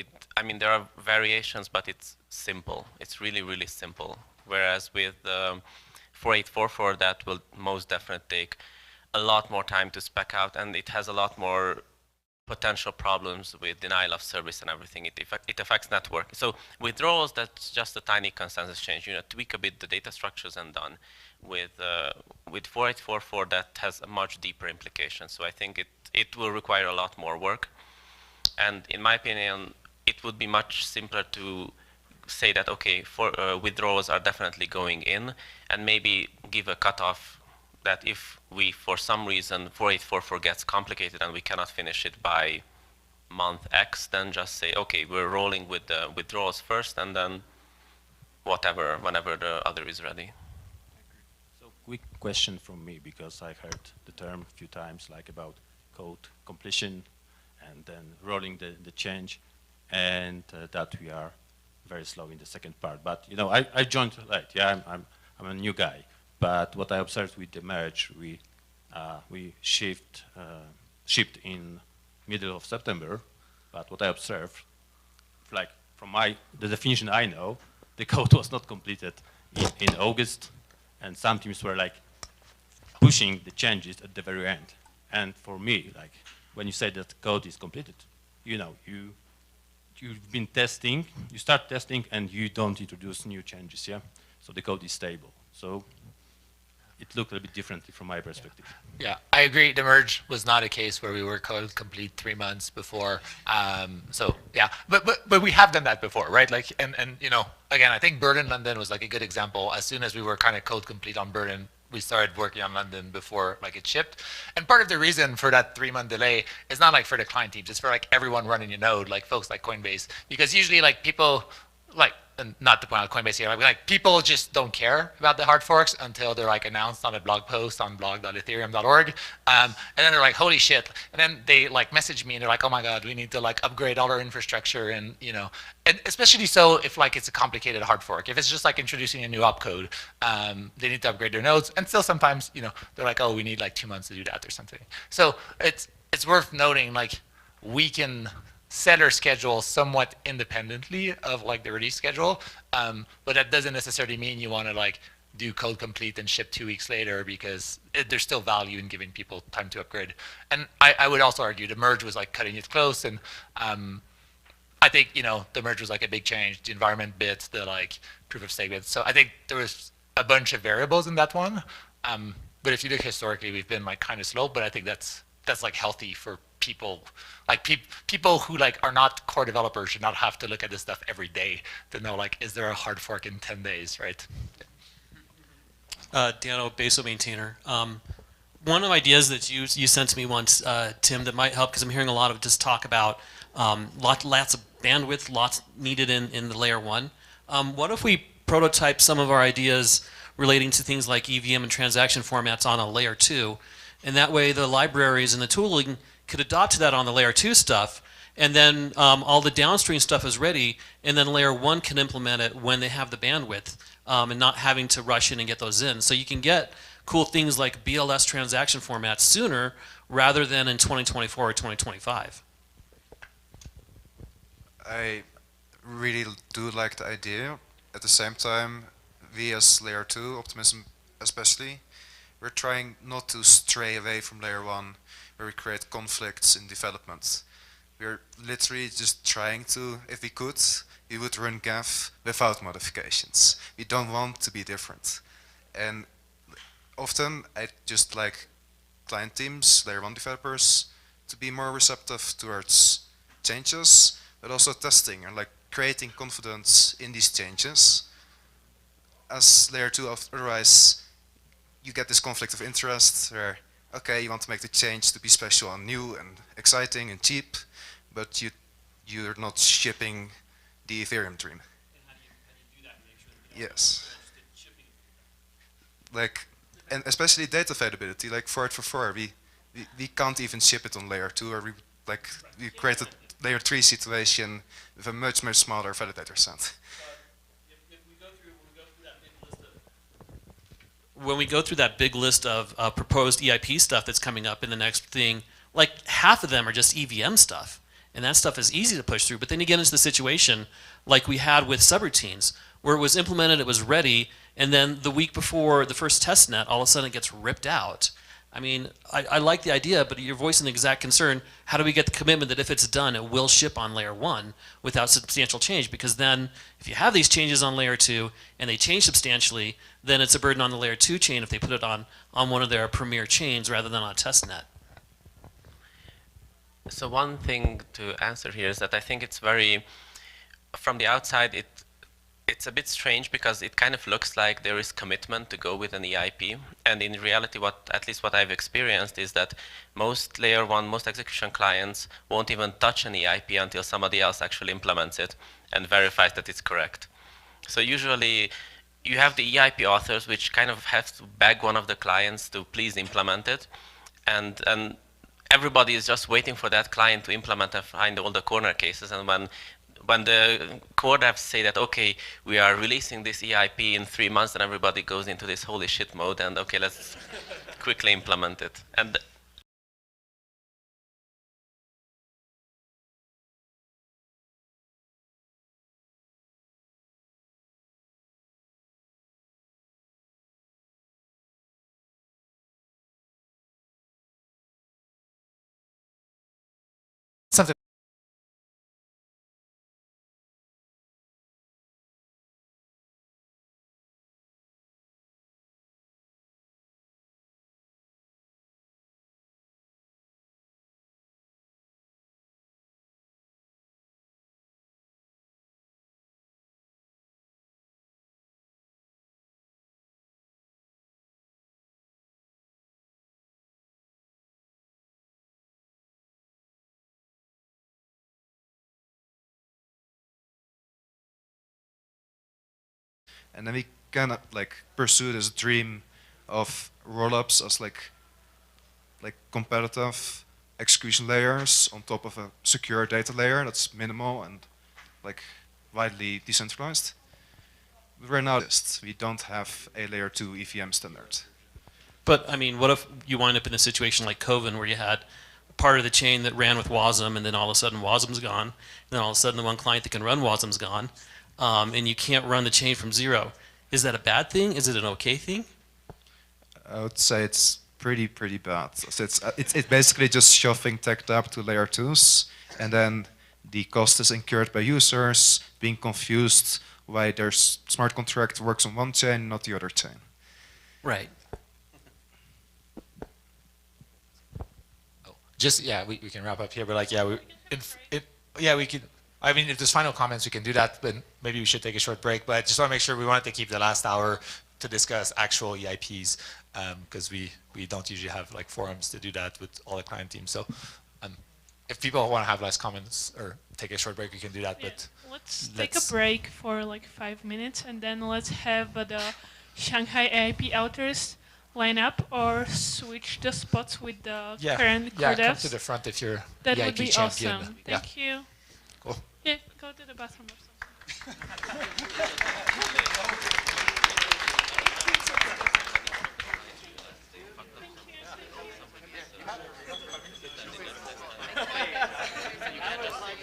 there are variations, but it's simple. It's really, really simple. Whereas with 4844, that will most definitely take a lot more time to spec out, and it has a lot more potential problems with denial of service and everything. It affects network. So withdrawals, that's just a tiny consensus change. Tweak a bit the data structures and done. With 4844, that has a much deeper implication. So I think it will require a lot more work. And in my opinion, it would be much simpler to say that, okay, withdrawals are definitely going in, and maybe give a cutoff that if we, for some reason, 4844 gets complicated and we cannot finish it by month X, then just say, okay, we're rolling with the withdrawals first, and then whenever the other is ready. So quick question from me, because I heard the term a few times, like about code completion and then rolling the change, and that we are very slow in the second part. But I joined late. Yeah, I'm a new guy. But what I observed with the merge, we shipped in middle of September. But what I observed, like from the definition I know, the code was not completed in August, and some teams were like pushing the changes at the very end. And for me, like when you say that code is completed, you've been testing, you start testing, and you don't introduce new changes, yeah? So the code is stable. So it looked a little bit differently from my perspective. Yeah, I agree. The merge was not a case where we were code complete 3 months before. So yeah, but we have done that before, right? Like, and again, I think Berlin London was like a good example. As soon as we were kind of code complete on Berlin, we started working on London before like it shipped. And part of the reason for that 3-month delay is not like for the client teams, it's for like everyone running your node, like folks like Coinbase. Because usually like people, like, and not to point out Coinbase here, like people just don't care about the hard forks until they're like announced on a blog post on blog.ethereum.org. And then they're like, holy shit. And then they like message me and they're like, oh my God, we need to like upgrade all our infrastructure. And and especially so if like it's a complicated hard fork. If it's just like introducing a new opcode, they need to upgrade their nodes. And still sometimes, they're like, oh, we need like 2 months to do that or something. So it's worth noting, like we can set our schedule somewhat independently of like the release schedule, but that doesn't necessarily mean you want to like do code complete and ship 2 weeks later, because there's still value in giving people time to upgrade. And I would also argue the merge was like cutting it close, and I think the merge was like a big change, the environment bit, the like proof of stake bit. So I think there was a bunch of variables in that one. But if you look historically, we've been like kind of slow, but I think that's like healthy for people, like people who like are not core developers should not have to look at this stuff every day to know like, is there a hard fork in 10 days, right? Dano, Baso maintainer. One of the ideas that you sent to me once, Tim, that might help, because I'm hearing a lot of just talk about lots of bandwidth, lots needed in the layer 1. What if we prototype some of our ideas relating to things like EVM and transaction formats on a layer 2, and that way the libraries and the tooling could adopt to that on the layer 2 stuff, and then all the downstream stuff is ready, and then layer 1 can implement it when they have the bandwidth, and not having to rush in and get those in. So you can get cool things like BLS transaction formats sooner rather than in 2024 or 2025. I really do like the idea. At the same time, we as layer 2, Optimism especially, we're trying not to stray away from layer 1, where we create conflicts in development. We're literally just trying to, if we could, we would run GAF without modifications. We don't want to be different. And often I just like client teams, layer 1 developers, to be more receptive towards changes, but also testing and like creating confidence in these changes. As layer 2, otherwise you get this conflict of interest where, okay, you want to make the change to be special and new and exciting and cheap, but you're not shipping the Ethereum dream. Yes. Like, and especially data availability, like for 844, we can't even ship it on layer 2, or we create a layer 3 situation with a much smaller validator set. When we go through that big list of proposed EIP stuff that's coming up in the next thing, like half of them are just EVM stuff. And that stuff is easy to push through. But then you get into the situation like we had with subroutines, where it was implemented, it was ready, and then the week before the first test net, all of a sudden it gets ripped out. I mean, I like the idea, but you're voicing the exact concern. How do we get the commitment that if it's done, it will ship on layer 1 without substantial change? Because then if you have these changes on layer 2 and they change substantially, then it's a burden on the layer 2 chain if they put it on one of their premier chains rather than on a test net. So one thing to answer here is that I think it's very, from the outside, it's a bit strange because it kind of looks like there is commitment to go with an EIP, and in reality, at least what I've experienced is that most layer 1, most execution clients won't even touch an EIP until somebody else actually implements it and verifies that it's correct. So usually you have the EIP authors which kind of have to beg one of the clients to please implement it, and everybody is just waiting for that client to implement and find all the corner cases. And when the core devs say that, okay, we are releasing this EIP in 3 months, and everybody goes into this holy shit mode, and okay, let's quickly implement it. And something. And then we kind of like pursue this dream of rollups as like competitive execution layers on top of a secure data layer that's minimal and like widely decentralized. We're now we don't have a layer 2 EVM standard. But I mean, what if you wind up in a situation like Coven, where you had part of the chain that ran with WASM, and then all of a sudden WASM's gone, and then all of a sudden the one client that can run WASM's gone, and you can't run the chain from zero. Is that a bad thing? Is it an okay thing? I would say it's pretty bad. So it's basically just shoving tech debt to layer 2s, and then the cost is incurred by users, being confused why their smart contract works on one chain, not the other chain. Right. Just we can wrap up here, but like we could. I mean, if there's final comments, we can do that, but maybe we should take a short break. But just want to make sure we wanted to keep the last hour to discuss actual EIPs, because we don't usually have like forums to do that with all the client teams. So if people want to have last comments or take a short break, we can do that. Yeah. But let's take a break for like 5 minutes, and then let's have the Shanghai EIP authors line up or switch the spots with the current core devs. Come to the front if you're that EIP would be champion. awesome. Thank you. Cool. Yeah, go to the bathroom or something. You can't just like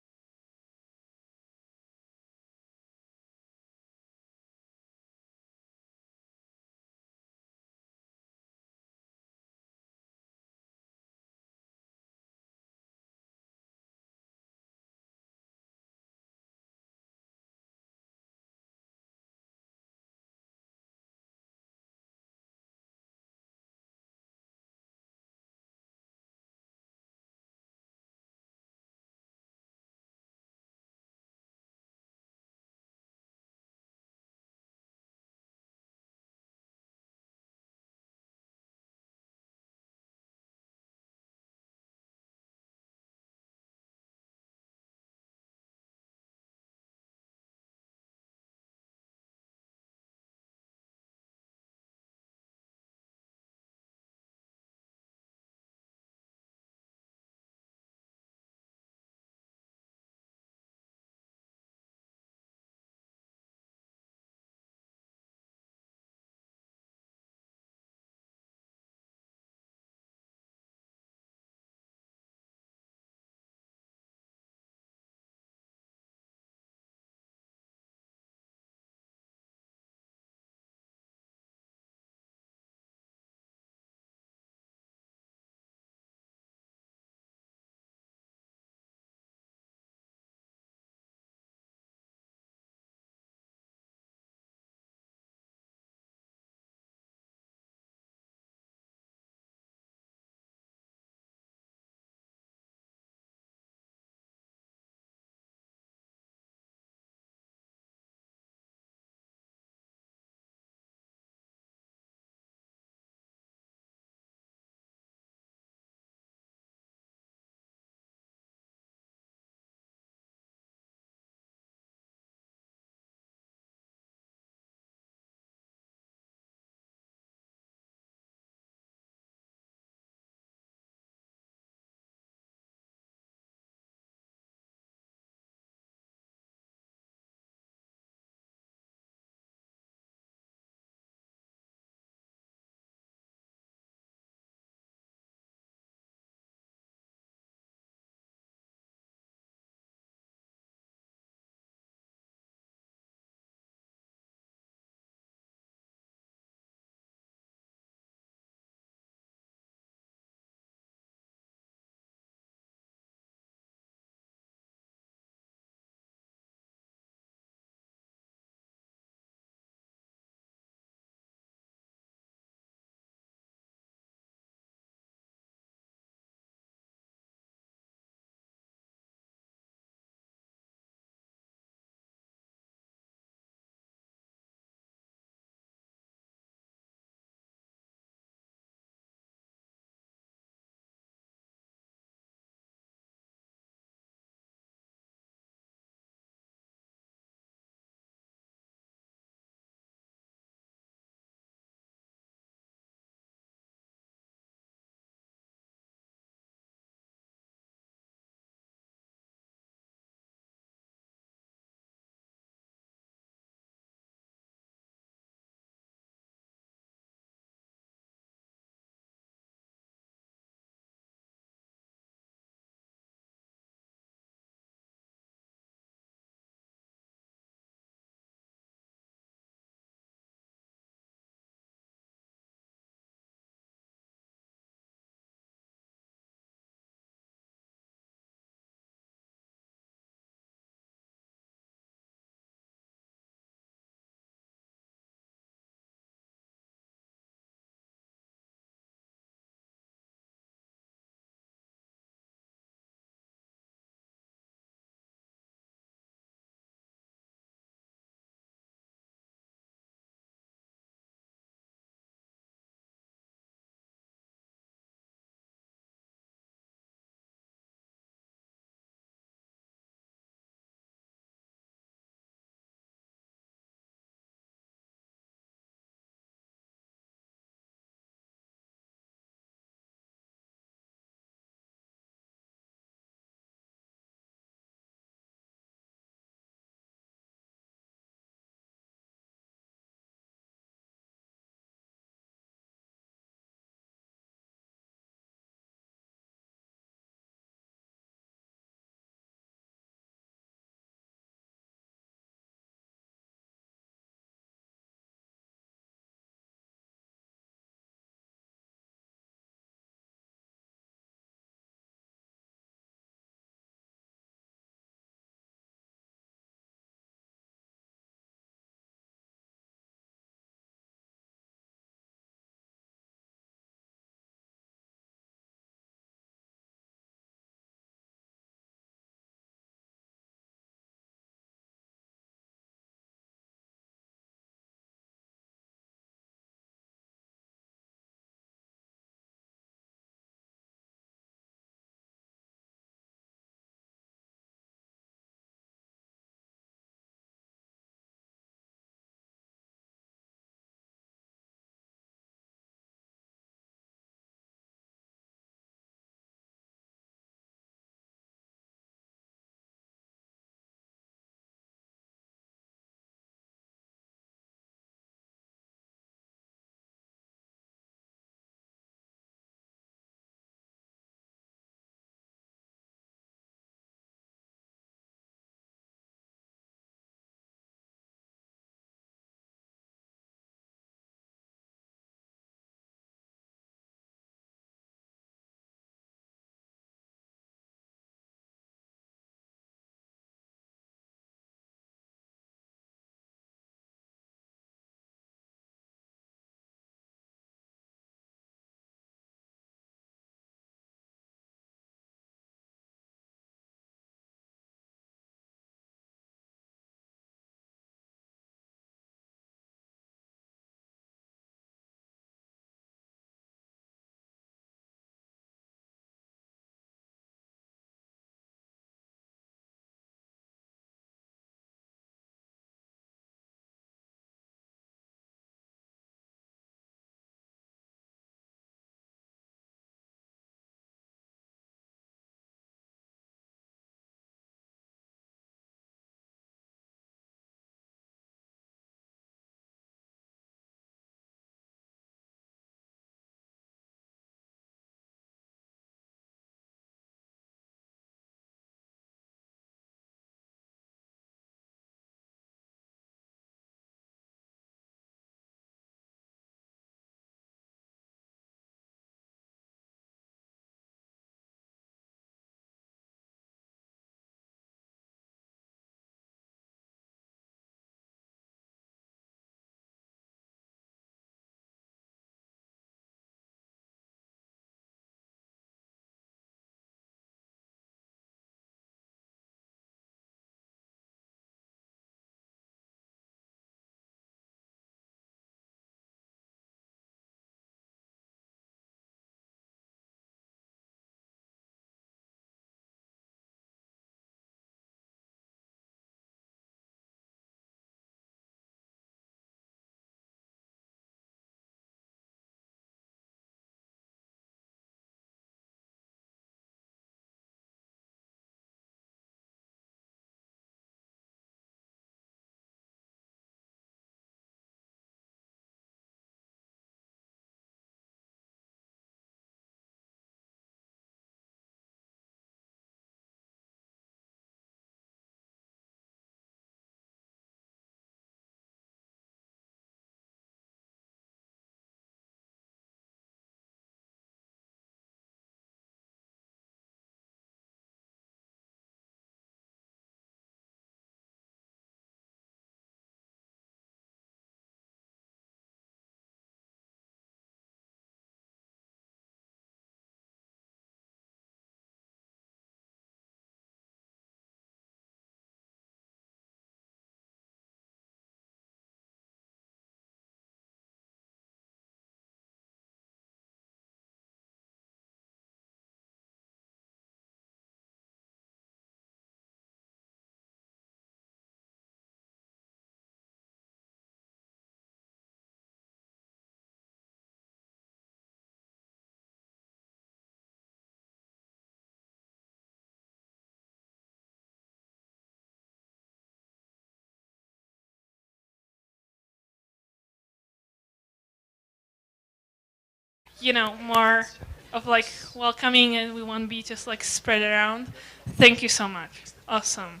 you know, more of like welcoming, and we won't be just like spread around. Thank you so much. Awesome.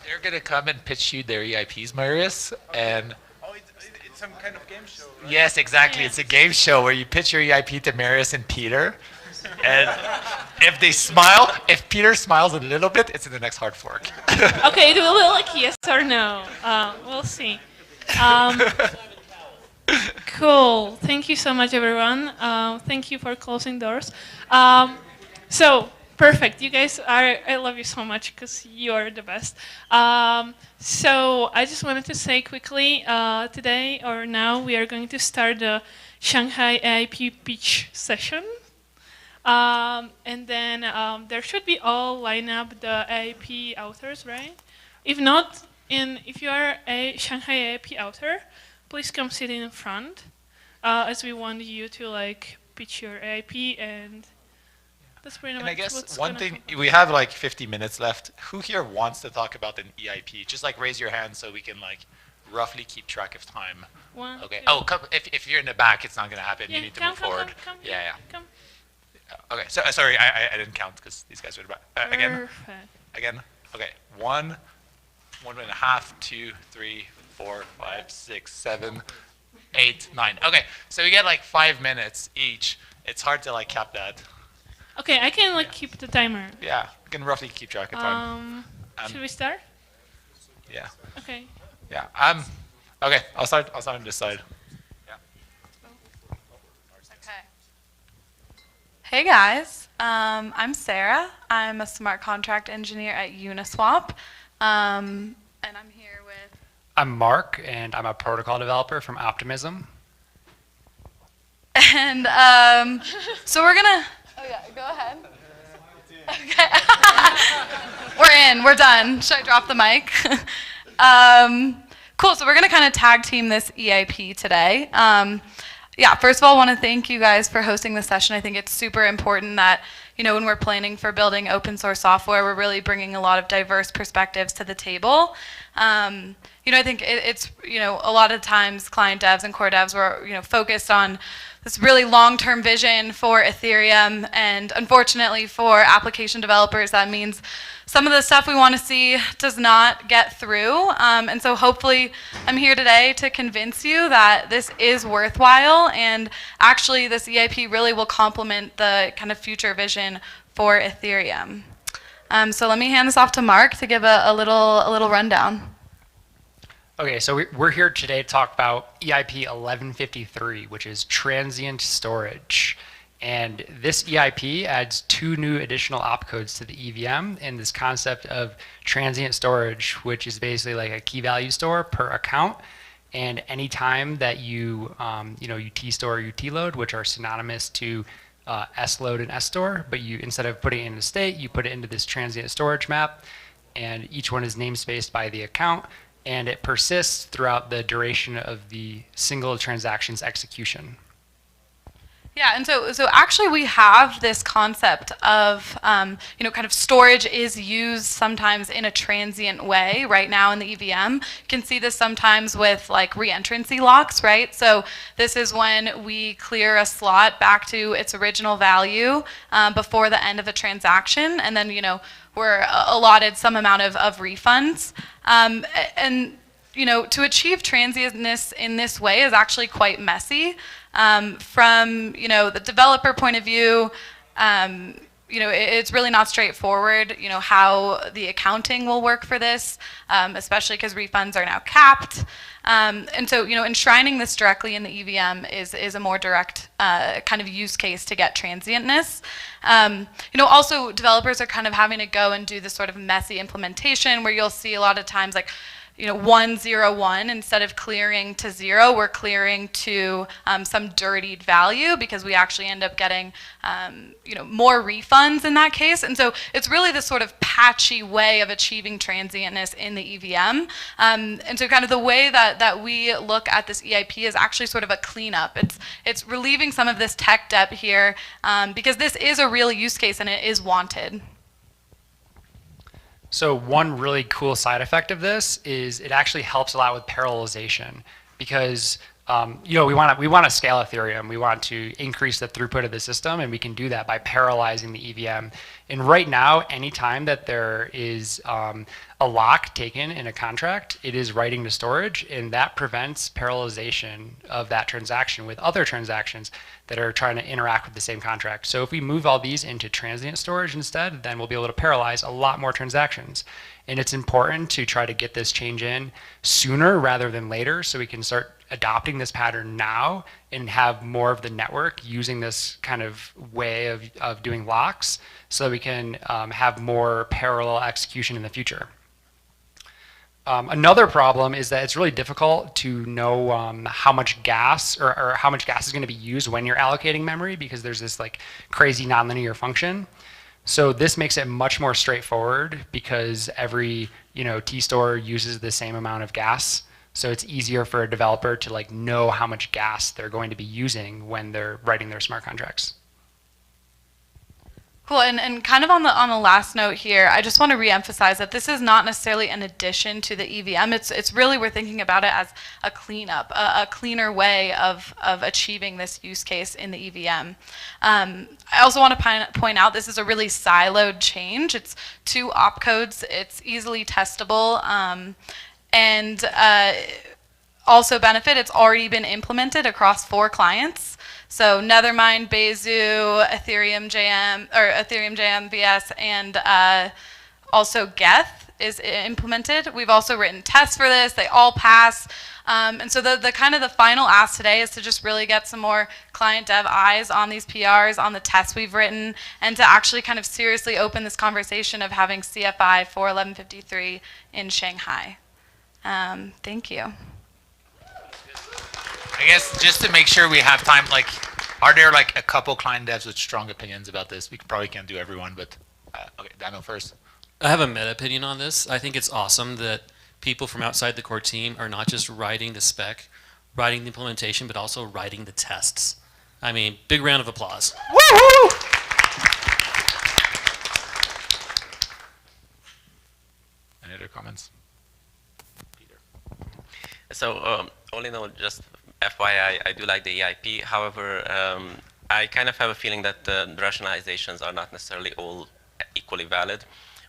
They're going to come and pitch you their EIPs, Marius, and It's some kind of game show, right? yes, exactly. Yeah. It's a game show where you pitch your EIP to Marius and Peter, and if they smile, if Peter smiles a little bit, it's in the next hard fork. Okay, it will be like yes or no. We'll see. Cool. Thank you so much, everyone. Thank you for closing doors. So, perfect. You guys are, I love you so much because you are the best. So, I just wanted to say quickly, today or now, we are going to start the Shanghai AIP pitch session. And then there should be all line up the AIP authors, right? If not, if you are a Shanghai AIP author, please come sit in front, as we want you to like pitch your AIP, and that's pretty much. And I guess what's one gonna thing, happen. we have like 50 minutes left. Who here wants to talk about an EIP? Just like raise your hand so we can like roughly keep track of time. One, Okay. two. Oh, come, if you're in the back, it's not going to happen. Yeah, You need to come, move come, forward. come, yeah, yeah. come. Okay. So sorry, I didn't count because these guys were the back. Again. Perfect. Again. Okay. 1, 1.5, 2, 3, 4, 5, 6, 7, 8, 9. Okay. So we get like 5 minutes each. It's hard to like cap that. Okay, I can like keep the timer. Yeah, we can roughly keep track of time. Should we start? Yeah. Okay. Yeah. Okay. I'll start on this side. Hey guys, I'm Sarah. I'm a smart contract engineer at Uniswap, and I'm here with. I'm Mark, and I'm a protocol developer from Optimism. And so we're gonna. Oh yeah, go ahead. Okay. We're done. Should I drop the mic? Cool. So we're gonna kind of tag team this EIP today. Yeah, first of all, I want to thank you guys for hosting this session. I think it's super important that, you know, when we're planning for building open source software, we're really bringing a lot of diverse perspectives to the table. You know, I think it's, you know, a lot of times client devs and core devs were, you know, focused on this really long-term vision for Ethereum, and unfortunately for application developers, that means some of the stuff we want to see does not get through. And so hopefully I'm here today to convince you that this is worthwhile, and actually this EIP really will complement the kind of future vision for Ethereum. So let me hand this off to Mark to give a little rundown. Okay, so we're here today to talk about EIP 1153, which is transient storage. And this EIP adds 2 new additional opcodes to the EVM and this concept of transient storage, which is basically like a key value store per account. And any time that you, you T-store or you T-load, which are synonymous to S-load and S-store, but you, instead of putting it in a state, you put it into this transient storage map, and each one is namespaced by the account, and it persists throughout the duration of the single transaction's execution. Yeah, and so actually we have this concept of, you know, kind of storage is used sometimes in a transient way right now in the EVM. You can see this sometimes with like reentrancy locks, right? So this is when we clear a slot back to its original value before the end of a transaction, and then, you know, we're allotted some amount of refunds. And, you know, to achieve transientness in this way is actually quite messy. From, you know, the developer point of view, you know, it's really not straightforward, you know, how the accounting will work for this, especially because refunds are now capped. And so, you know, enshrining this directly in the EVM is a more direct kind of use case to get transientness. You know, also developers are kind of having to go and do this sort of messy implementation where you'll see a lot of times like, you know, 1, 0, 1, instead of clearing to 0, we're clearing to some dirtied value because we actually end up getting, you know, more refunds in that case. And so it's really this sort of patchy way of achieving transientness in the EVM. And so kind of the way that we look at this EIP is actually sort of a cleanup. It's relieving some of this tech debt here because this is a real use case and it is wanted. So one really cool side effect of this is it actually helps a lot with parallelization, because you know, we want to scale Ethereum. We want to increase the throughput of the system, and we can do that by parallelizing the EVM. And right now, anytime that there is a lock taken in a contract, it is writing to storage, and that prevents parallelization of that transaction with other transactions that are trying to interact with the same contract. So if we move all these into transient storage instead, then we'll be able to parallelize a lot more transactions. And it's important to try to get this change in sooner rather than later, so we can start adopting this pattern now and have more of the network using this kind of way of doing locks, so that we can have more parallel execution in the future. Another problem is that it's really difficult to know how much gas or how much gas is going to be used when you're allocating memory, because there's this like crazy nonlinear function. So this makes it much more straightforward, because every T-store uses the same amount of gas. So it's easier for a developer to like know how much gas they're going to be using when they're writing their smart contracts. Cool, and kind of on the last note here, I just want to reemphasize that this is not necessarily an addition to the EVM. It's really, we're thinking about it as a cleanup, a cleaner way of achieving this use case in the EVM. I also want to point out this is a really siloed change. It's 2 opcodes. It's easily testable, and also benefit, it's already been implemented across 4 clients. So Nethermind, Bezu, Ethereum JM VS, and also Geth is implemented. We've also written tests for this. They all pass. And so the kind of the final ask today is to just really get some more client dev eyes on these PRs, on the tests we've written, and to actually kind of seriously open this conversation of having CFI 41153 in Shanghai. Thank you. I guess just to make sure we have time, like, are there like a couple client devs with strong opinions about this? We probably can't do everyone, but okay, Daniel first. I have a meta opinion on this. I think it's awesome that people from outside the core team are not just writing the spec, writing the implementation, but also writing the tests. I mean, big round of applause. Woohoo! Any other comments? So, all in all, just FYI, I do like the EIP. However, I kind of have a feeling that the rationalizations are not necessarily all equally valid.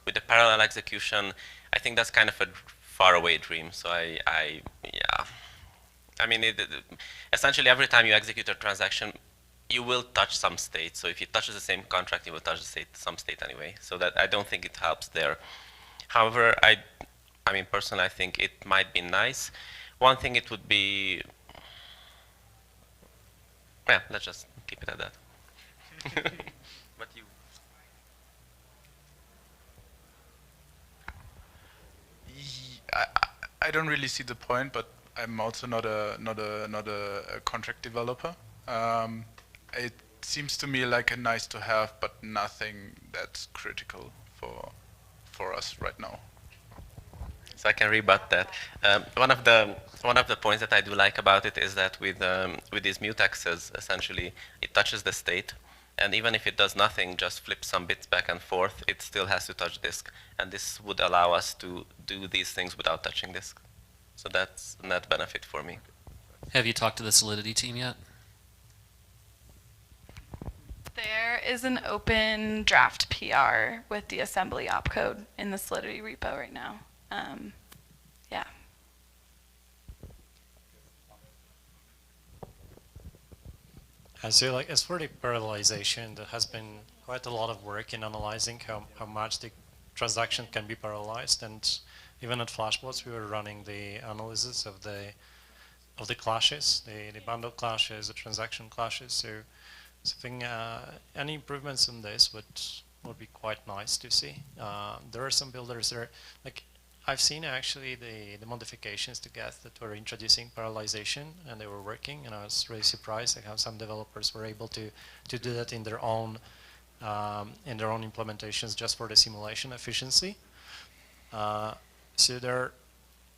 With the parallel execution, I think that's kind of a faraway dream. So yeah. I mean, essentially every time you execute a transaction, you will touch some state. So if it touches the same contract, you will touch some state anyway. So that I don't think it helps there. However, I mean, personally, I think it might be nice. One thing it would be, yeah, let's just keep it at that. But you? I don't really see the point, but I'm also not a contract developer. It seems to me like a nice to have, but nothing that's critical for us right now. So I can rebut that. One of the points that I do like about it is that with these mutexes, essentially, it touches the state, and even if it does nothing, just flips some bits back and forth, it still has to touch disk, and this would allow us to do these things without touching disk. So that's a net benefit for me. Have you talked to the Solidity team yet? There is an open draft PR with the assembly opcode in the Solidity repo right now. Yeah. So like, as for the parallelization, there has been quite a lot of work in analyzing how much the transaction can be parallelized, and even at Flashbots we were running the analysis of the clashes, the bundle clashes, the transaction clashes. So I think any improvements in this would be quite nice to see. There are some builders there, like I've seen actually the modifications to Geth that were introducing parallelization, and they were working, and I was really surprised like how some developers were able to do that in their own implementations just for the simulation efficiency. So there are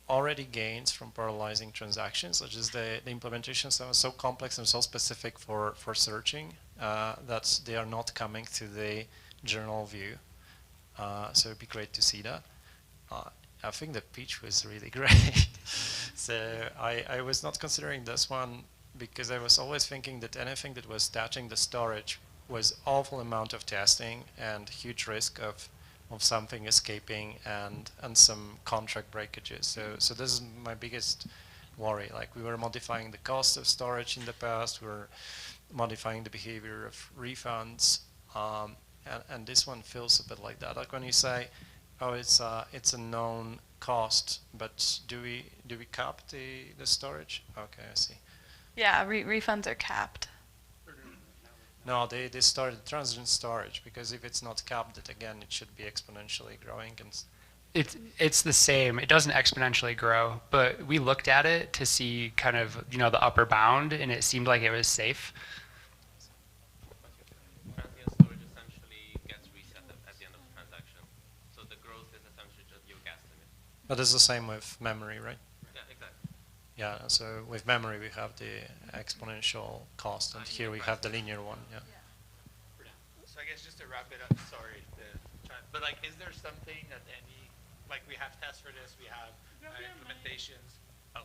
already gains from parallelizing transactions, such as the implementations are so complex and so specific for searching that they are not coming to the general view. So it'd be great to see that. I think the pitch was really great. So I was not considering this one because I was always thinking that anything that was touching the storage was awful amount of testing and huge risk of something escaping and some contract breakages. So this is my biggest worry. Like, we were modifying the cost of storage in the past, we were modifying the behavior of refunds, and this one feels a bit like that. Like when you say, oh, it's a known cost, but do we cap the storage? Okay, I see. Yeah, refunds are capped. No, they started transient storage, because if it's not capped, that again, it should be exponentially growing. And it's the same. It doesn't exponentially grow, but we looked at it to see kind of, you know, the upper bound, and it seemed like it was safe. Transient storage essentially gets reset at the end of the transaction. So the growth is essentially just your guesstimate. But it's the same with memory, right? Yeah, exactly. Yeah, so with memory we have the exponential cost, and here we have the linear one. Yeah. So I guess just to wrap it up, sorry, but like, is there something that like we have tests for this, we have implementations? Oh,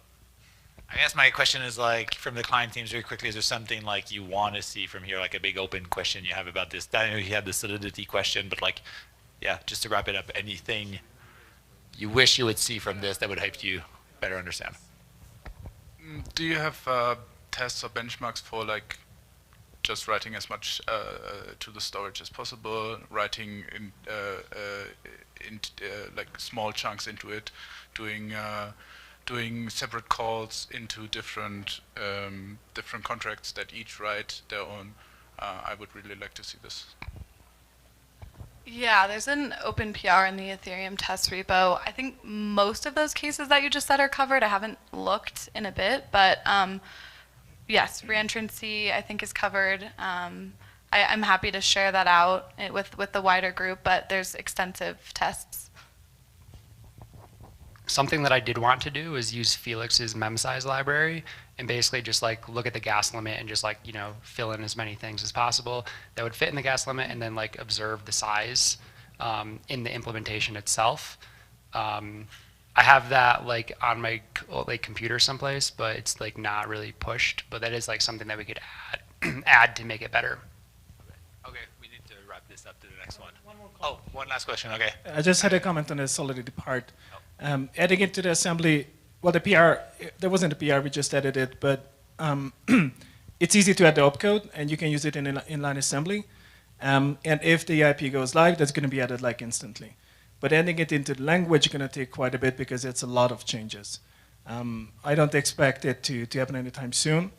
I guess my question is, like, from the client teams very quickly, is there something like you want to see from here, like a big open question you have about this? I know you had the solidity question, but like, yeah, just to wrap it up, anything you wish you would see from this that would help you better understand? Do you have tests or benchmarks for like just writing as much to the storage as possible, writing in like small chunks into it, doing separate calls into different different contracts that each write their own? I would really like to see this. Yeah, there's an open PR in the Ethereum test repo. I think most of those cases that you just said are covered. I haven't looked in a bit, but yes, reentrancy I think is covered. I'm happy to share that out with the wider group, but there's extensive tests. Something that I did want to do is use Felix's memsize library and basically just like look at the gas limit and just like, you know, fill in as many things as possible that would fit in the gas limit, and then like observe the size in the implementation itself. I have that like on my computer someplace, but it's like not really pushed, but that is like something that we could add to make it better. Okay, we need to wrap this up to the next one. Oh, one last question, okay. I just had a comment on the solidity part. Adding it to the assembly, well, the PR, there wasn't a PR, we just added it, but it's easy to add the opcode, and you can use it in inline assembly. And if the EIP goes live, that's going to be added like instantly. But adding it into the language is going to take quite a bit, because it's a lot of changes. I don't expect it to happen anytime soon.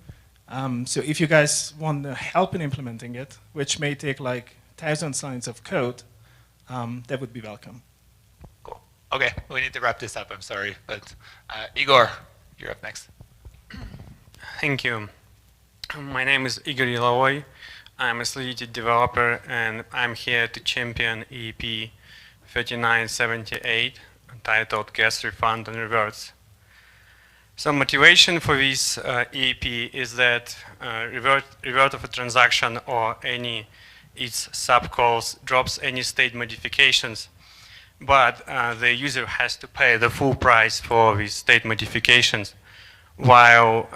So if you guys want help in implementing it, which may take like 1,000 lines of code, that would be welcome. Okay, we need to wrap this up, I'm sorry, but Igor, you're up next. Thank you. My name is Igor Yelovoy. I'm a Solidity developer, and I'm here to champion EEP 3978, titled Gas Refund and Reverts. So motivation for this EEP is that revert of a transaction or any its subcalls drops any state modifications, but the user has to pay the full price for these state modifications, while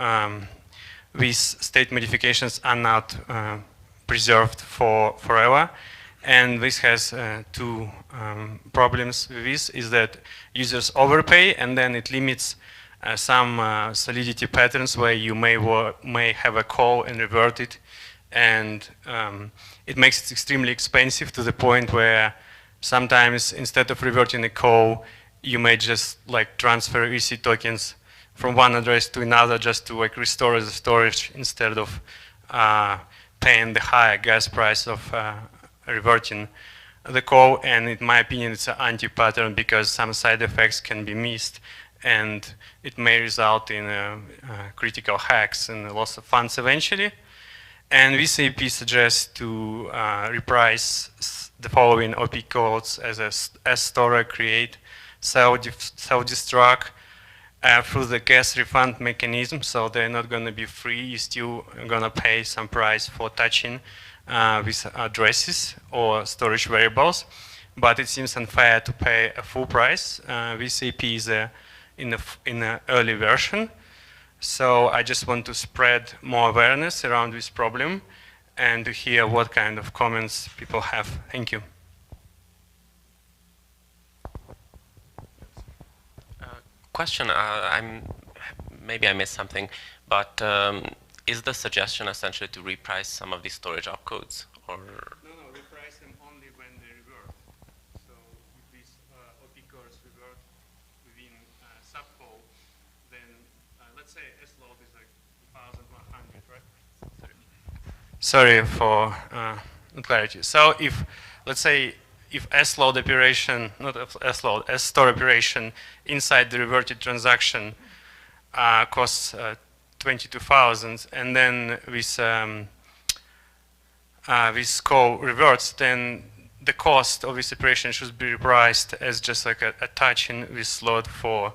these state modifications are not preserved forever. And this has two problems with this, is that users overpay, and then it limits some solidity patterns where you may have a call and revert it, and it makes it extremely expensive to the point where sometimes instead of reverting a call, you may just like transfer EC tokens from one address to another just to like restore the storage instead of paying the higher gas price of reverting the call. And in my opinion, it's an anti-pattern, because some side effects can be missed, and it may result in critical hacks and loss of funds eventually. And this AP suggests to reprise the following OP codes as store, create, self-destruct through the gas refund mechanism. So they're not going to be free. You're still going to pay some price for touching with addresses or storage variables. but it seems unfair to pay a full price with APs in the early version. So I just want to spread more awareness around this problem and to hear what kind of comments people have. Thank you. Question, maybe I missed something, but is the suggestion essentially to reprice some of these storage opcodes? Or? No, reprice them only when they revert. So if these OP cores revert within subcode, then let's say S-load is like 1,100, right? Sorry for clarity. So if, let's say, if S-load operation, not S-load, S-store operation inside the reverted transaction costs 22,000, and then this call reverts, then the cost of this operation should be repriced as just like a touching this load for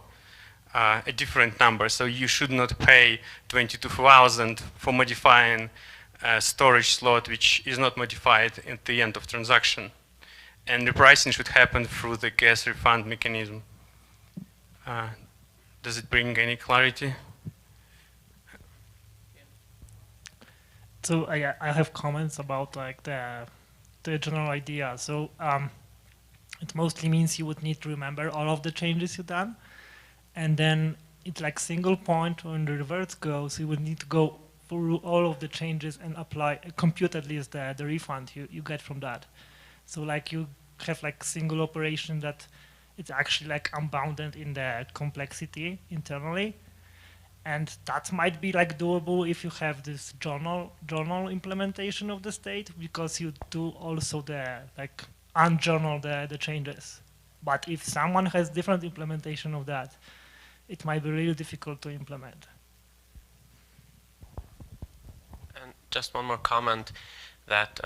a different number. So you should not pay 22,000 for modifying a storage slot which is not modified at the end of transaction. And repricing should happen through the gas refund mechanism. Does it bring any clarity? So I have comments about like the general idea. So it mostly means you would need to remember all of the changes you've done, and then it's like single point when the reverse goes. You would need to go through all of the changes and apply, compute at least the refund you get from that. So like you have like single operation that it's actually like unbounded in the complexity internally. And that might be like doable if you have this journal implementation of the state, because you do also the like unjournal the changes. But if someone has different implementation of that, it might be really difficult to implement. And just one more comment, that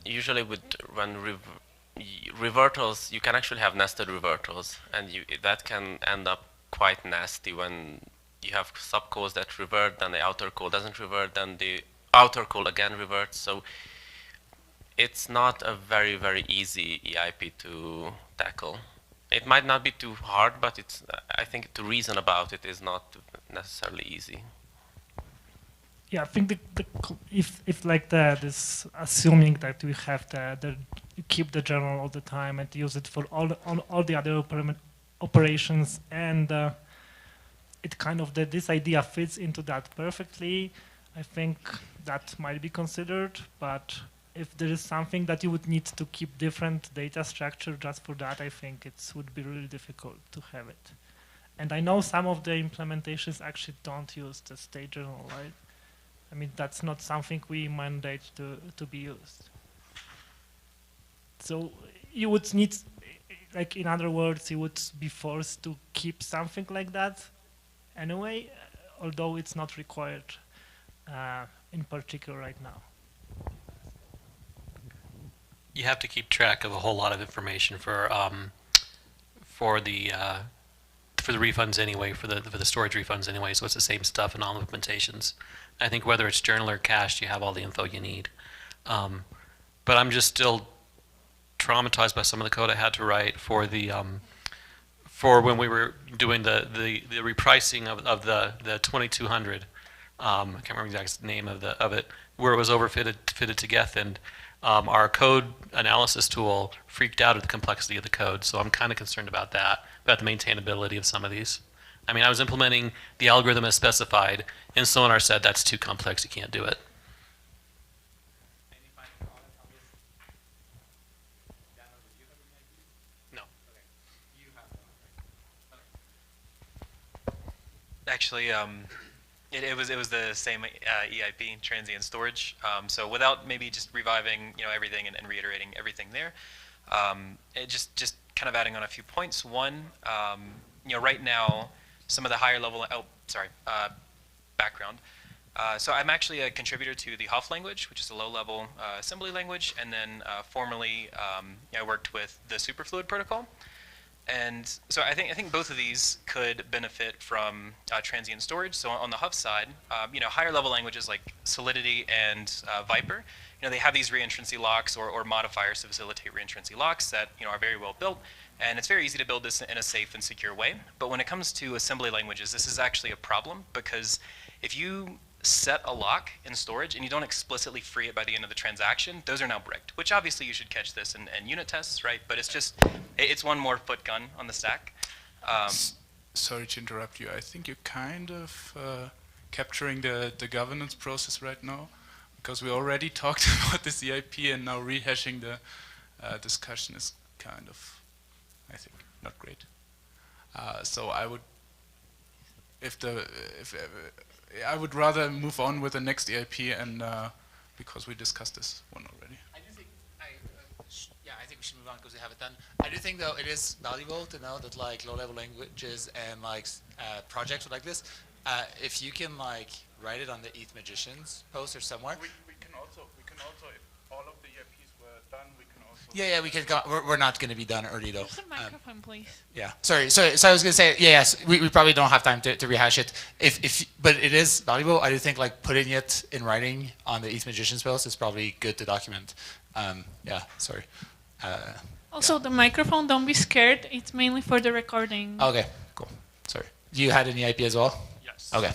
usually when revertals, you can actually have nested revertals, and that can end up quite nasty when you have subcalls that revert, then the outer call doesn't revert, then the outer call again reverts. So it's not a very, very easy EIP to tackle. It might not be too hard, but it's, I think to reason about it is not necessarily easy. Yeah, I think if like this assuming that we have you keep the journal all the time and use it for all the other operations, and it kind of this idea fits into that perfectly, I think that might be considered. But if there is something that you would need to keep different data structure just for that, I think it would be really difficult to have it. And I know some of the implementations actually don't use the state journal, right? I mean, that's not something we mandate to be used. So you would need, like in other words, you would be forced to keep something like that anyway, although it's not required in particular right now. You have to keep track of a whole lot of information for the refunds anyway, for the storage refunds anyway. So it's the same stuff in all implementations. I think whether it's journal or cached, you have all the info you need. But I'm just still traumatized by some of the code I had to write for the for when we were doing the repricing of the 2200. I can't remember the exact name of it, where it was fitted to Geth, and our code analysis tool freaked out at the complexity of the code. So I'm kind of concerned about that, about the maintainability of some of these. I mean, I was implementing the algorithm as specified, and Sonar said that's too complex, you can't do it. No. Actually, it was the same EIP, transient storage. So without maybe just reviving everything and reiterating everything there, it just kind of adding on a few points. One, right now, some of the higher level, background. So I'm actually a contributor to the Huff language, which is a low-level assembly language, and then formerly I worked with the Superfluid protocol. And so I think both of these could benefit from transient storage. So on the Huff side, higher level languages like Solidity and Viper, they have these reentrancy locks or modifiers to facilitate reentrancy locks that are very well built, and it's very easy to build this in a safe and secure way. But when it comes to assembly languages, this is actually a problem, because if you set a lock in storage and you don't explicitly free it by the end of the transaction, those are now bricked, which obviously you should catch this in unit tests, right? But it's one more foot gun on the stack. Sorry to interrupt you. I think you're kind of capturing the governance process right now, because we already talked about this EIP, and now rehashing the discussion is kind of, I think, not great. So I would, I would rather move on with the next EIP, and because we discussed this one already. I do think, I think we should move on because we have it done. I do think, though, it is valuable to know that like low-level languages and like projects like this, if you can like write it on the ETH Magicians post or somewhere. We can also, if all of the EIPs were done, we can also. Yeah, we can. We're not going to be done early though. Use the microphone, please. Yeah, sorry. So I was going to say, yes, we probably don't have time to rehash it. But it is valuable. I do think like putting it in writing on the ETH Magicians post is probably good to document. Yeah, sorry. Also, the microphone, don't be scared. It's mainly for the recording. Okay, cool. Sorry. You had an EIP as well? Yes. Okay.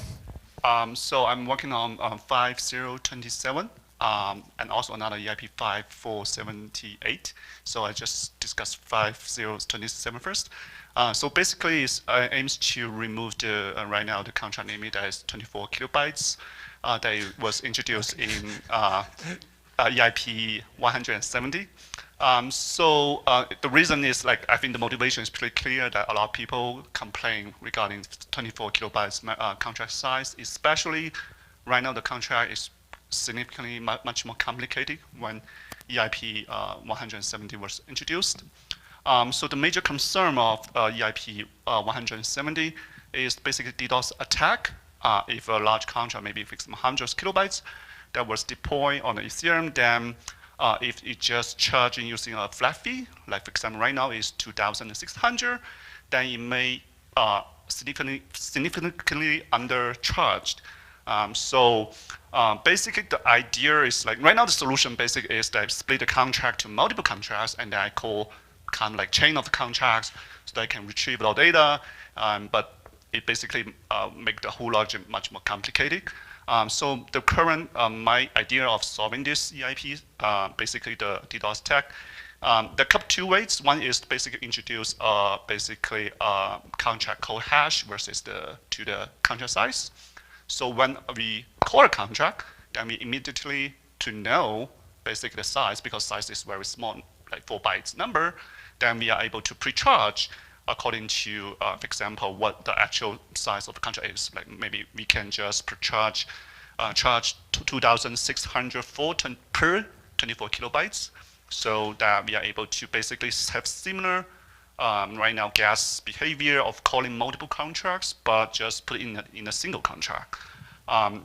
So I'm working on 5027. And also another EIP 5478. So I just discussed 5027 first. So basically, it aims to remove the right now the contract limit that is 24 kilobytes that was introduced in EIP 170. So the reason is like I think the motivation is pretty clear that a lot of people complain regarding 24 kilobytes contract size, especially right now the contract is significantly much more complicated when EIP 170 was introduced. So the major concern of EIP 170 is basically DDoS attack. If a large contract, maybe if it's hundreds of kilobytes, that was deployed on the Ethereum, then if it's just charging using a flat fee, like for example right now is 2,600, then it may significantly undercharged. So basically the idea is like right now the solution basically is that I split the contract to multiple contracts, and then I call kind of like chain of contracts so that I can retrieve all data, but it basically make the whole logic much more complicated. So the current, my idea of solving this EIP, basically the DDoS attack, there are two ways. One is basically introduce basically contract code hash versus the contract size. So when we call a contract, then we immediately to know basically the size, because size is very small, like 4 bytes number, then we are able to pre-charge according to, for example, what the actual size of the contract is. Like maybe we can just pre-charge, charge 2,600 per 24 kilobytes, so that we are able to basically have similar right now gas behavior of calling multiple contracts, but just put it in a single contract.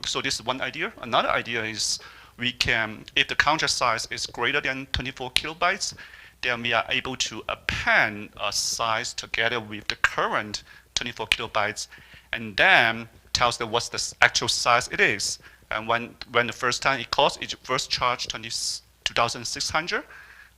So this is one idea. Another idea is we can, if the contract size is greater than 24 kilobytes, then we are able to append a size together with the current 24 kilobytes, and then tells them what's the actual size it is. And when the first time it calls, it first charge 2,600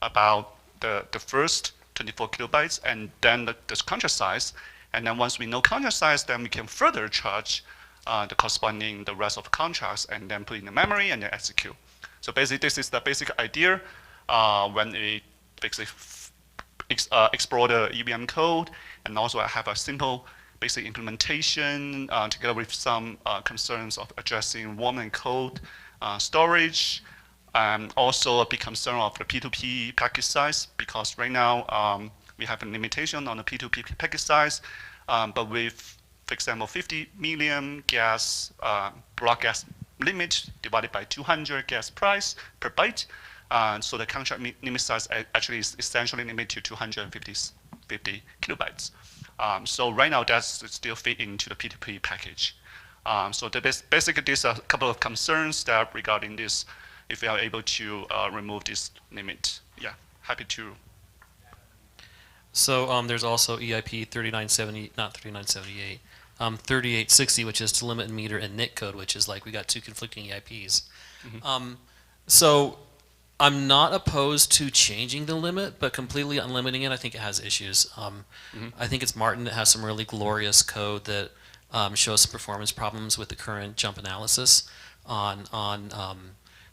about the first 24 kilobytes, and then the contract size. And then once we know contract size, then we can further charge the corresponding the rest of the contracts, and then put in the memory and then execute. So basically, this is the basic idea when we basically explore the EVM code, and also I have a simple basic implementation together with some concerns of addressing warm and cold storage. Also a big concern of the P2P package size, because right now we have a limitation on the P2P package size, but with, for example, 50 million gas block gas limit divided by 200 gas price per byte, so the contract limit size actually is essentially limited to 250 kilobytes. So right now that's still fit into the P2P package. So basically there's a couple of concerns that regarding this, if we are able to remove this limit. Yeah, happy to. So there's also EIP 3970, not 3978, 3860, which is to limit and meter, and NIC code, which is like we got two conflicting EIPs. So I'm not opposed to changing the limit, but completely unlimiting it, I think it has issues. I think it's Martin that has some really glorious code that shows some performance problems with the current jump analysis on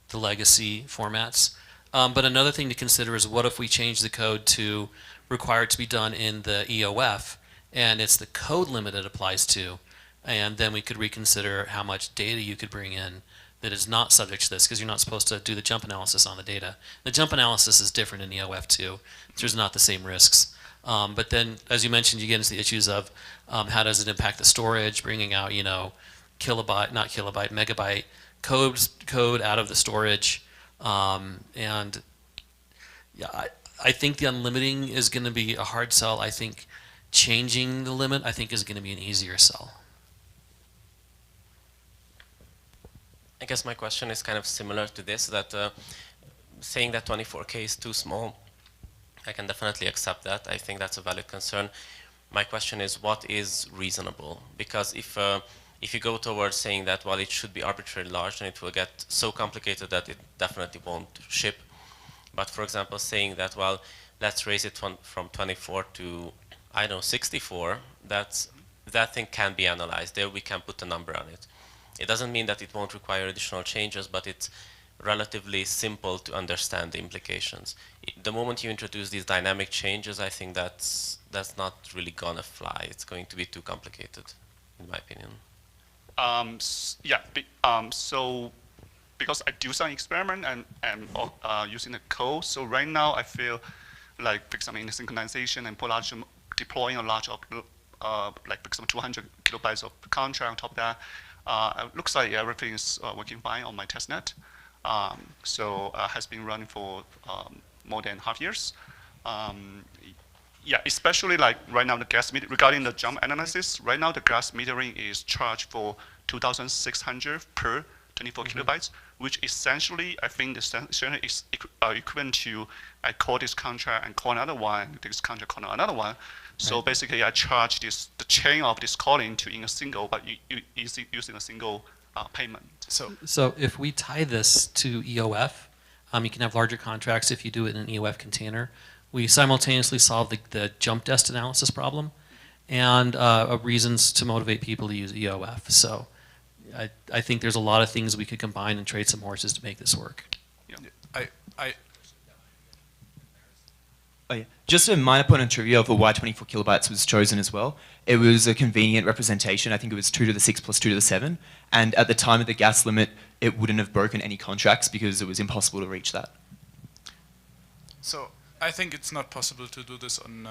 the legacy formats. But another thing to consider is what if we change the code to require it to be done in the EOF, and it's the code limit it applies to, and then we could reconsider how much data you could bring in that is not subject to this, because you're not supposed to do the jump analysis on the data. The jump analysis is different in EOF too. There's not the same risks. But then, as you mentioned, you get into the issues of how does it impact the storage, bringing out, you know, kilobyte, not kilobyte, megabyte code out of the storage. And yeah, I think the unlimiting is going to be a hard sell. I think changing the limit, I think, is going to be an easier sell. I guess my question is kind of similar to this, that saying that 24K is too small, I can definitely accept that. I think that's a valid concern. My question is, what is reasonable? Because if you go towards saying that, well, it should be arbitrarily large, then it will get so complicated that it definitely won't ship. But for example, saying that, well, let's raise it from 24 to, I don't know, 64, that thing can be analyzed. There we can put a number on it. It doesn't mean that it won't require additional changes, but it's relatively simple to understand the implications. The moment you introduce these dynamic changes, I think that's not really gonna fly. It's going to be too complicated, in my opinion. So because I do some experiment and using the code, so right now I feel like, for example, in the synchronization and deploying a large, like for example, 200 kilobytes of contract on top of that, it looks like everything is working fine on my testnet. So has been running for more than half years. Yeah, especially like right now the gas meter, regarding the jump analysis, right now the gas metering is charged for 2,600 per 24 kilobytes, which essentially, I think the standard is equivalent to, I call this contract and call another one, this contract call another one. So basically I charge the chain of this calling to in a single, but using a single payment. So if we tie this to EOF, you can have larger contracts if you do it in an EOF container. We simultaneously solve the jump dest analysis problem and reasons to motivate people to use EOF. So I think there's a lot of things we could combine and trade some horses to make this work. Just a minor point on trivia of why 24 kilobytes was chosen as well. It was a convenient representation. I think it was 2 to the 6 plus 2 to the 7. And at the time of the gas limit, it wouldn't have broken any contracts because it was impossible to reach that. So I think it's not possible to do this on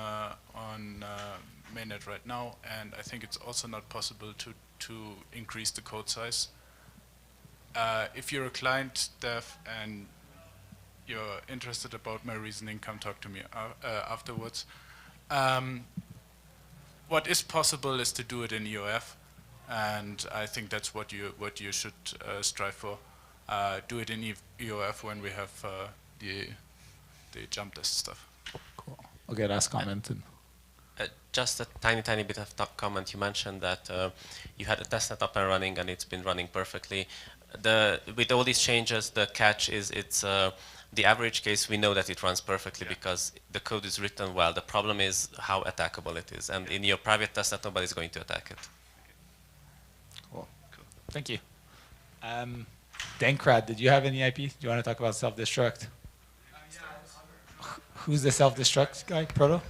mainnet right now, and I think it's also not possible to increase the code size. If you're a client dev and you're interested about my reasoning, come talk to me afterwards. What is possible is to do it in EOF, and I think that's what you should strive for. Do it in EOF when we have the jump test stuff. Cool. Okay, last comment. Just a tiny bit of comment. You mentioned that you had a testnet up and running, and it's been running perfectly. With all these changes, the catch is it's the average case. We know that it runs perfectly because the code is written well. The problem is how attackable it is, and in your private testnet, nobody's going to attack it. Cool. Thank you. Denkrad, did you have any IP? Do you want to talk about self-destruct? Who's the self-destruct guy, Proto?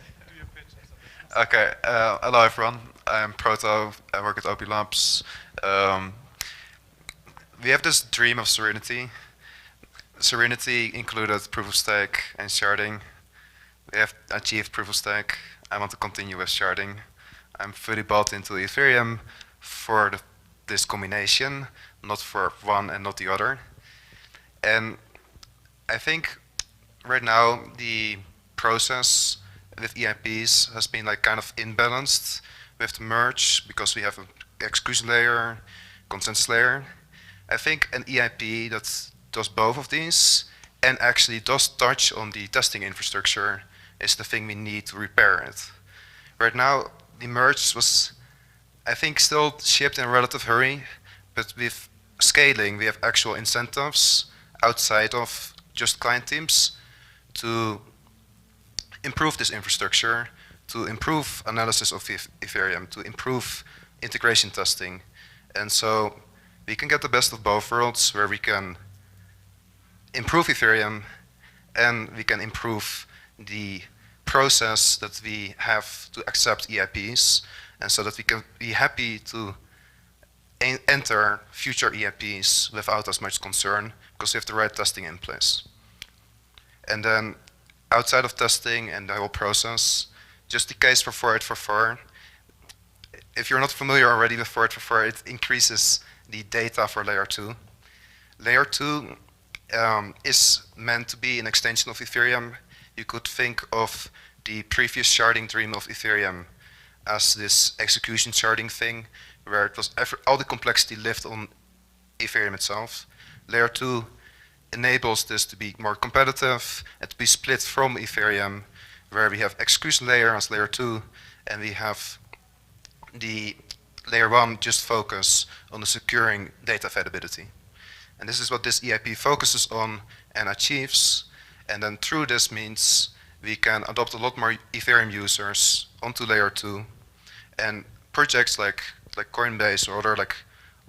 Okay, hello everyone. I'm Proto. I work at OP Labs. We have this dream of Serenity. Serenity included proof of stake and sharding. We have achieved proof of stake. I want to continue with sharding. I'm fully bought into Ethereum for this combination, not for one and not the other. And I think right now the process with EIPs has been like kind of imbalanced with the merge because we have an execution layer, consensus layer. I think an EIP that does both of these and actually does touch on the testing infrastructure is the thing we need to repair it. Right now, the merge was, I think, still shipped in a relative hurry, but with scaling, we have actual incentives outside of just client teams to improve this infrastructure, to improve analysis of Ethereum, to improve integration testing. And so we can get the best of both worlds, where we can improve Ethereum and we can improve the process that we have to accept EIPs, and so that we can be happy to enter future EIPs without as much concern, because we have the right testing in place. And then outside of testing and the whole process, just the case for 4844, if you're not familiar already with 4844, it increases the data for layer 2. Layer 2 is meant to be an extension of Ethereum. You could think of the previous sharding dream of Ethereum as this execution sharding thing, where it was all the complexity lived on Ethereum itself. Layer 2 enables this to be more competitive and to be split from Ethereum, where we have execution layer as layer 2, and we have the layer 1 just focus on the securing data availability. And this is what this EIP focuses on and achieves. And then through this means we can adopt a lot more Ethereum users onto layer 2. And projects like Coinbase or other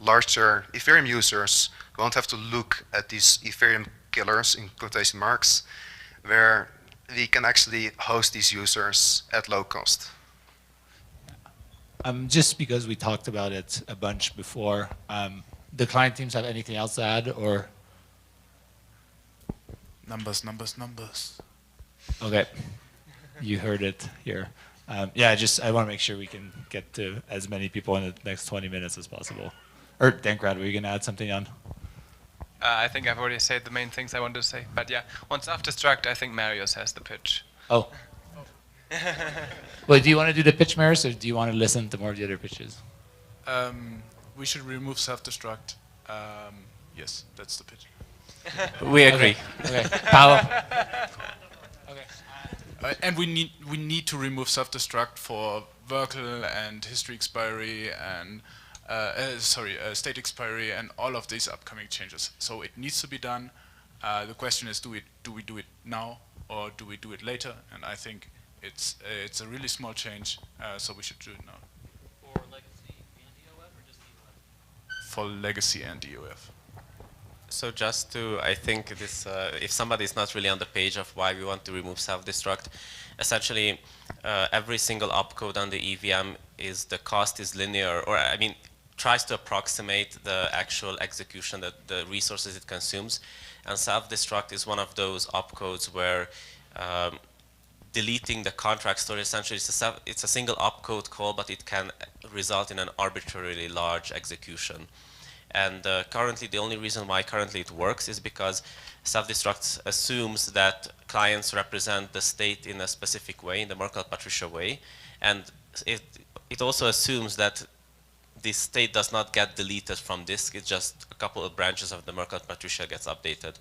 larger Ethereum users won't have to look at these Ethereum killers, in quotation marks, where we can actually host these users at low cost. Just because we talked about it a bunch before, the client teams have anything else to add, or? Numbers, numbers, numbers. Okay, you heard it here. Yeah, I want to make sure we can get to as many people in the next 20 minutes as possible. Or Dankrad, were you going to add something on? I think I've already said the main things I wanted to say. But yeah, on self-destruct, I think Marius has the pitch. Oh. Well, do you want to do the pitch, Marius, or do you want to listen to more of the other pitches? We should remove self-destruct. Yes, that's the pitch. We agree. Okay. Paolo? And we need to remove self-destruct for Verkle and history expiry and state expiry and all of these upcoming changes. So it needs to be done. The question is, do we do it now or do we do it later? And I think it's a really small change, so we should do it now. For legacy and DOF or just DOF? For legacy and DOF. So just to, I think this, if somebody is not really on the page of why we want to remove self-destruct, essentially every single opcode on the EVM the cost is linear, or I mean, tries to approximate the actual execution, that the resources it consumes. And self-destruct is one of those opcodes where deleting the contract storage, essentially it's a single opcode call, but it can result in an arbitrarily large execution. And currently, the only reason why currently it works is because self-destruct assumes that clients represent the state in a specific way, in the Merkle-Patricia way. And it also assumes that this state does not get deleted from disk. It's just a couple of branches of the Merkle-Patricia gets updated.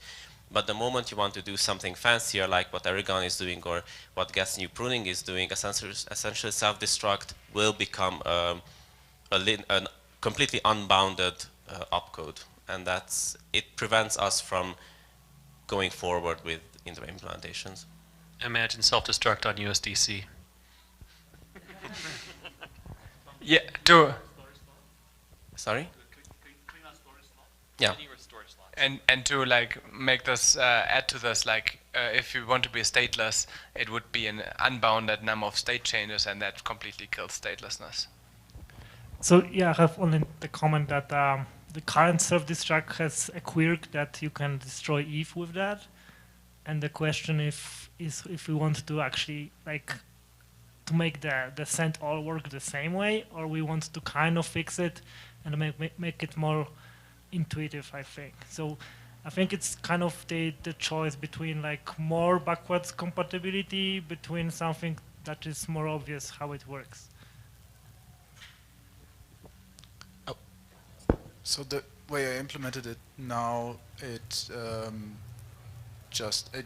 But the moment you want to do something fancier, like what Aragon is doing or what Gets New Pruning is doing, essentially self-destruct will become a completely unbounded opcode, and it prevents us from going forward with implementations. Imagine self-destruct on USDC. Yeah, do. Sorry? Yeah. And to make this add to this, if you want to be stateless, it would be an unbounded number of state changes, and that completely kills statelessness. So yeah, I have only the comment that the current self-destruct has a quirk that you can destroy ETH with that, and the question is if we want to actually to make the send all work the same way, or we want to kind of fix it and make it more intuitive, I think. So I think it's kind of the choice between more backwards compatibility between something that is more obvious how it works. So the way I implemented it now, it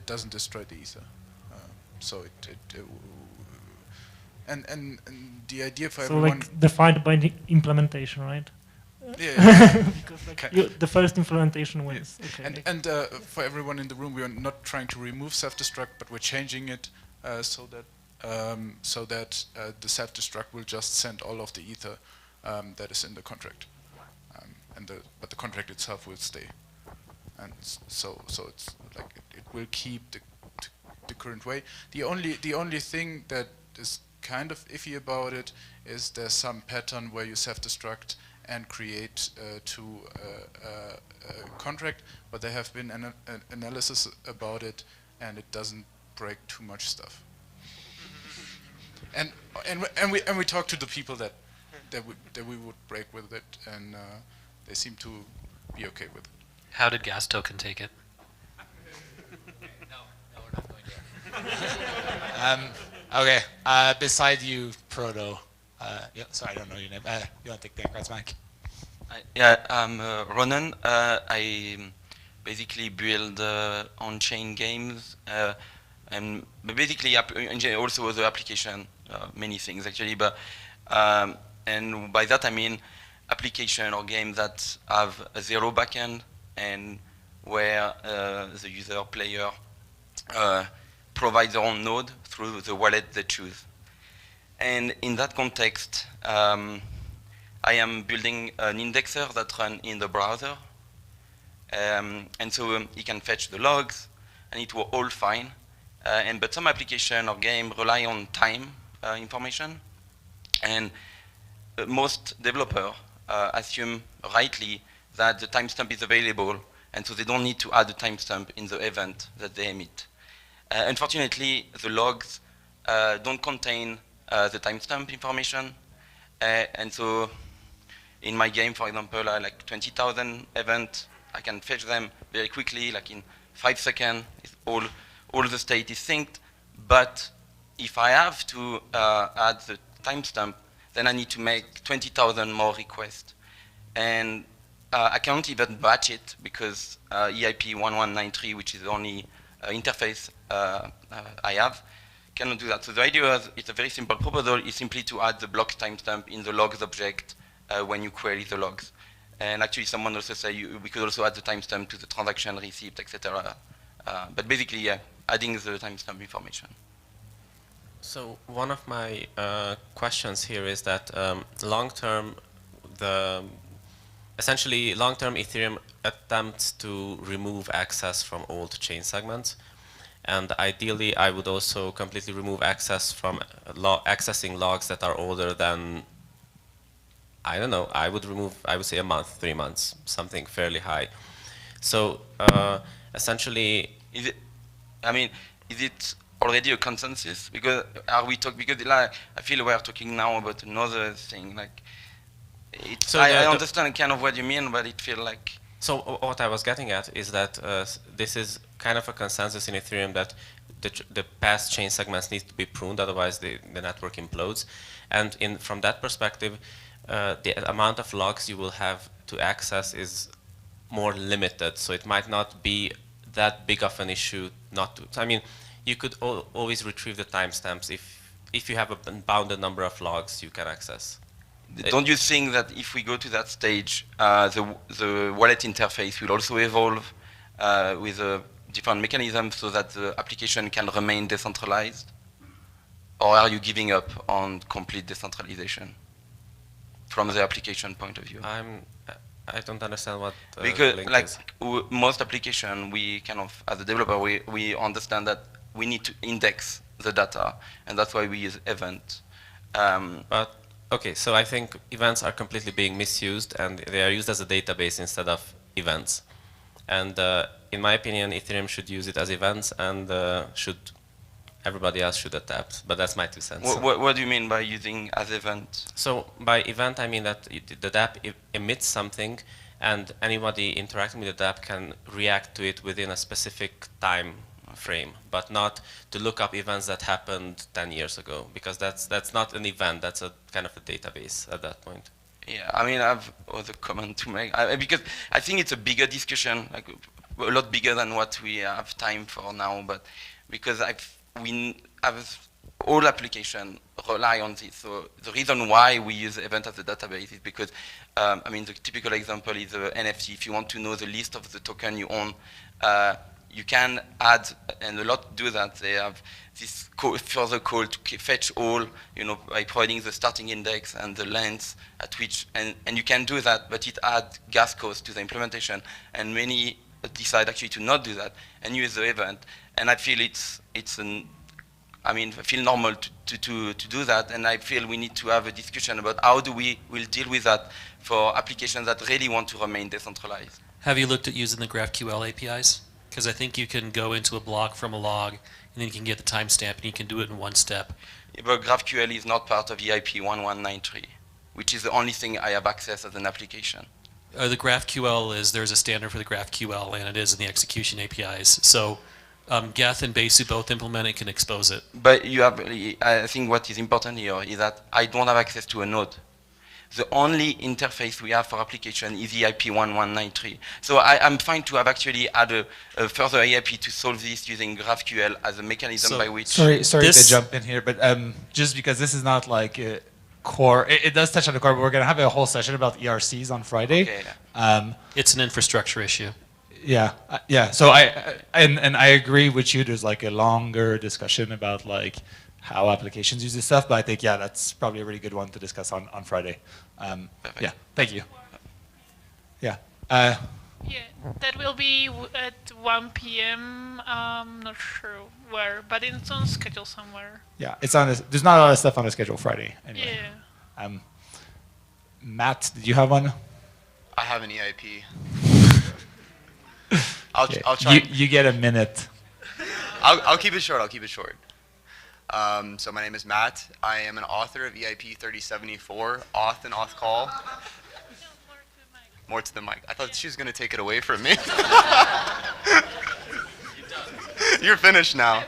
doesn't destroy the ether. So and the idea for so everyone. like defined by the implementation, right? Yeah. Because like the first implementation wins. Yeah. Okay. And for everyone in the room, we are not trying to remove self-destruct, but we're changing it so that the self-destruct will just send all of the ether that is in the contract, but the contract itself will stay. And so it's like it will keep the current way. The only thing that is kind of iffy about it is there's some pattern where you self-destruct and create to contract, but there have been an analysis about it, and it doesn't break too much stuff. And we talked to the people that we would break with it, and they seem to be okay with it. How did Gas Token take it? No, we're not going there. Okay, beside you, Proto. Yeah, sorry, I don't know your name. You want to take the congrats mic? Yeah, I'm Ronan. I basically build on-chain games, and basically also other application, many things actually. But and by that I mean application or games that have a zero backend and where the user player provide their own node through the wallet they choose. And in that context, I am building an indexer that runs in the browser. And so it can fetch the logs, and it will all fine. But some application or game rely on time information. And most developers assume rightly that the timestamp is available, and so they don't need to add the timestamp in the event that they emit. Unfortunately, the logs don't contain the timestamp information, and so in my game, for example, I like 20,000 events. I can fetch them very quickly, like in 5 seconds. All the state is synced. But if I have to add the timestamp, then I need to make 20,000 more requests. And I can't even batch it because EIP 1193, which is the only interface I have, cannot do that. So the idea is, it's a very simple proposal, is simply to add the block timestamp in the logs object when you query the logs. And actually someone also said we could also add the timestamp to the transaction receipt, etc. But basically, yeah, adding the timestamp information. So one of my questions here is that long-term, essentially long-term Ethereum attempts to remove access from old chain segments. And ideally, I would also completely remove access from accessing logs that are older than, I don't know, I would say a month, 3 months, something fairly high. So essentially, is it already a consensus? Because like, I feel we are talking now about another thing. Like, so I understand kind of what you mean, but it feels like. So what I was getting at is that this is kind of a consensus in Ethereum that the past chain segments need to be pruned, otherwise the network implodes. And from that perspective, the amount of logs you will have to access is more limited. So it might not be that big of an issue not to. I mean, you could always retrieve the timestamps if you have a bounded number of logs you can access. Don't you think that if we go to that stage, the wallet interface will also evolve with a different mechanism so that the application can remain decentralized? Or are you giving up on complete decentralization from the application point of view? I don't understand what because link like is. Most application, we kind of, as a developer, we understand that we need to index the data, and that's why we use event. But okay, so I think events are completely being misused, and they are used as a database instead of events. And in my opinion, Ethereum should use it as events, and everybody else should adapt. But that's my 2 cents. What do you mean by using as event? So by event, I mean that the dApp emits something, and anybody interacting with the dApp can react to it within a specific time frame, but not to look up events that happened 10 years ago, because that's not an event, that's a kind of a database at that point. Yeah, I mean, I have other comment to make, because I think it's a bigger discussion, like a lot bigger than what we have time for now, but because we have all applications rely on this. So the reason why we use event as a database is because, I mean, the typical example is the NFT. If you want to know the list of the token you own, you can add, and a lot do that. They have this further call to fetch all, by providing the starting index and the length at which, and you can do that, but it adds gas cost to the implementation, and many decide actually to not do that and use the event. And I feel I feel normal to do that, and I feel we need to have a discussion about how we'll deal with that for applications that really want to remain decentralized. Have you looked at using the GraphQL APIs? Because I think you can go into a block from a log, and then you can get the timestamp, and you can do it in one step. Yeah, but GraphQL is not part of EIP 1193, which is the only thing I have access as an application. The GraphQL there's a standard for the GraphQL, and it is in the execution APIs. So Geth and Besu both implement it, can expose it. But I think what is important here is that I don't have access to a node. The only interface we have for application is EIP 1193. So I'm fine to have actually add a further EIP to solve this using GraphQL as a mechanism by which... Sorry to jump in here, but just because this is not like core, it does touch on the core, but we're going to have a whole session about ERCs on Friday. Okay. It's an infrastructure issue. Yeah, yeah. So I agree with you. There's like a longer discussion about like how applications use this stuff, but I think that's probably a really good one to discuss on Friday. Yeah, thank you. Yeah. Yeah, that will be at 1 p.m. I'm not sure where, but it's on schedule somewhere. Yeah, it's on. There's not a lot of stuff on the schedule Friday. Anyway. Yeah. Matt, did you have one? I have an EIP. I'll try. You get a minute. I'll keep it short. So my name is Matt. I am an author of EIP 3074, auth and auth call. More to the mic. I thought she was going to take it away from me. You're finished now.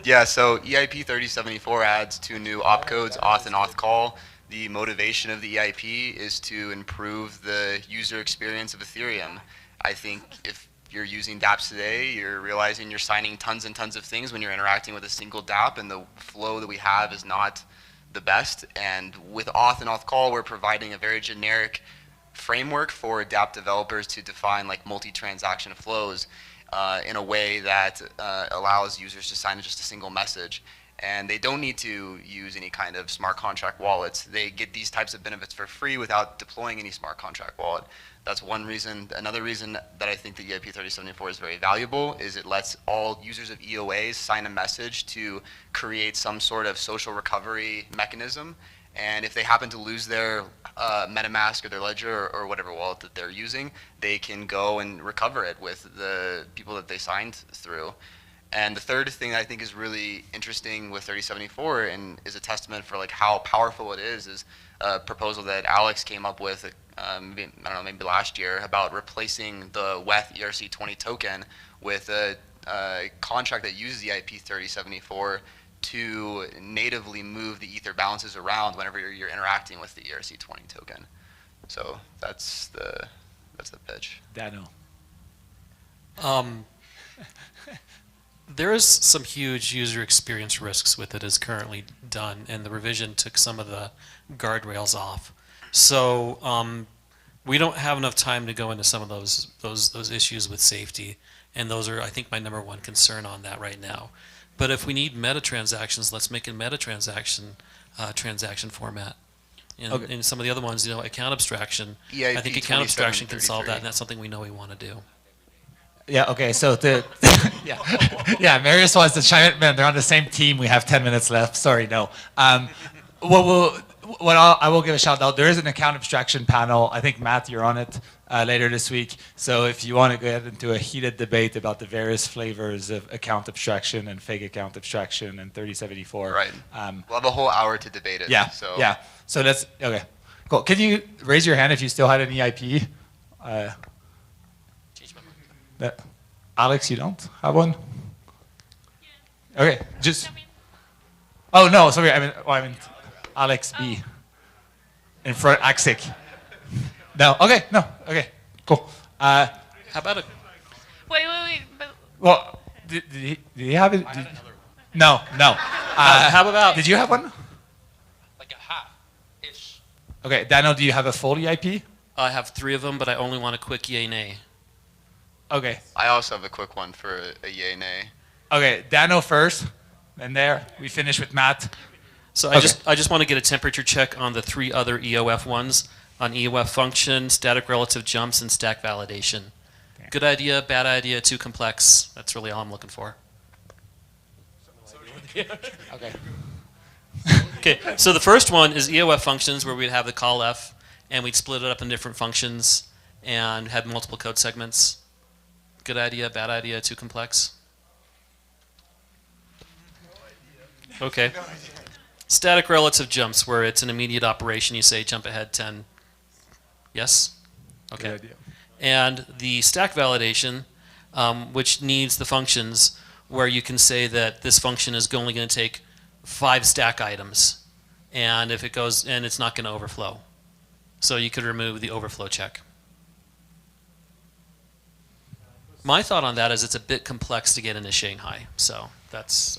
Yeah, so EIP 3074 adds 2 new opcodes, auth and auth call. The motivation of the EIP is to improve the user experience of Ethereum. I think if you're using dApps today, you're realizing you're signing tons and tons of things when you're interacting with a single dApp, and the flow that we have is not the best. And with auth and auth call, we're providing a very generic framework for dApp developers to define like multi-transaction flows in a way that allows users to sign in just a single message. And they don't need to use any kind of smart contract wallets. They get these types of benefits for free without deploying any smart contract wallet. That's one reason. Another reason that I think the EIP 3074 is very valuable is it lets all users of EOAs sign a message to create some sort of social recovery mechanism. And if they happen to lose their MetaMask or their Ledger or whatever wallet that they're using, they can go and recover it with the people that they signed through. And the third thing I think is really interesting with 3074 and is a testament for like how powerful it is a proposal that Alex came up with, maybe last year, about replacing the WETH ERC20 token with a contract that uses the EIP 3074 to natively move the Ether balances around whenever you're interacting with the ERC20 token. So that's the pitch. Dano. There is some huge user experience risks with it as currently done, and the revision took some of the guardrails off. So we don't have enough time to go into some of those issues with safety, and those are, I think, my number one concern on that right now. But if we need meta transactions, let's make a meta transaction format. And some of the other ones, account abstraction. EIP I think account abstraction can solve that, 2733. and that's something we know we want to do. Yeah, okay, so Marius wants to chime in. Man, they're on the same team. We have 10 minutes left. Sorry, no. I will give a shout out. There is an account abstraction panel. I think, Matt, you're on it later this week. So if you want to get into a heated debate about the various flavors of account abstraction and fake account abstraction and 3074. Right. We'll have a whole hour to debate it. Yeah, So. yeah. So that's, okay, cool. Can you raise your hand if you still had an EIP? Alex, you don't have one? Okay, just. Oh no, sorry. I mean, Alex B. In front, Axic. No. Okay. No. Okay. Cool. How about it? Wait. But Well, Did he have it? No, no. How about? Did you have one? Like a half-ish. Okay, Daniel, do you have a full EIP? I have 3 of them, but I only want a quick yay nay. Okay. I also have a quick one for a yay nay. Okay, Daniel first, and there we finish with Matt. So I just want to get a temperature check on the 3 other EOF ones, on EOF function, static relative jumps, and stack validation. Okay. Good idea, bad idea, too complex. That's really all I'm looking for. Okay. Okay, so the first one is EOF functions, where we'd have the callf, and we'd split it up in different functions and had multiple code segments. Good idea, bad idea, too complex? Okay. Static relative jumps, where it's an immediate operation. You say jump ahead 10. Yes? Okay. Good idea. And the stack validation, which needs the functions, where you can say that this function is only going to take 5 stack items, and if it goes, and it's not going to overflow. So you could remove the overflow check. My thought on that is it's a bit complex to get into Shanghai. So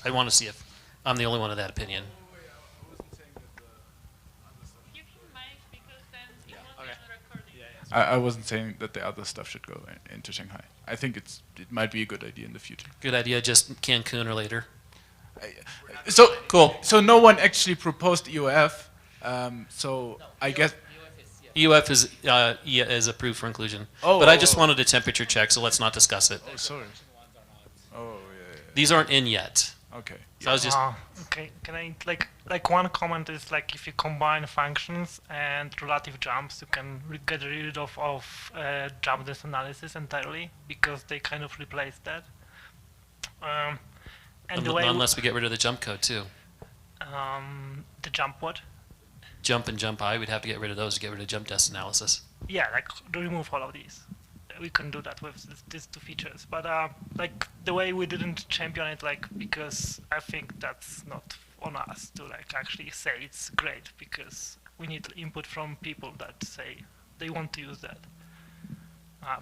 I want to see if I'm the only one of that opinion. I wasn't saying that the other stuff should go into Shanghai. I think it might be a good idea in the future. Good idea, just Cancun or later. So cool. So no one actually proposed EOF. So I guess EOF is approved for inclusion. Oh, but I just wanted a temperature check, so let's not discuss it. Oh, sorry. Oh, yeah. These aren't in yet. Okay. So I was just. Okay. Can I like one comment is like if you combine functions and relative jumps, you can get rid of jump distance analysis entirely because they kind of replace that. And the way unless we get rid of the jump code too. The jump what? Jump and jump high, we'd have to get rid of those to get rid of jump test analysis. Yeah, like remove all of these. We can do that with these 2 features, but like the way we didn't champion it, like because I think that's not on us to like actually say it's great, because we need input from people that say they want to use that.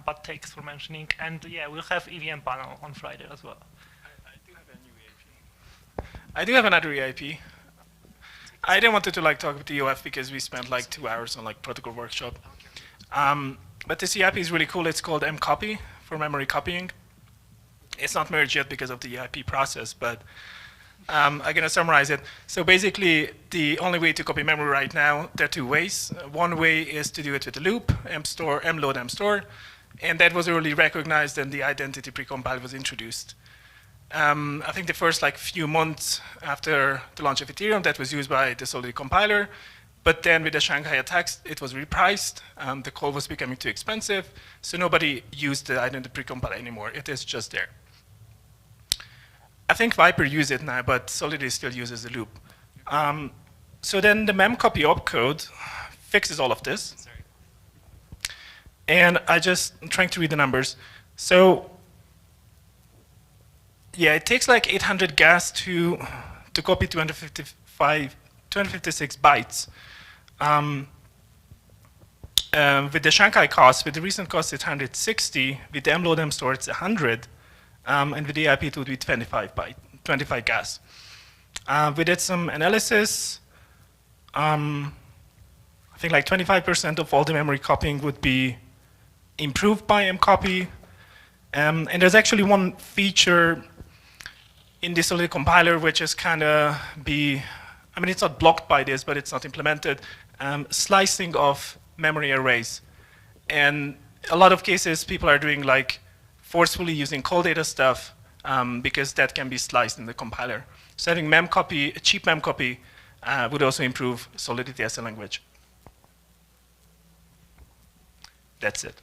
But thanks for mentioning, and yeah, we'll have EVM panel on Friday as well. I do have another EIP. I didn't want to like talk about the EOF because we spent like 2 hours on like protocol workshop. But this EIP is really cool. It's called mcopy for memory copying. It's not merged yet because of the EIP process, but I'm going to summarize it. So basically, the only way to copy memory right now, there are 2 ways. One way is to do it with a loop, mstore, mload, mstore, and that was already recognized and the identity precompile was introduced. I think the first like few months after the launch of Ethereum, that was used by the Solidity compiler. But then with the Shanghai attacks, it was repriced. The call was becoming too expensive, so nobody used the identity precompile anymore. It is just there. I think Viper uses it now, but Solidity still uses the loop. So then the memcopy opcode fixes all of this. And I'm trying to read the numbers. So yeah, it takes like 800 gas to copy 256 bytes. With the Shanghai cost, with the recent cost, it's 160. With the mload mstore, it's 100. And with the EIP, it would be 25 gas. We did some analysis. I think like 25% of all the memory copying would be improved by mcopy. And there's actually one feature in the Solidity compiler which is kind of I mean, it's not blocked by this, but it's not implemented. Slicing of memory arrays. And a lot of cases, people are doing like forcefully using call data stuff because that can be sliced in the compiler. So having memcopy, a cheap memcopy, would also improve Solidity as a language. That's it.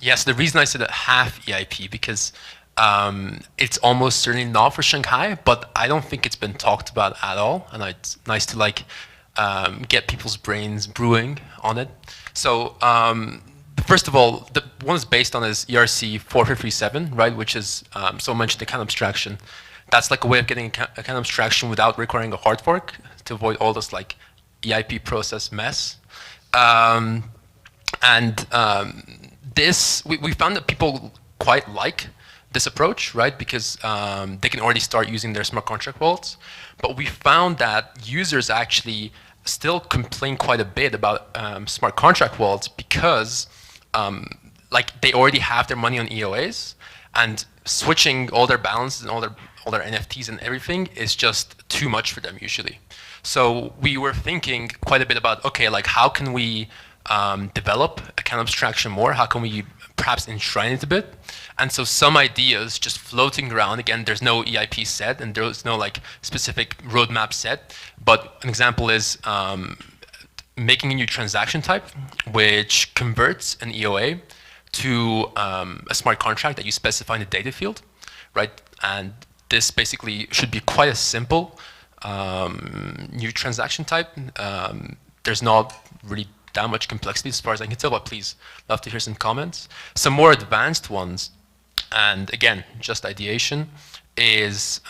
Yes, the reason I said a half EIP because it's almost certainly not for Shanghai, but I don't think it's been talked about at all, and it's nice to like get people's brains brewing on it. So first of all, the one is based on is ERC 457, right, which is so mentioned the account abstraction. That's like a way of getting account abstraction without requiring a hard fork to avoid all this like EIP process mess. And we found that people quite like this approach, right? Because they can already start using their smart contract wallets. But we found that users actually still complain quite a bit about smart contract wallets because like they already have their money on EOAs, and switching all their balances and all their NFTs and everything is just too much for them usually. So we were thinking quite a bit about, okay, like how can we develop account abstraction more? How can we perhaps enshrine it a bit? And so some ideas just floating around. Again, there's no EIP set and there's no like specific roadmap set. But an example is making a new transaction type which converts an EOA to a smart contract that you specify in the data field, right? And this basically should be quite a simple new transaction type. There's not really that much complexity as far as I can tell, but please, love to hear some comments. Some more advanced ones, and again, just ideation, is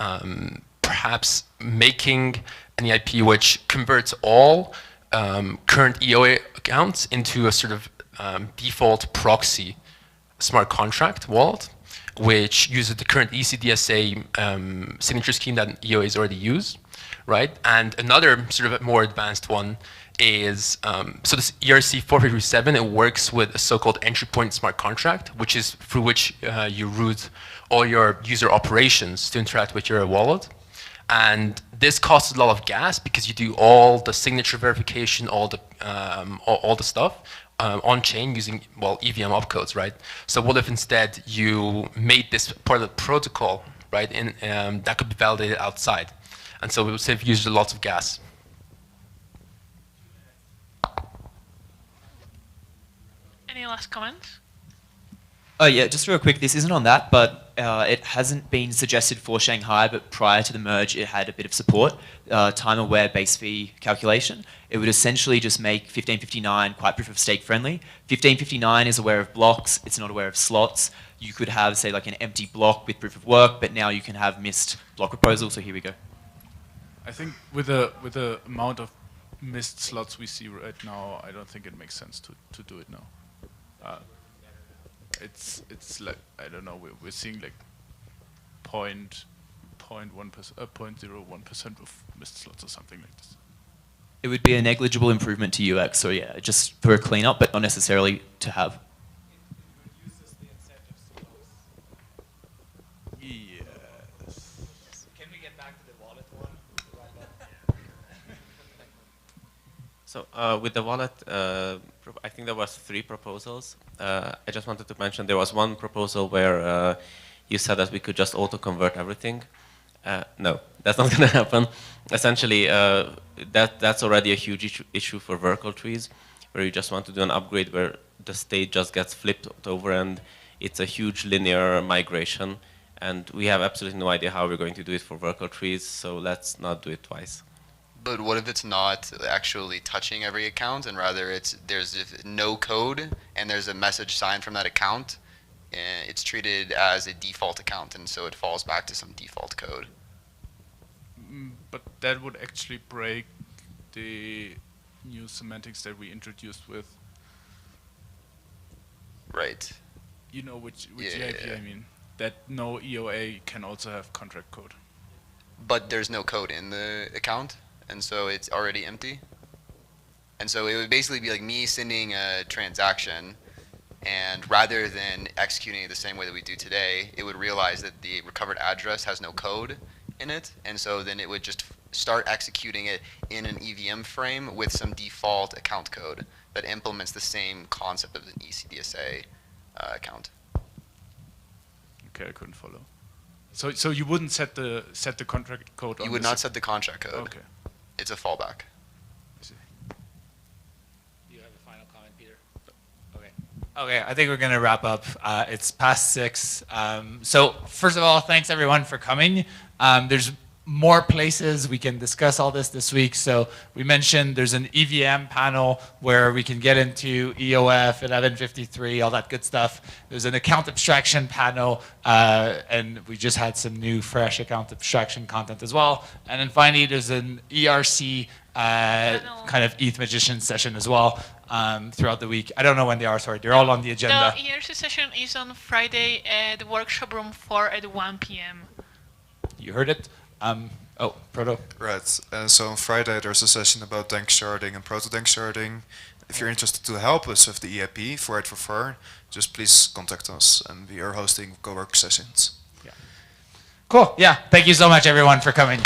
perhaps making an EIP which converts all current EOA accounts into a sort of default proxy smart contract wallet, which uses the current ECDSA signature scheme that EOAs already use, right? And another sort of more advanced one is, so this ERC 4337, it works with a so-called entry point smart contract, which is through which you route all your user operations to interact with your wallet. And this costs a lot of gas because you do all the signature verification, all the stuff on chain using, well, EVM opcodes, right? So what if instead you made this part of the protocol, right, and that could be validated outside? And so it would save users lots of gas. Any last comments? Oh yeah, just real quick, this isn't on that, but it hasn't been suggested for Shanghai, but prior to the merge it had a bit of support, time-aware base fee calculation. It would essentially just make 1559 quite proof of stake friendly. 1559 is aware of blocks, it's not aware of slots. You could have, say, like an empty block with proof of work, but now you can have missed block proposal, so here we go. I think with the amount of missed slots we see right now, I don't think it makes sense to do it now. It's like, I don't know, we're seeing like 0.01% of missed slots or something like this. It would be a negligible improvement to UX, so yeah, just for a cleanup, but not necessarily to have. Yes. Can we get back to the wallet one? So with the wallet, I think there was 3 proposals. I just wanted to mention there was one proposal where you said that we could just auto-convert everything. No, that's not going to happen. Essentially, that's already a huge issue for Verkle trees, where you just want to do an upgrade where the state just gets flipped over and it's a huge linear migration. And we have absolutely no idea how we're going to do it for Verkle trees, so let's not do it twice. But what if it's not actually touching every account, and rather there's no code and there's a message signed from that account, and it's treated as a default account, and so it falls back to some default code? But that would actually break the new semantics that we introduced with. Right. You know which EIP I mean. That no EOA can also have contract code. But there's no code in the account, and so it's already empty. And so it would basically be like me sending a transaction, and rather than executing it the same way that we do today, it would realize that the recovered address has no code in it, and so then it would just start executing it in an EVM frame with some default account code that implements the same concept of an ECDSA account. Okay, I couldn't follow. So you wouldn't set the contract code on You would not set the contract code. Okay. It's a fallback. You have a final comment, Peter? Okay. Okay, I think we're going to wrap up. It's past 6. So first of all, thanks everyone for coming. There's more places we can discuss all this week. So we mentioned there's an EVM panel where we can get into EOF, 1153, all that good stuff. There's an account abstraction panel, and we just had some new fresh account abstraction content as well. And then finally, there's an ERC kind of ETH Magician session as well throughout the week. I don't know when they are, sorry. They're all on the agenda. The ERC session is on Friday at the workshop room 4 at 1 p.m. You heard it. Oh, Proto. Right. So on Friday there's a session about dank sharding and proto-dank sharding. If you're interested to help us with the EIP for it44, just please contact us, and we are hosting co-work sessions. Yeah. Cool. Yeah. Thank you so much, everyone, for coming.